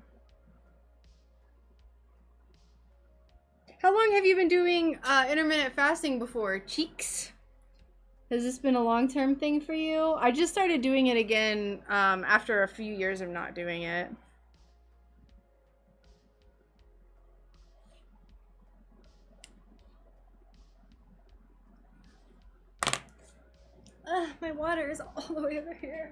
How long have you been doing intermittent fasting before, Cheeks? Has this been a long-term thing for you? I just started doing it again after a few years of not doing it. My water is all the way over here.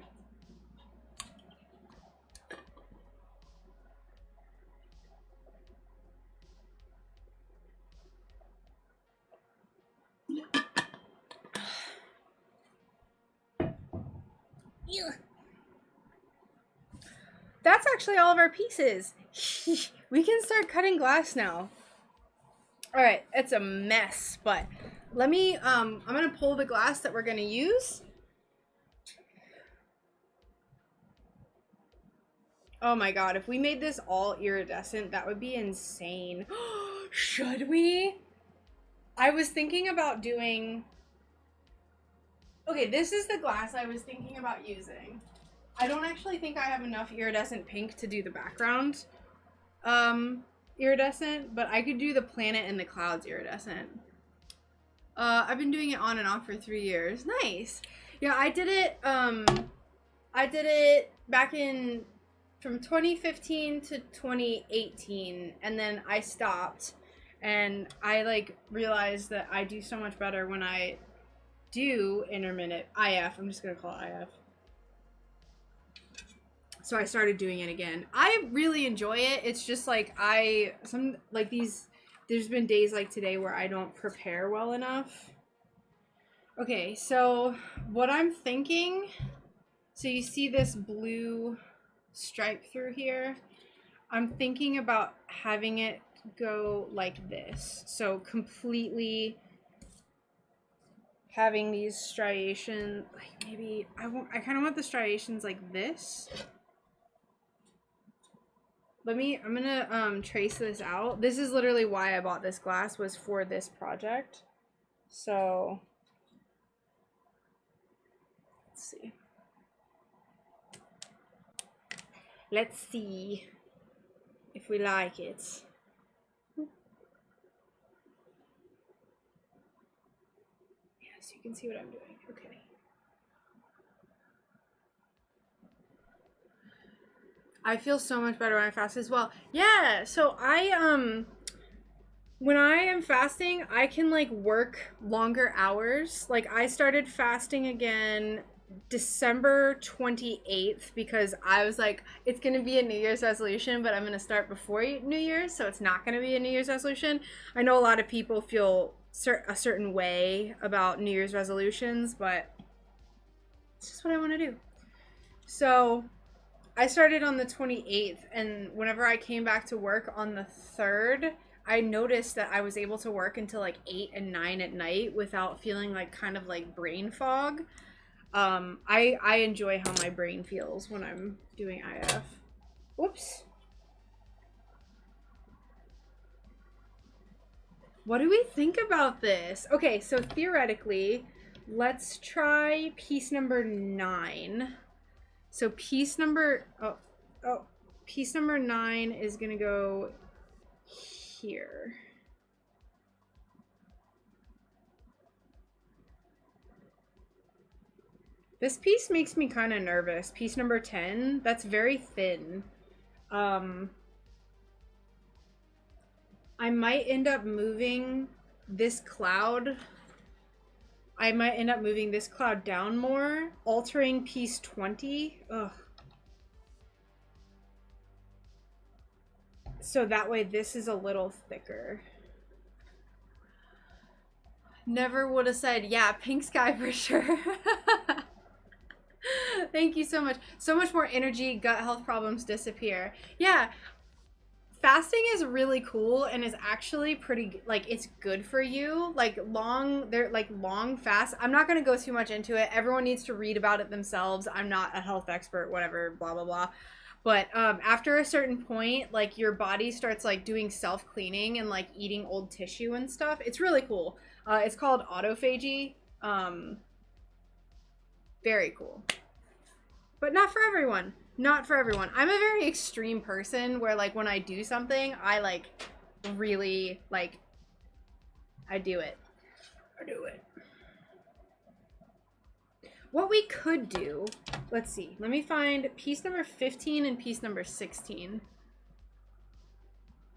Ew. That's actually all of our pieces. We can start cutting glass now. All right, it's a mess, but let me, I'm gonna pull the glass that we're gonna use. Oh my god, if we made this all iridescent, that would be insane. Should we? I was thinking about doing... Okay, this is the glass I was thinking about using. I don't actually think I have enough iridescent pink to do the background iridescent, but I could do the planet and the clouds iridescent. I've been doing it on and off for 3 years. Nice. Yeah, I did it back in from 2015 to 2018, and then I stopped, and I realized that I do so much better when I do intermittent IF. I'm just gonna call it IF. So I started doing it again. I really enjoy it. It's just there's been days like today where I don't prepare well enough. Okay, so what I'm thinking, so you see this blue stripe through here? I'm thinking about having it go like this. So completely having these striations, maybe I kind of want the striations like this. I'm gonna trace this out. This is literally why I bought this glass, was for this project. So let's see if we like it. so you can see what I'm doing. Okay. I feel so much better when I fast as well. Yeah, so when I am fasting, I can like work longer hours. Like I started fasting again December 28th because I was like, it's going to be a New Year's resolution, but I'm going to start before New Year's, so it's not going to be a New Year's resolution. I know a lot of people feel a certain way about New Year's resolutions, but it's just what I want to do. So I started on the 28th, and whenever I came back to work on the 3rd, I noticed that I was able to work until like 8 and 9 at night without feeling like kind of like brain fog. I enjoy how my brain feels when I'm doing IF. Whoops. What do we think about this? Okay, so theoretically, let's try piece number 9. So piece number piece number 9 is gonna go here. This piece makes me kind of nervous. Piece number 10, that's very thin. I might end up moving this cloud. I might end up moving this cloud down more, altering piece 20. Ugh. So that way this is a little thicker. Never would have said, yeah, pink sky for sure. Thank you so much. So much more energy, gut health problems disappear. Yeah, fasting is really cool and is actually pretty, like, it's good for you. Like long fasts. I'm not going to go too much into it. Everyone needs to read about it themselves. I'm not a health expert, whatever, blah, blah, blah. But after a certain point, like your body starts like doing self-cleaning and like eating old tissue and stuff. It's really cool. It's called autophagy. Very cool. But not for everyone. Not for everyone. I'm a very extreme person where like when I do something, I like really like, I do it. I do it. What we could do, let's see. Let me find piece number 15 and piece number 16.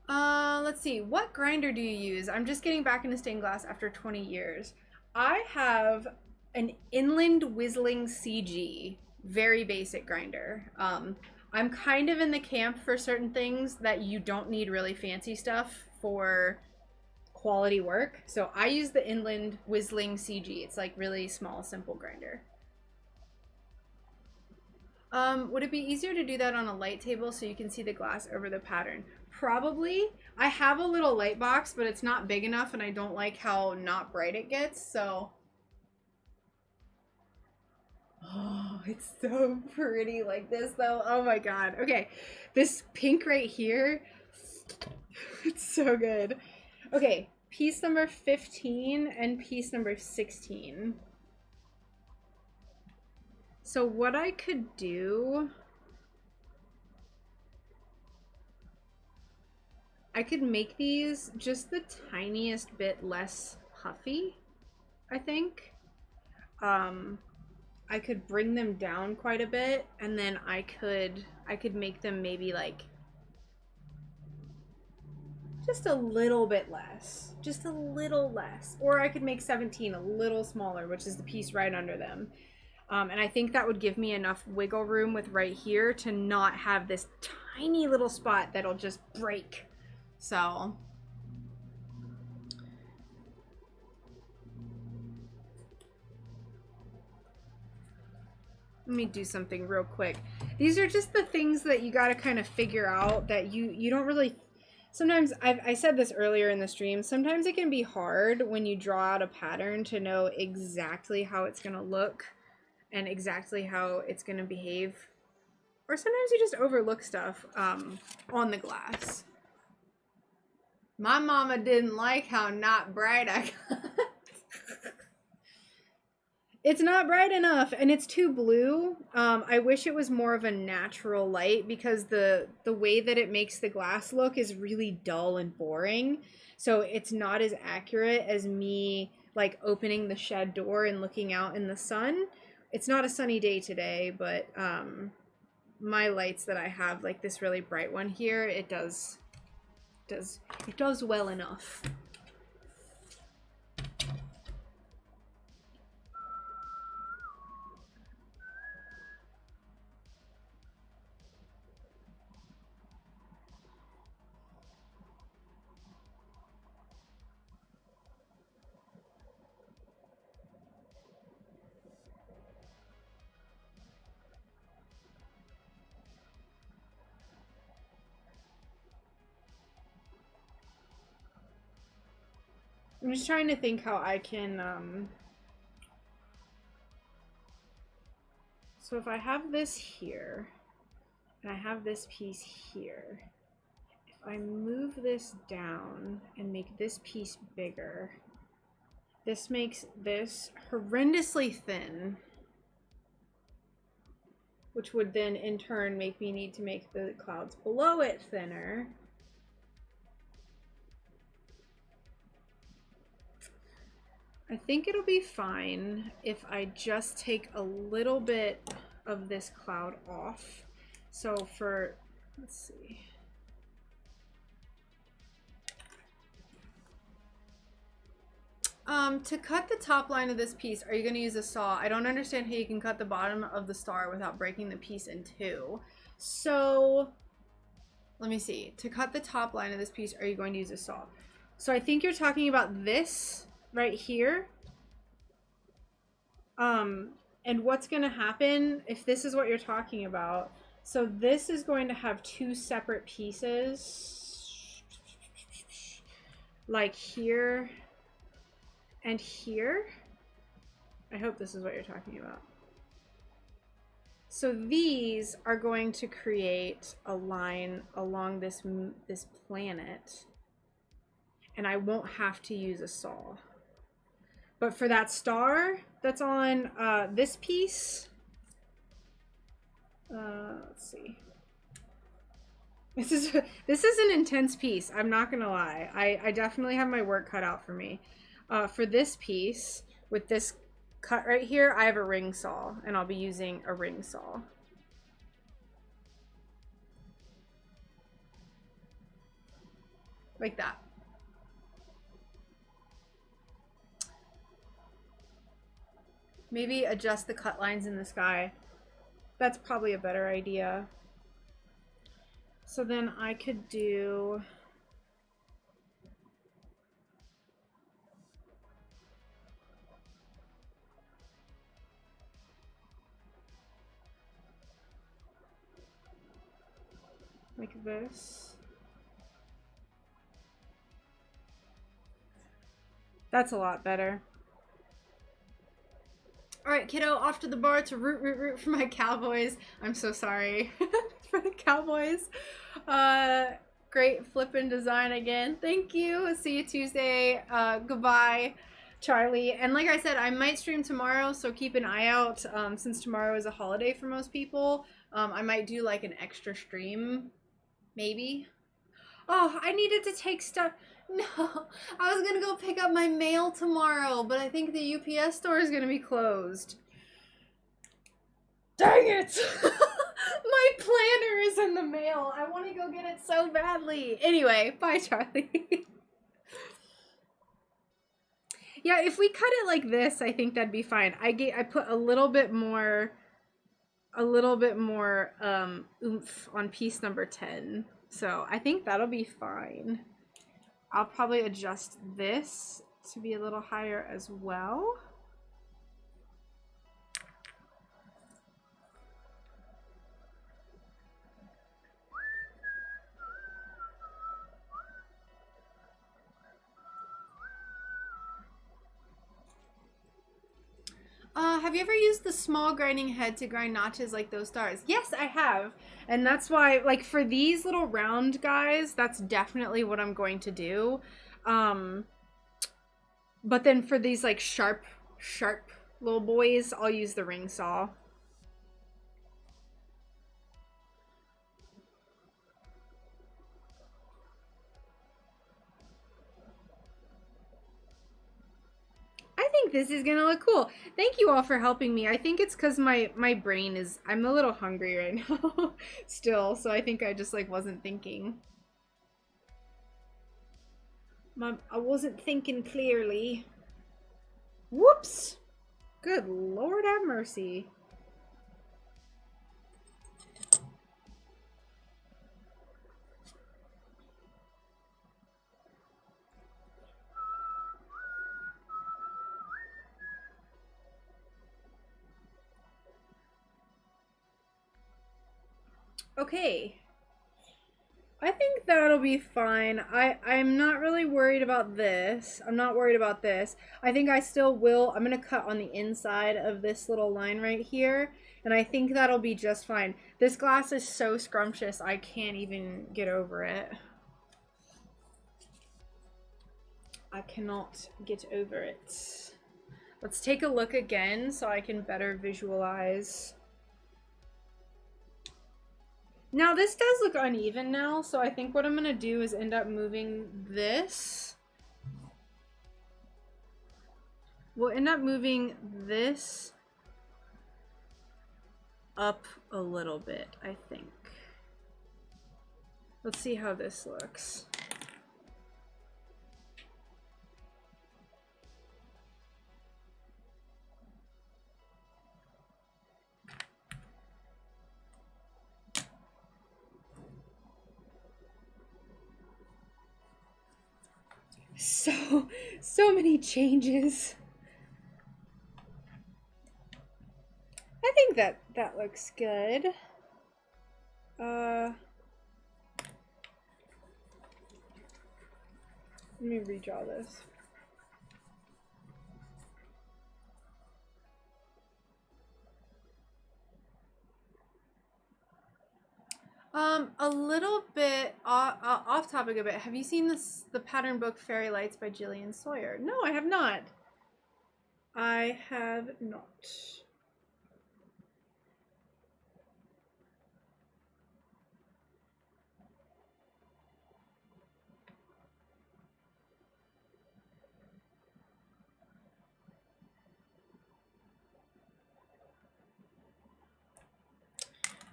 Let's see. What grinder do you use? I'm just getting back into stained glass after 20 years. I have an Inland Whistling CG, very basic grinder. I'm kind of in the camp for certain things that you don't need really fancy stuff for quality work. So I use the Inland Whistling CG. It's like really small, simple grinder. Would it be easier to do that on a light table so you can see the glass over the pattern? Probably. I have a little light box, but it's not big enough and I don't like how not bright it gets, so. Oh, it's so pretty like this though. Oh my god. Okay, this pink right here, it's so good. Okay, piece number 15 and piece number 16. So what I could do, I could make these just the tiniest bit less puffy, I think. I could bring them down quite a bit, and then I could make them maybe like just a little bit less, just a little less. Or I could make 17 a little smaller, which is the piece right under them. And I think that would give me enough wiggle room with right here to not have this tiny little spot that'll just break. So let me do something real quick. These are just the things that you got to kind of figure out that you don't really. Sometimes, I said this earlier in the stream, sometimes it can be hard when you draw out a pattern to know exactly how it's going to look and exactly how it's going to behave. Or sometimes you just overlook stuff on the glass. My mama didn't like how not bright I got. It's not bright enough and it's too blue. I wish it was more of a natural light because the way that it makes the glass look is really dull and boring. So it's not as accurate as me like opening the shed door and looking out in the sun. It's not a sunny day today, but my lights that I have, like this really bright one here, it does well enough. I'm just trying to think how I can, so if I have this here, and I have this piece here, if I move this down and make this piece bigger, this makes this horrendously thin, which would then in turn make me need to make the clouds below it thinner. I think it'll be fine if I just take a little bit of this cloud off. So for, let's see. To cut the top line of this piece, are you going to use a saw? I don't understand how you can cut the bottom of the star without breaking the piece in two. So let me see. To cut the top line of this piece, are you going to use a saw? So I think you're talking about this right here. And what's going to happen if this is what you're talking about? So this is going to have two separate pieces, like here and here. I hope this is what you're talking about. So these are going to create a line along this planet, and I won't have to use a saw. But for that star that's on this piece, let's see. This is an intense piece. I'm not gonna lie. I definitely have my work cut out for me. For this piece with this cut right here, I have a ring saw, and I'll be using a ring saw. Like that. Maybe adjust the cut lines in the sky. That's probably a better idea. So then I could do like this. That's a lot better. All right, kiddo, off to the bar to root for my Cowboys. I'm so sorry for the Cowboys. Great flippin' design again. Thank you. See you Tuesday. Goodbye, Charlie. And like I said, I might stream tomorrow, so keep an eye out. Since tomorrow is a holiday for most people, I might do like an extra stream, maybe. Oh, I needed to take stuff. No, I was gonna go pick up my mail tomorrow, but I think the UPS store is gonna be closed. Dang it! My planner is in the mail. I want to go get it so badly. Anyway, bye, Charlie. Yeah, if we cut it like this, I think that'd be fine. I put a little bit more oomph on piece number 10. So I think that'll be fine. I'll probably adjust this to be a little higher as well. Have you ever used the small grinding head to grind notches like those stars? Yes, I have. And that's why, like, for these little round guys, that's definitely what I'm going to do. But then for these, like, sharp little boys, I'll use the ring saw. this is gonna look cool. Thank you all for helping me. I think it's because my brain is, I'm a little hungry right now still, so I think I just like wasn't thinking. I wasn't thinking clearly. Whoops! Good Lord have mercy. Okay. I think that'll be fine. I'm not really worried about this. I'm not worried about this. I think I still will. I'm going to cut on the inside of this little line right here. And I think that'll be just fine. This glass is so scrumptious, I can't even get over it. I cannot get over it. Let's take a look again so I can better visualize. Now this does look uneven now, so I think what I'm gonna do is end up moving this. We'll end up moving this up a little bit, I think. Let's see how this looks. So many changes. I think that looks good. Let me redraw this. A little bit off topic a bit. Have you seen the pattern book Fairy Lights by Gillian Sawyer? No, I have not. I have not.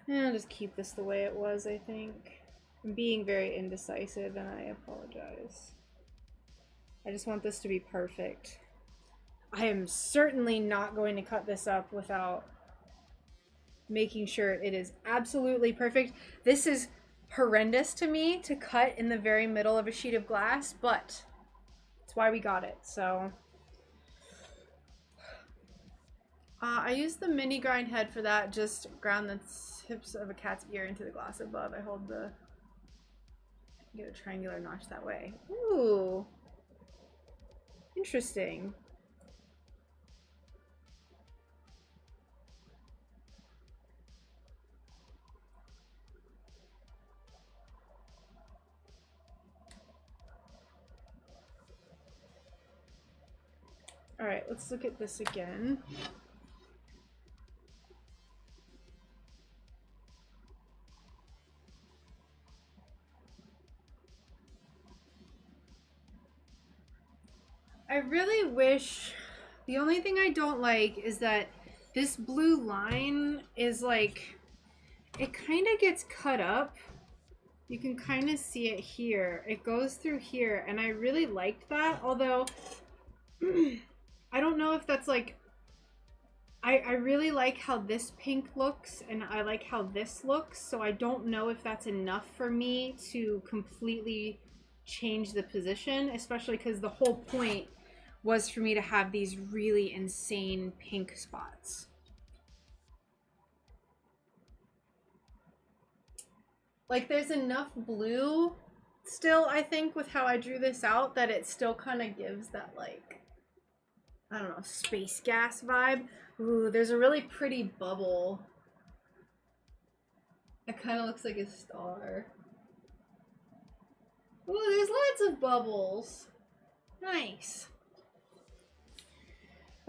I'll just keep this the way it was, I think. I'm being very indecisive and I apologize. I just want this to be perfect. I am certainly not going to cut this up without making sure it is absolutely perfect. This is horrendous to me to cut in the very middle of a sheet of glass, but it's why we got it, so. I used the mini grind head for that, just ground the tips of a cat's ear into the glass above. I hold the, get a triangular notch that way. Ooh, interesting. All right, let's look at this again. I really wish, the only thing I don't like is that this blue line is like, it kind of gets cut up. You can kind of see it here. It goes through here, and I really liked that, although I don't know if that's like, I really like how this pink looks, and I like how this looks, so I don't know if that's enough for me to completely change the position, especially because the whole point was for me to have these really insane pink spots. Like there's enough blue still, I think, with how I drew this out that it still kind of gives that like, I don't know, space gas vibe. Ooh, there's a really pretty bubble. It kind of looks like a star. Ooh, there's lots of bubbles. Nice.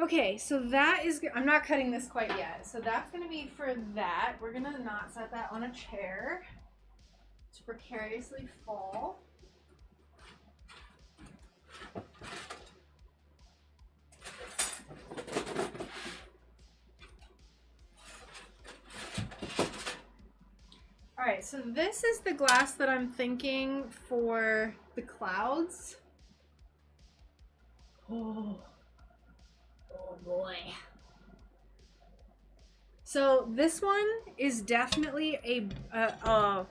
Okay, so that is, I'm not cutting this quite yet. So that's gonna be for that. We're gonna not set that on a chair to precariously fall. right, so this is the glass that I'm thinking for the clouds. Oh boy. So this one is definitely a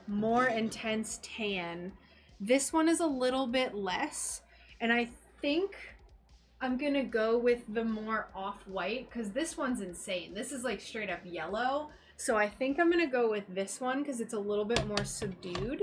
more intense tan. This one is a little bit less, and I think I'm gonna go with the more off-white because this one's insane. This is like straight up yellow. So I think I'm gonna go with this one because it's a little bit more subdued.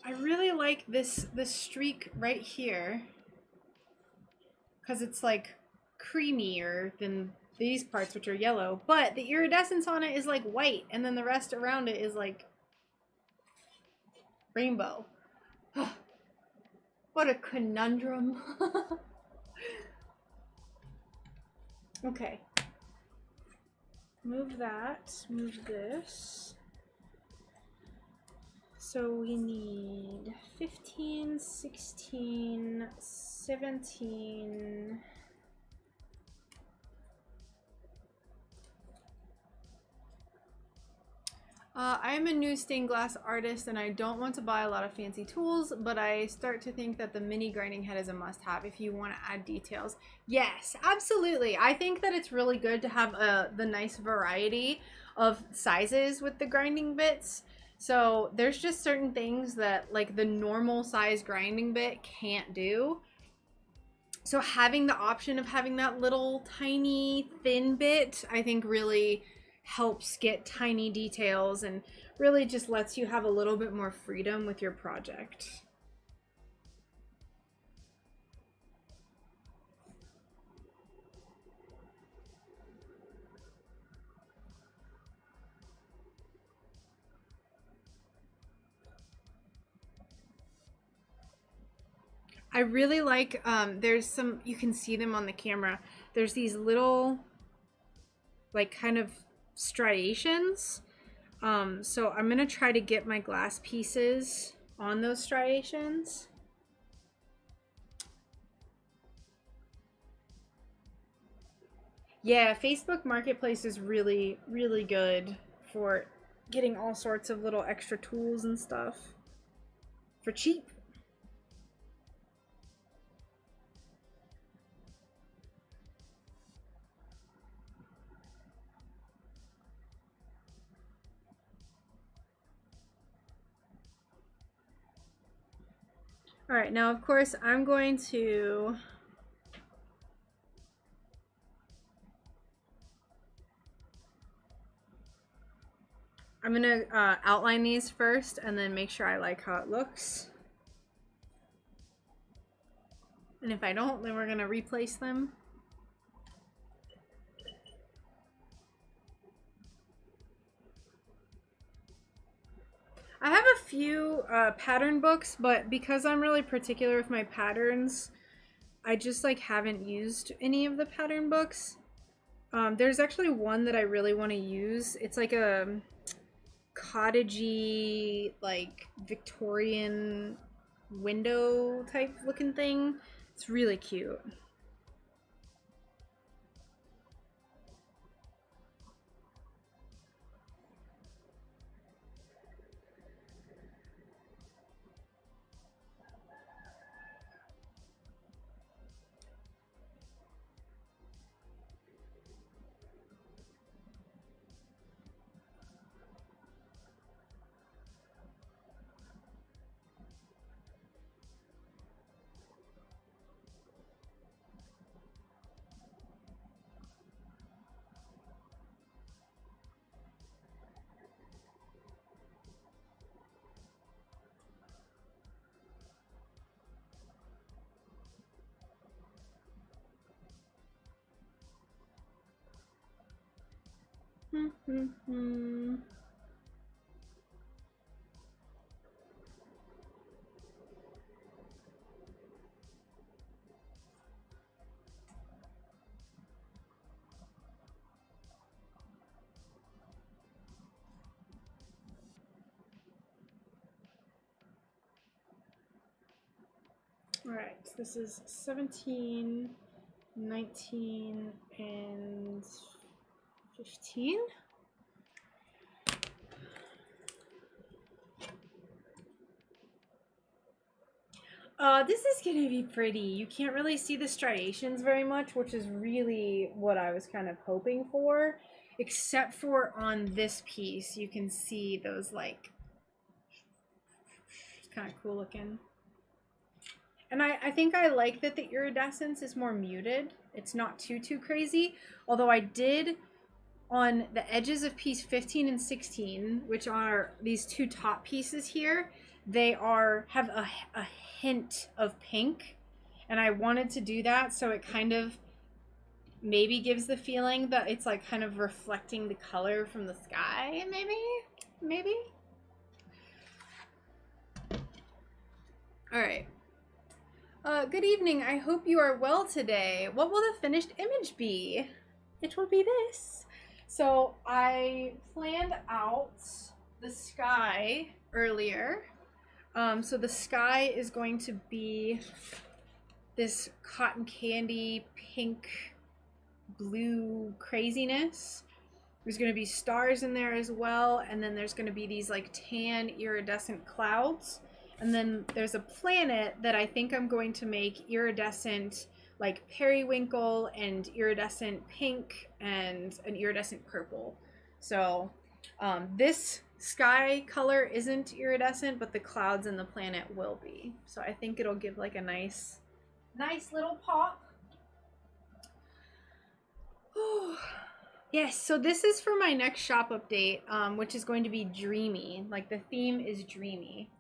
I really like this streak right here because it's like creamier than these parts, which are yellow, but the iridescence on it is like white, and then the rest around it is like rainbow. What a conundrum. Okay. Move that, move this. So we need 15, 16, 17. I am a new stained glass artist and I don't want to buy a lot of fancy tools, but I start to think that the mini grinding head is a must-have if you want to add details. Yes, absolutely. I think that it's really good to have the nice variety of sizes with the grinding bits. So there's just certain things that like the normal size grinding bit can't do. So having the option of having that little tiny thin bit, I think really helps get tiny details and really just lets you have a little bit more freedom with your project. I really like, there's some, you can see them on the camera. There's these little, like kind of striations. So I'm gonna try to get my glass pieces on those striations. Yeah, Facebook Marketplace is really, really good for getting all sorts of little extra tools and stuff for cheap. All right, now of course I'm going to outline these first and then make sure I like how it looks. And if I don't, then we're gonna replace them. I have a few pattern books, but because I'm really particular with my patterns, I just like haven't used any of the pattern books. There's actually one that I really want to use. It's like a cottagey, like Victorian window type looking thing. It's really cute. All right, this is 17, 19, and 15. This is gonna be pretty. You can't really see the striations very much, which is really what I was kind of hoping for. Except for on this piece, you can see those like, it's kind of cool looking. And I think I like that the iridescence is more muted. It's not too crazy. Although I did, on the edges of piece 15 and 16, which are these two top pieces here, they have a hint of pink. And I wanted to do that so it kind of maybe gives the feeling that it's like kind of reflecting the color from the sky, maybe. All right. Good evening. I hope you are well today. What will the finished image be? It will be this. So I planned out the sky earlier. So the sky is going to be this cotton candy pink blue craziness. There's going to be stars in there as well, and then there's going to be these like tan iridescent clouds, and then there's a planet that I think I'm going to make iridescent, like periwinkle and iridescent pink and an iridescent purple. So this sky color isn't iridescent, but the clouds and the planet will be. So I think it'll give like a nice little pop. Yes, so this is for my next shop update, which is going to be dreamy. Like the theme is dreamy.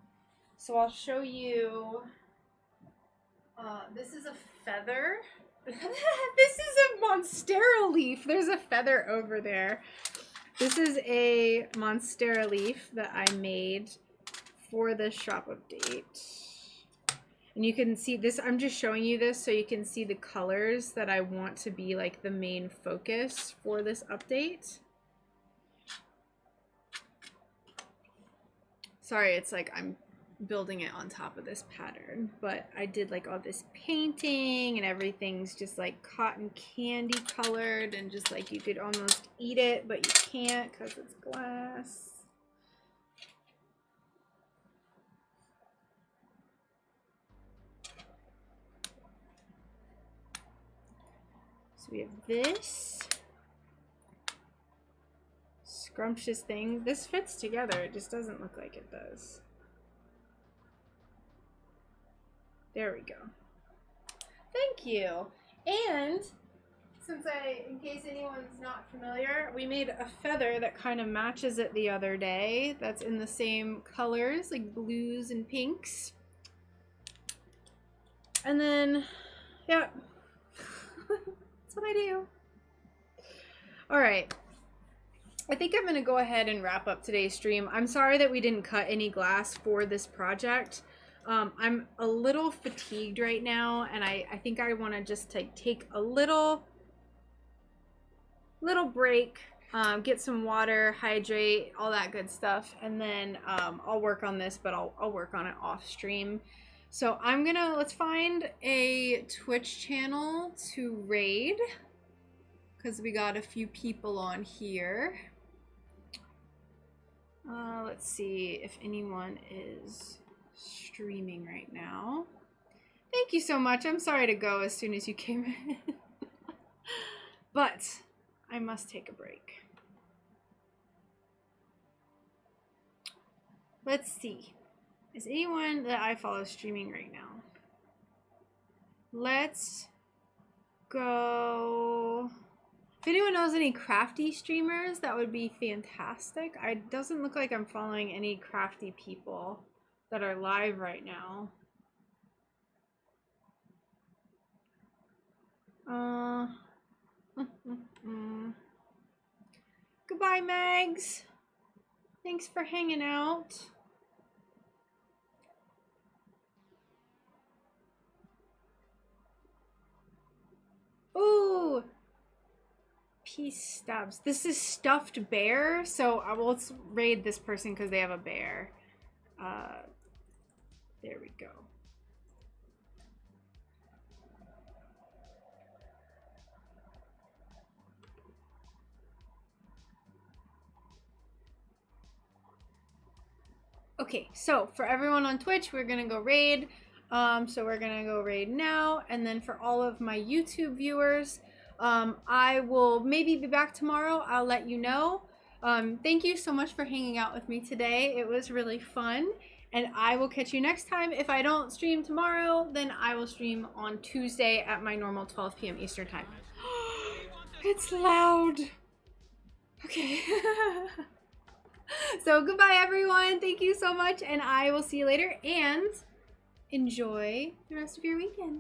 So I'll show you. This is a feather. This is a monstera leaf. There's a feather over there. This is a monstera leaf that I made for the shop update. And you can see this, I'm just showing you this so you can see the colors that I want to be like the main focus for this update. Sorry, it's like I'm building it on top of this pattern, but I did like all this painting and everything's just like cotton candy colored and just like you could almost eat it, but you can't because it's glass. So we have this scrumptious thing. This fits together, it just doesn't look like it does. There we go. Thank you. And since in case anyone's not familiar, we made a feather that kind of matches it the other day. That's in the same colors, like blues and pinks. And then, yeah, that's what I do. All right. I think I'm going to go ahead and wrap up today's stream. I'm sorry that we didn't cut any glass for this project. I'm a little fatigued right now, and I think I want to just take a little break, get some water, hydrate, all that good stuff, and then I'll work on this, but I'll work on it off stream. So let's find a Twitch channel to raid, because we got a few people on here. Let's see if anyone is streaming right now. Thank you so much. I'm sorry to go as soon as you came in. But I must take a break. Let's see. Is anyone that I follow streaming right now? Let's go. If anyone knows any crafty streamers, that would be fantastic. It doesn't look like I'm following any crafty people that are live right now. Goodbye, Megs. Thanks for hanging out. Ooh. Peace stabs. This is stuffed bear, so let's raid this person because they have a bear. There we go. Okay, so for everyone on Twitch, we're gonna go raid. So we're gonna go raid now, and then for all of my YouTube viewers, I will maybe be back tomorrow. I'll let you know. Thank you so much for hanging out with me today. It was really fun, and I will catch you next time. If I don't stream tomorrow, then I will stream on Tuesday at my normal 12 p.m. Eastern time. It's loud. Okay. So goodbye, everyone. Thank you so much, and I will see you later, and enjoy the rest of your weekend.